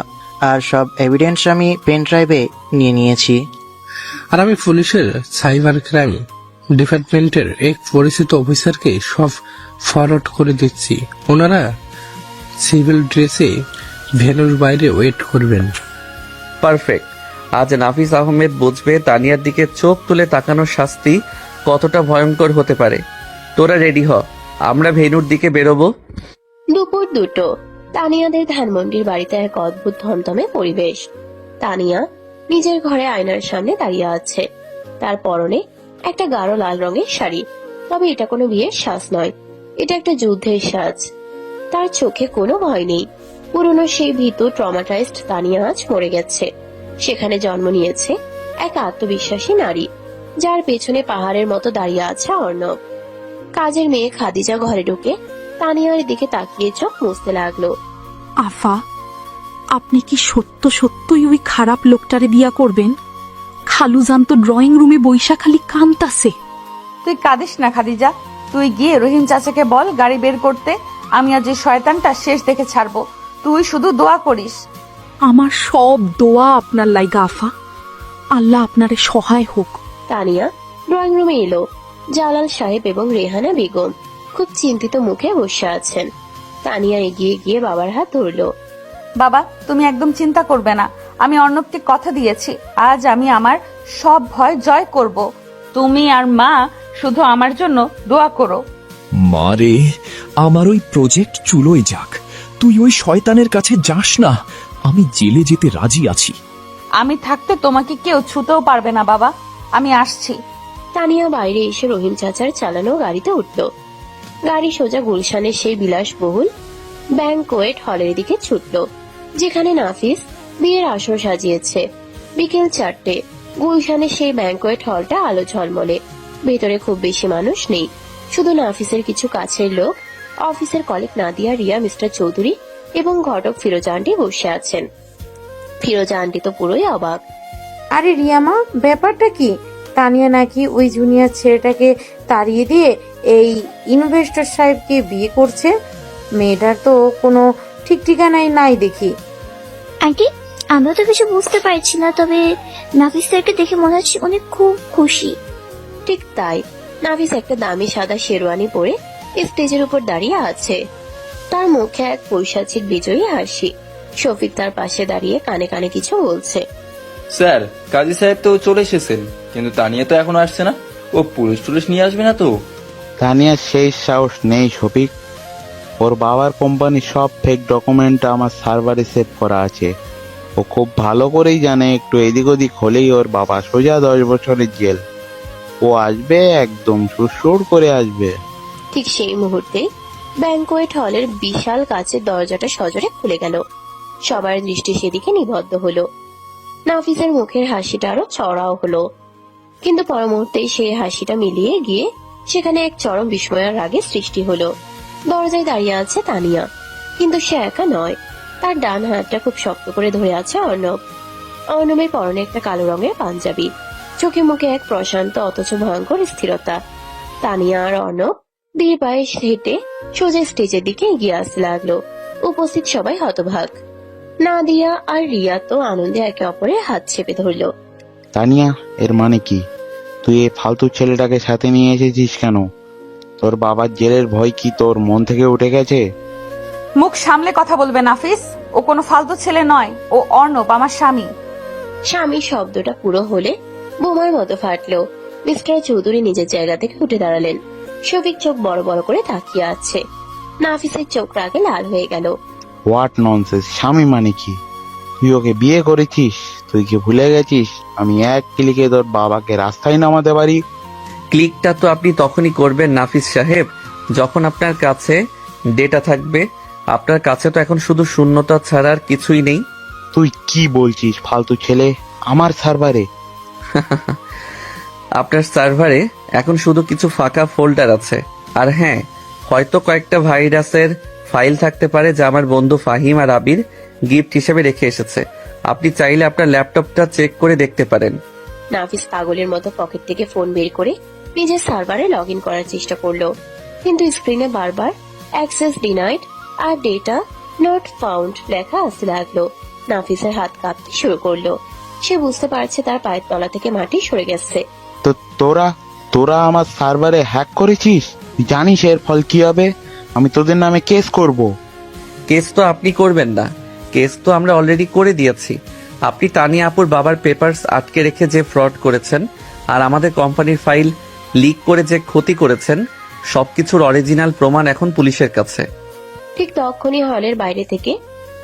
আর সব এভিডেন্স আমি পেন ড্রাইভে নিয়ে নিয়েছি। আর আমি পুলিশের সাইবার ক্রাইম ডিপার্টমেন্টের এক পরিচিত অফিসারকে সব ফরওয়ার্ড করে দিচ্ছি। ওনারা সিভিল ড্রেসে ভেনুর বাইরে ওয়েট করবেন। পারফেক্ট। আজ নাফিস আহমেদ বুঝবে তানিয়ার দিকে চোখ তুলে তাকানোর শাস্তি কতটা ভয়ঙ্কর হতে পারে। তোরা রেডি হ, আমরা ভেনুর দিকে বেরোবো। দুপুর 2টো। তানিয়াদের ধানমন্ডির বাড়িতে এক অদ্ভুত থমথমে পরিবেশ। তানিয়া নিজের ঘরে আয়নার সামনে দাঁড়িয়ে আছে। তার পরনে একটা গাঢ় লাল রঙের শাড়ি। তবে এটা কোনো বিয়ের সাজ নয়, এটা একটা যুদ্ধের সাজ। তার চোখে কোনো ভয় নেই। পুরনো সেই ভীত ট্রমাটাইজড তানিয়া আজ মরে গেছে। সেখানে জন্ম নিয়েছে এক আত্মবিশ্বাসী নারী, যার পেছনে পাহাড়ের মতো দাঁড়িয়ে আছে অর্ণব। কাজের মেয়ে খাদিজা ঘরে ঢুকে তানিয়ার দিকে তাকিয়ে চোখ মুছতে লাগলো। আফা, আপনি কি সত্য সত্যই ওই খারাপ লোকটারে বিয়া করবেন? খালুজান তো ড্রয়িং রুমে বৈশা খালি কাঁদতাছে। তুই কাঁদিস না খাদিজা, তুই গিয়ে রহিম চাচাকে বল গাড়ি বের করতে। আমি আজ এই শয়তানটা শেষ দেখে ছাড়বো। তুই শুধু দোয়া করিস। আমার সব দোয়া আপনার লাইগা আফা, আল্লাহ আপনারে সহায় হোক। তানিয়া ড্রয়িং রুমে এলো। জালাল সাহেব এবং রেহানা বেগম খুব চিন্তিত মুখে বসে আছেন। তানিয়া এগিয়ে গিয়ে বাবার হাত ধরলো। বাবা, তুমি একদম চিন্তা করবে না। আমি অর্ণবকে কথা দিয়েছি, আজ আমি আমার সব ভয় জয় করব। তুমি আর মা শুধু আমার জন্য দোয়া করো। মারে, আমার ওই প্রজেক্ট চুলোয় যাক, তুই ওই শয়তানের কাছে যাস না। আমি জেলে যেতে রাজি আছি। আমি থাকতে তোমাকে কেউ ছুতেও পারবে না বাবা, আমি আসছি। তানিয়া বাইরে এসে রহিম চাচার চালানো গাড়িতে উঠল। গাড়ি সোজা গুলশানের সেই বিলাসবহুল ব্যাংকোয়েট হলের দিকে ছুটল, যেখানে নাফিস বিয়ের আসর সাজিয়েছে। বিকেল 4টে। গুলশানের সেই ব্যাংকোয়েট হলটা আলো ঝলমলে। ভেতরে খুব বেশি মানুষ নেই, শুধু নাফিসের কিছু কাছের লোক, অফিসের কলিগ নাদিয়া, রিয়া, মিস্টার চৌধুরী এবং ঘটক ফিরোজা আন্টি বসে আছেন। ফিরোজা আন্টি তো পুরোই অবাক। আরে রিয়ামা, ব্যাপারটা কি? তানিয়া নাকি ওই জুনিয়র ছেলেটাকে তাড়িয়ে দিয়ে এই ইনভেস্টর সাহেবকে বিয়ে করছে। মেয়েটার তো কোনো ঠিক ঠিকানাই নাই দেখি। আন্টি, আমরা তো কিছু বুঝতে পারছি না, তবে নাফিস স্যারকে দেখে মনে হচ্ছে উনি খুব খুশি। ঠিক তাই। নাফিস একটা দামি সাদা শেরওয়ানি পরে স্টেজের উপর দাঁড়িয়ে আছে। তার মুখে এক পৈশাচিক বিজয়ী হাসি। শফিক তার পাশে দাঁড়িয়ে কানে কানে কিছু বলছে। স্যার, কাজী সাহেব তো চলে এসেছেন, কিন্তু তানিয়া তো এখনো আসছে না। ও পুলিশ টুলিশ নিয়ে আসবে না তো? তানিয়ার সেই সাহস নেই শফিক। ওর বাবার কোম্পানির সব ফেক ডকুমেন্ট আমার সার্ভারে সেভ করা আছে। ও খুব ভালো করেই জানে একটু এদিক ওদিক হলেই ওর বাবা সোজা 10 বছরের জেল। ও আসবে, একদম সুরসুর করে আসবে। ঠিক সেই মুহূর্তে ব্যাংকোয়েট হলের বিশাল কাচের দরজাটা সজোরে খুলে গেল। সবার দৃষ্টি সেদিকে নিবদ্ধ হলো। নাফিসের মুখের হাসিটা আরো চড়াও হলো, কিন্তু পর মুহূর্তেই সেই হাসিটা মিলিয়ে গিয়ে সেখানে এক চরম বিস্ময়ের রাগের সৃষ্টি হলো। দরজায় দাঁড়িয়ে আছে তানিয়া, কিন্তু সে একা নয়। তার ডান হাতটা খুব শক্ত করে ধরে আছে অর্ণব। অর্ণবের পরনে একটা কালো রঙের পাঞ্জাবি, চোখে মুখে এক প্রশান্ত অথচ ভয়ঙ্কর স্থিরতা। তানিয়া আর অর্ণব ধীর পায়ে হেঁটে সোজা স্টেজের দিকে এগিয়ে আসতে লাগলো। উপস্থিত সবাই হতবাক। নাদিয়া আর রিয়া তো আনন্দে একে অপরের হাত চেপে ধরলো। তানিয়া, এর মানে কি? তুই এই ফালতু ছেলেটাকে সাথে নিয়ে এসেছিস কেন? তোর বাবার জেলের ভয় কি তোর মন থেকে উঠে গেছে? মুখ সামলে কথা বলবে নাফিস। ও কোনো ফালতু ছেলে নয়, ও অর্ণব, আমার স্বামী। স্বামী শব্দটা পুরো হলে বোমার মতো ফাটলো। মিস্টার চৌধুরী নিজের জায়গা থেকে উঠে দাঁড়ালেন। শফিক চোখ বড় বড় করে তাকিয়ে আছে। নাফিসের চোখ রাগে লাল হয়ে গেল। What nonsense! স্বামী মানে কি? তুই ওকে বিয়ে করেছিস? তুই কি ভুলে গেছিস আমি এক ক্লিকে তোর বাবাকে রাস্তায় নামাতে পারি? ক্লিকটা তো আপনি তখনই করবেন নাফিস সাহেব, যখন আপনার কাছে ডেটা থাকবে। আপনার কাছে তো এখন শুধু শূন্যতা ছাড়া আর কিছুই নেই। তুই কি বলছিস ফালতু ছেলে? আমার সার্ভারে আপনার সার্ভারে এখন শুধু কিছু ফাঁকা ফোল্ডার আছে। আর হ্যাঁ, হয়তো কয়েকটা ভাইরাসের ফাইল থাকতে পারে যা আমার বন্ধু ফাহিম আর আবির গিফট হিসেবে রেখে এসেছে। আপনি চাইলে আপনার ল্যাপটপটা চেক করে দেখতে পারেন। নাফিস পাগলের মতো পকেট থেকে ফোন বের করে নিজের সার্ভারে লগ ইন করার চেষ্টা করলো, কিন্তু স্ক্রিনে বারবার অ্যাক্সেস ডিনাইড আর ডেটা নট ফাউন্ড লেখা আসতে লাগলো। নাফিসের হাত কাঁপতে শুরু করলো। সে বুঝতে পারছে তার পায়ের তলা থেকে মাটি সরে গেছে। তো তোরা আমার সার্ভারে হ্যাক করেছিস? জানিস এর ফল কি হবে? আমি তোদের নামে কেস করব। কেস তো আপনি করবেন না, কেস তো আমরা অলরেডি করে দিয়েছি। আপনি তানিয়া আপুর বাবার পেপারস আটকে রেখে যে ফ্রড করেছেন আর আমাদের কোম্পানির ফাইল লিক করে যে ক্ষতি করেছেন, সবকিছুর অরিজিনাল প্রমাণ এখন পুলিশের কাছে। ঠিক তখনই হলের বাইরে থেকে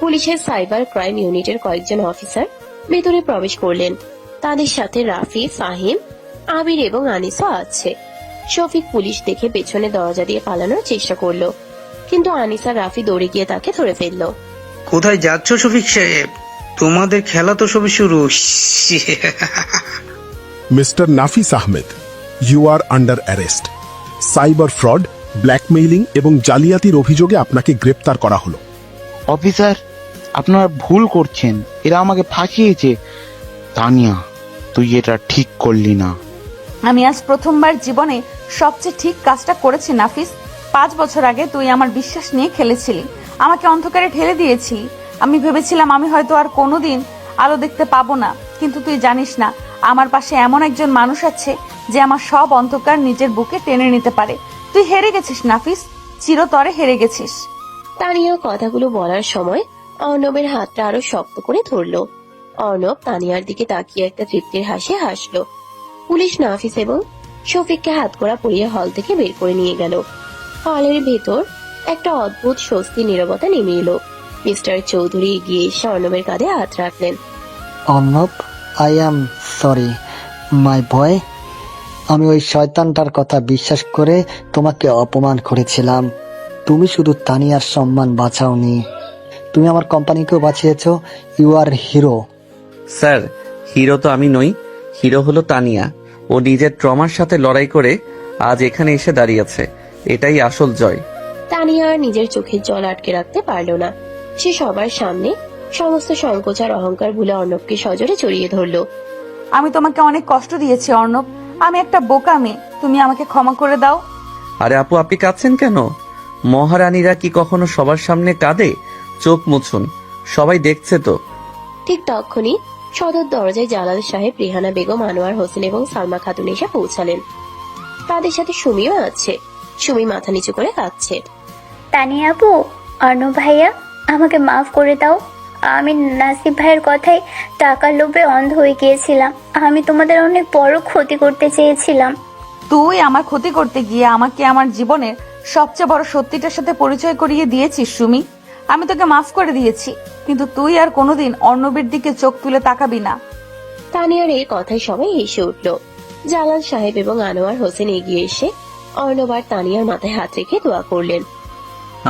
পুলিশের সাইবার ক্রাইম ইউনিটের কয়েকজন অফিসার ভেতরে প্রবেশ করলেন। তাদের সাথে রাফি, ফাহিম, আবির এবং আনিসও আছে। শফিক পুলিশ দেখে পেছনে দরজা দিয়ে পালানোর চেষ্টা করলো, কিন্তু আনিস আর রাফি দৌড়ে গিয়ে তাকে ধরে ফেললো। কোথায় যাচ্ছ শফিক সাহেব? তোমাদের খেলা তো সবে শুরু। Mister Nafis Ahmed, you are under arrest. Cyber fraud, blackmailing এবং জালিয়াতির অভিযোগে আপনাকে গ্রেপ্তার করা হলো। অফিসার, আপনারা ভুল করছেন। এরা আমাকে ফাঁসিয়েছে। তানিয়া, তুই এটা ঠিক করলি না। আমি আজ প্রথমবার জীবনে সবচেয়ে ঠিক কাজটা করেছি নাফিস। 5 বছর আগে তুই আমার বিশ্বাস নিয়ে খেলেছিলি, আমাকে অন্ধকারে ঠেলে দিয়েছিলি। আমি ভেবেছিলাম আমি হয়তো আর কোনোদিন আলো দেখতে পাবো না, কিন্তু তুই জানিস না আমার পাশে এমন একজন মানুষ আছে যে আমার সব অন্ধকার নিজের বুকে টেনে নিতে পারে। তুই হেরে গেছিস নাফিস, চিরতরে হেরে গেছিস। তানিয়া কথাগুলো বলার সময় অর্ণবের হাতটা আরো শক্ত করে ধরলো। অর্ণব তানিয়ার দিকে তাকিয়ে একটা তৃপ্তির হাসি হাসলো। পুলিশ নাফিস এবং শফিককে হাতকড়া পরিয়ে হল থেকে বের করে নিয়ে গেল। হলের ভেতর একটা অদ্ভুত স্বস্তি নীরবতা নেমে এলো। মিস্টার চৌধুরী এগিয়ে এসে অর্ণবের কাঁধে হাত রাখলেন। Arnab, I am sorry my boy. আমি ওই শয়তানটার কথা বিশ্বাস করে তোমাকে অপমান করেছিলাম। তুমি শুধু তানিয়ার সম্মান বাঁচাওনি, তুমি আমার কোম্পানিকেও বাঁচিয়েছো। You are hero. Sir, hero তো আমি নই, হিরো হলো তানিয়া। ও নিজের ট্রমার সাথে লড়াই করে আজ এখানে এসে দাঁড়িয়েছে, এটাই আসল জয়। তানিয়া আর নিজের চোখের জল আটকে রাখতে পারল না। সে সবার সামনে সমস্ত সংকোচ আর অহংকার ভুলে অর্ণবকে সজোরে জড়িয়ে ধরলো। আমি তোমাকে অনেক কষ্ট দিয়েছি অর্ণব, আমি একটা বোকা মেয়ে, তুমি আমাকে ক্ষমা করে দাও। আরে আপু, আপনি কাঁদছেন কেন? মহারানীরা কি কখনো সবার সামনে কাঁদে? চোখ মুছুন, সবাই দেখছে তো। ঠিক তখনই সদর দরজায় জালাল সাহেব, রেহানা বেগম, আনোয়ার হোসেন এবং সালমা খাতুন এসে পৌঁছালেন। তাদের সাথে সুমিও আছে। সুমি মাথা নিচু করে কাঁদছে। তানিয়া আপু, অর্ণব ভাইয়া, আমাকে মাফ করে দাও। আমি নাসিব ভাইয়ের কথায় টাকার লোভে অন্ধ হয়ে গিয়েছিলাম। আমি তোমাদের অনেক বড় ক্ষতি করতে চেয়েছিলাম। তুই আমার ক্ষতি করতে গিয়ে আমাকে আমার জীবনের সবচেয়ে বড় সত্যিটার সাথে পরিচয় করিয়ে দিয়েছিস সুমি। আমি তোকে মাফ করে দিয়েছি, কিন্তু তুই আর কোনোদিন অর্ণবের দিকে চোখ তুলে তাকাবি না। তানিয়ার এই কথায় সবাই হেসে উঠল। জালাল সাহেব এবং আনোয়ার হোসেন এগিয়ে এসে অর্ণব আর তানিয়ার মাথায় হাত রেখে দোয়া করলেন।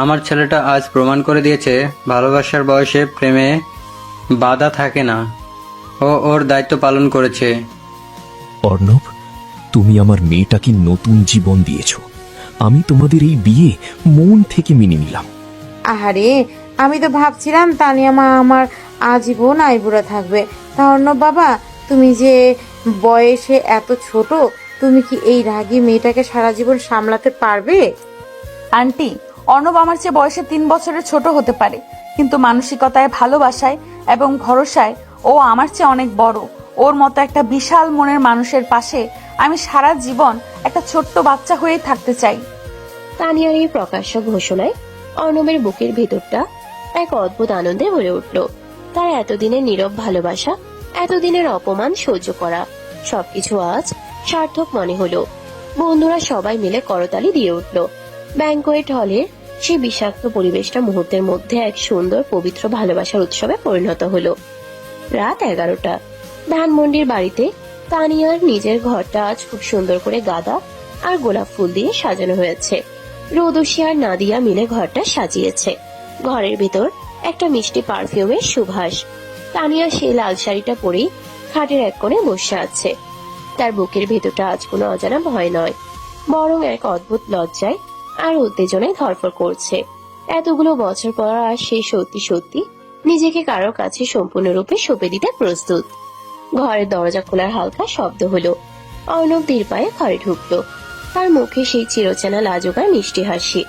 আমার ছেলেটা আজ প্রমাণ করে দিয়েছে ভালোবাসার বয়সে প্রেমে বাধা থাকে না। ও ওর দায়িত্ব পালন করেছে। অর্ণব, তুমি আমার মেয়েটাকে নতুন জীবন দিয়েছ। আমি তোমাদের এই বিয়ে মন থেকে মেনে নিলাম। আহারে, আমি তো ভাবছিলাম তানিয়া মা আমার আজীবন আইবুড়া থাকবে। তা অর্ণব বাবা, তুমি যে বয়সে এত ছোট, তুমি কি এই রাগী মেয়েটাকে সারা জীবন সামলাতে পারবে? আন্টি, অর্ণব আমার চেয়ে বয়সে 3 বছরের ছোট হতে পারে, কিন্তু মানসিকতায়, ভালোবাসায় এবং ভরসায় ও আমার চেয়ে অনেক বড়। ওর মতো একটা বিশাল মনের মানুষের পাশে আমি সারা জীবন একটা ছোট্ট বাচ্চা হয়ে থাকতে চাই। তানিয়ার এই প্রকাশ্য ঘোষণায় অর্ণবের বুকের ভেতরটা এক অদ্ভুত আনন্দে ভরে উঠল। তার এতদিনের নীরব ভালোবাসা, এতদিনের অপমান সহ্য করা, সবকিছু আজ সার্থক মনে হলো। বন্ধুরা সবাই মিলে করতালি দিয়ে উঠল। ব্যাংকোয়েট হলের সেই বিষাক্ত পরিবেশটা মুহূর্তের মধ্যে এক সুন্দর পবিত্র ভালোবাসার উৎসবে পরিণত হলো। রাত 11টা। ধানমন্ডির বাড়িতে তানিয়ার নিজের ঘরটা আজ খুব সুন্দর করে গাঁদা আর গোলাপ ফুল দিয়ে সাজানো হয়েছে। রোদসী আর নাদিয়া মিলে ঘরটা সাজিয়েছে। ঘরের ভেতর একটা মিষ্টি পারফিউমের সুবাস। তানিয়া সেই লাল শাড়িটা পরেই খাটের এক কোণে বসে আছে। তার বুকের ভেতরটা আজ কোনো অজানা ভয় নয়, বরং এক অদ্ভুত লজ্জায় আর উত্তেজনায় ধরফর করছে। এতগুলো বছর পর আর সে সত্যি সত্যি নিজেকে কারোর কাছে সম্পূর্ণরূপে সঁপে দিতে প্রস্তুত। ঘরের দরজা খোলার হালকা শব্দ হলো। অর্ণব ধীর পায়ে ঘরে ঢুকলো। তার মুখে সেই চিরচেনা লাজুকার মিষ্টি হাসি।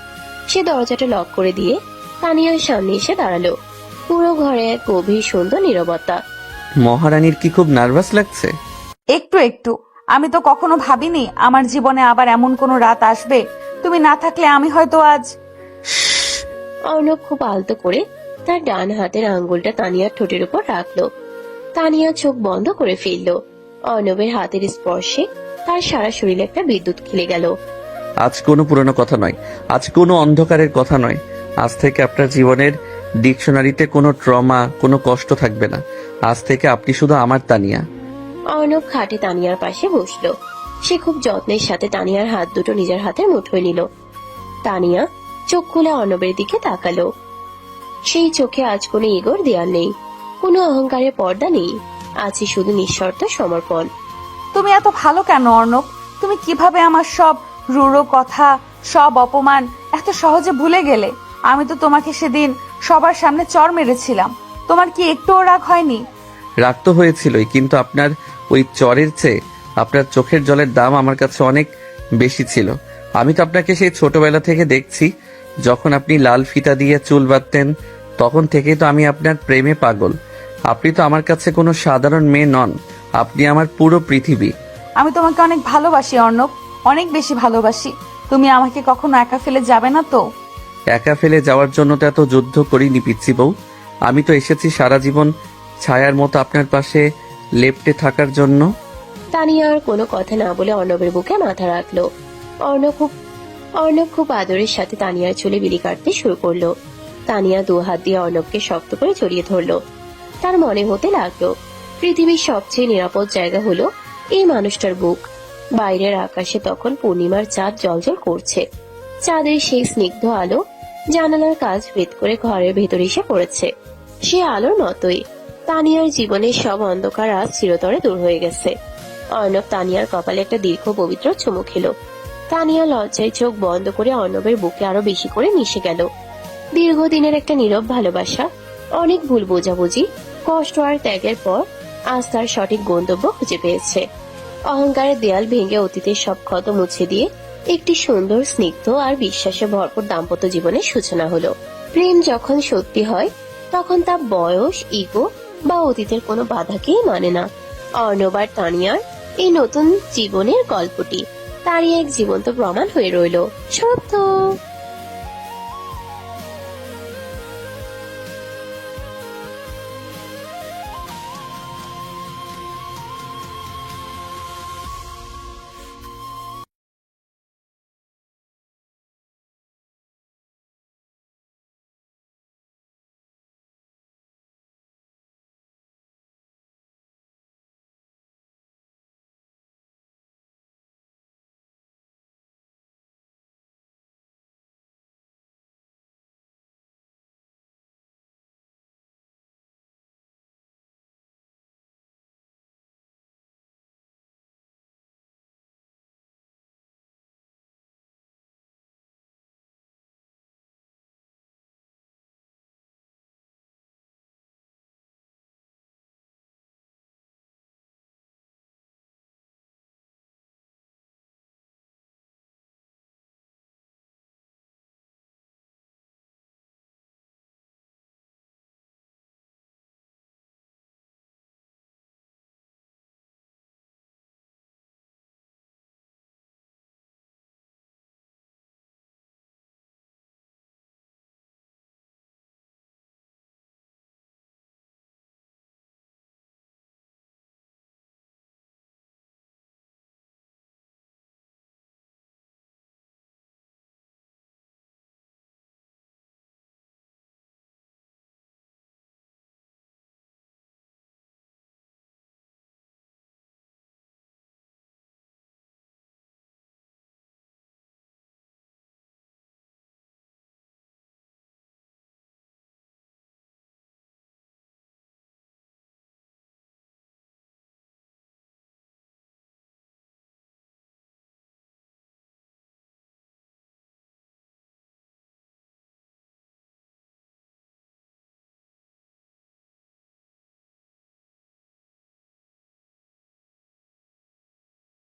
সে দরজাটা লক করে দিয়ে তানিয়ার সামনে এসে দাঁড়ালো। পুরো ঘরে এক গভীর সুন্দর নীরবতা। মহারানীর কি খুব নার্ভাস লাগছে? একটু একটু। আমি তো কখনো ভাবিনি আমার জীবনে আবার এমন কোনো রাত আসবে। তুমি না থাকলে আমি হয়তো আজ। অর্ণব খুব আলতো করে তার ডান হাতের আঙ্গুলটা তানিয়ার ঠোঁটের উপর রাখলো। তানিয়া চোখ বন্ধ করে ফেললো। অর্ণবের হাতের স্পর্শে তার সারা শরীরে একটা বিদ্যুৎ খেলে গেল। আজ কোনো পুরনো কথা নয়, আজ কোনো অন্ধকারের কথা নয়। আজ থেকে আপনার জীবনের ডিকশনারিতে কোনো ট্রমা, কোনো কষ্ট থাকবে না। আজ থেকে আপনি শুধু আমার তানিয়া। অর্ণব খাটে তানিয়ার পাশে বসলো। সে খুব যত্নের সাথে তানিয়ার হাত দুটো নিজের হাতের মুঠোয় নিল। তানিয়া চোখ খুলে অর্ণবের দিকে তাকালো। সেই চোখে আজ কোনো ইগোর দেয়াল নেই, কোনো অহংকারের পর্দা নেই, আছে শুধু নিঃশর্ত সমর্পণ। তুমি এত ভালো কেন অর্ণব? তুমি কিভাবে আমার সব রূঢ় কথা, সব অপমান এত সহজে ভুলে গেলে? আমি তো তোমাকে সেদিন সবার সামনে চড় মেরেছিলাম। তোমার কি একটুও রাগ হয়নি? রাগ তো হয়েছিলই, কিন্তু আপনার ওই চরের চেয়ে আপনার চোখের জলের দাম আমার কাছে অনেক বেশি ছিল। আমি তো আপনাকে সেই ছোটবেলা থেকে দেখছি, যখন আপনি লাল ফিতা দিয়ে চুল বাঁধতেন, তখন থেকেই তো আমি আপনার প্রেমে পাগল। আপনি তো আমার কাছে কোনো সাধারণ মেয়ে নন, আপনি আমার পুরো পৃথিবী। আমি তোমাকে অনেক ভালোবাসি অর্ণব, অনেক বেশি ভালোবাসি। তুমি আমাকে কখনো একা ফেলে যাবে না তো? একা ফেলে যাওয়ার জন্য তো এত যুদ্ধ করিনি পিচ্ছি বউ। আমি তো এসেছি সারা জীবন ছায়ার মতো আপনার পাশে লেপ্টে থাকার জন্য। তানিয়া আর কোনো কথা না বলে অর্ণবের বুকে মাথা রাখলো। অর্ণব খুব আদরের সাথে তানিয়ার চুলে বিলি কাটতে শুরু করলো। তানিয়া 2 হাত দিয়ে অর্ণবকে শক্ত করে জড়িয়ে ধরলো। তার মনে হতে লাগলো পৃথিবীর সবচেয়ে নিরাপদ জায়গা হলো এই মানুষটার বুক। বাইরের আকাশে তখন পূর্ণিমার চাঁদ জ্বলজ্বল করছে। চাঁদের সেই স্নিগ্ধ আলো জানালার কাঁচ ভেদ করে ঘরের ভেতর এসে পড়েছে। সে আলোর মতোই তানিয়ার জীবনের সব অন্ধকার আজ চিরতরে দূর হয়ে গেছে। অর্ণব তানিয়ার কপালে একটা দীর্ঘ পবিত্র চুমু খেলো। তানিয়া লজ্জায় চোখ বন্ধ করে অর্ণবের বুকে আরো বেশি করে মিশে গেল। দীর্ঘদিনের একটা নীরব ভালোবাসা, অনেক ভুল বোঝাবুঝি, কষ্ট আর ত্যাগের পর আজ তার সঠিক গন্তব্য খুঁজে পেয়েছে। অহংকারের দেয়াল ভেঙে অতীতের সব ক্ষত মুছে দিয়ে একটি সুন্দর, স্নিগ্ধ আর বিশ্বাসে ভরপুর দাম্পত্য জীবনের সূচনা হলো। প্রেম যখন সত্যি হয় তখন তা বয়স, ইগো বা অতীতের কোনো বাধাকেই মানে না। অর্ণব আর তানিয়ার এই নতুন জীবনের গল্পটি তারই এক জীবন্ত প্রমাণ হয়ে রইল। সত্য।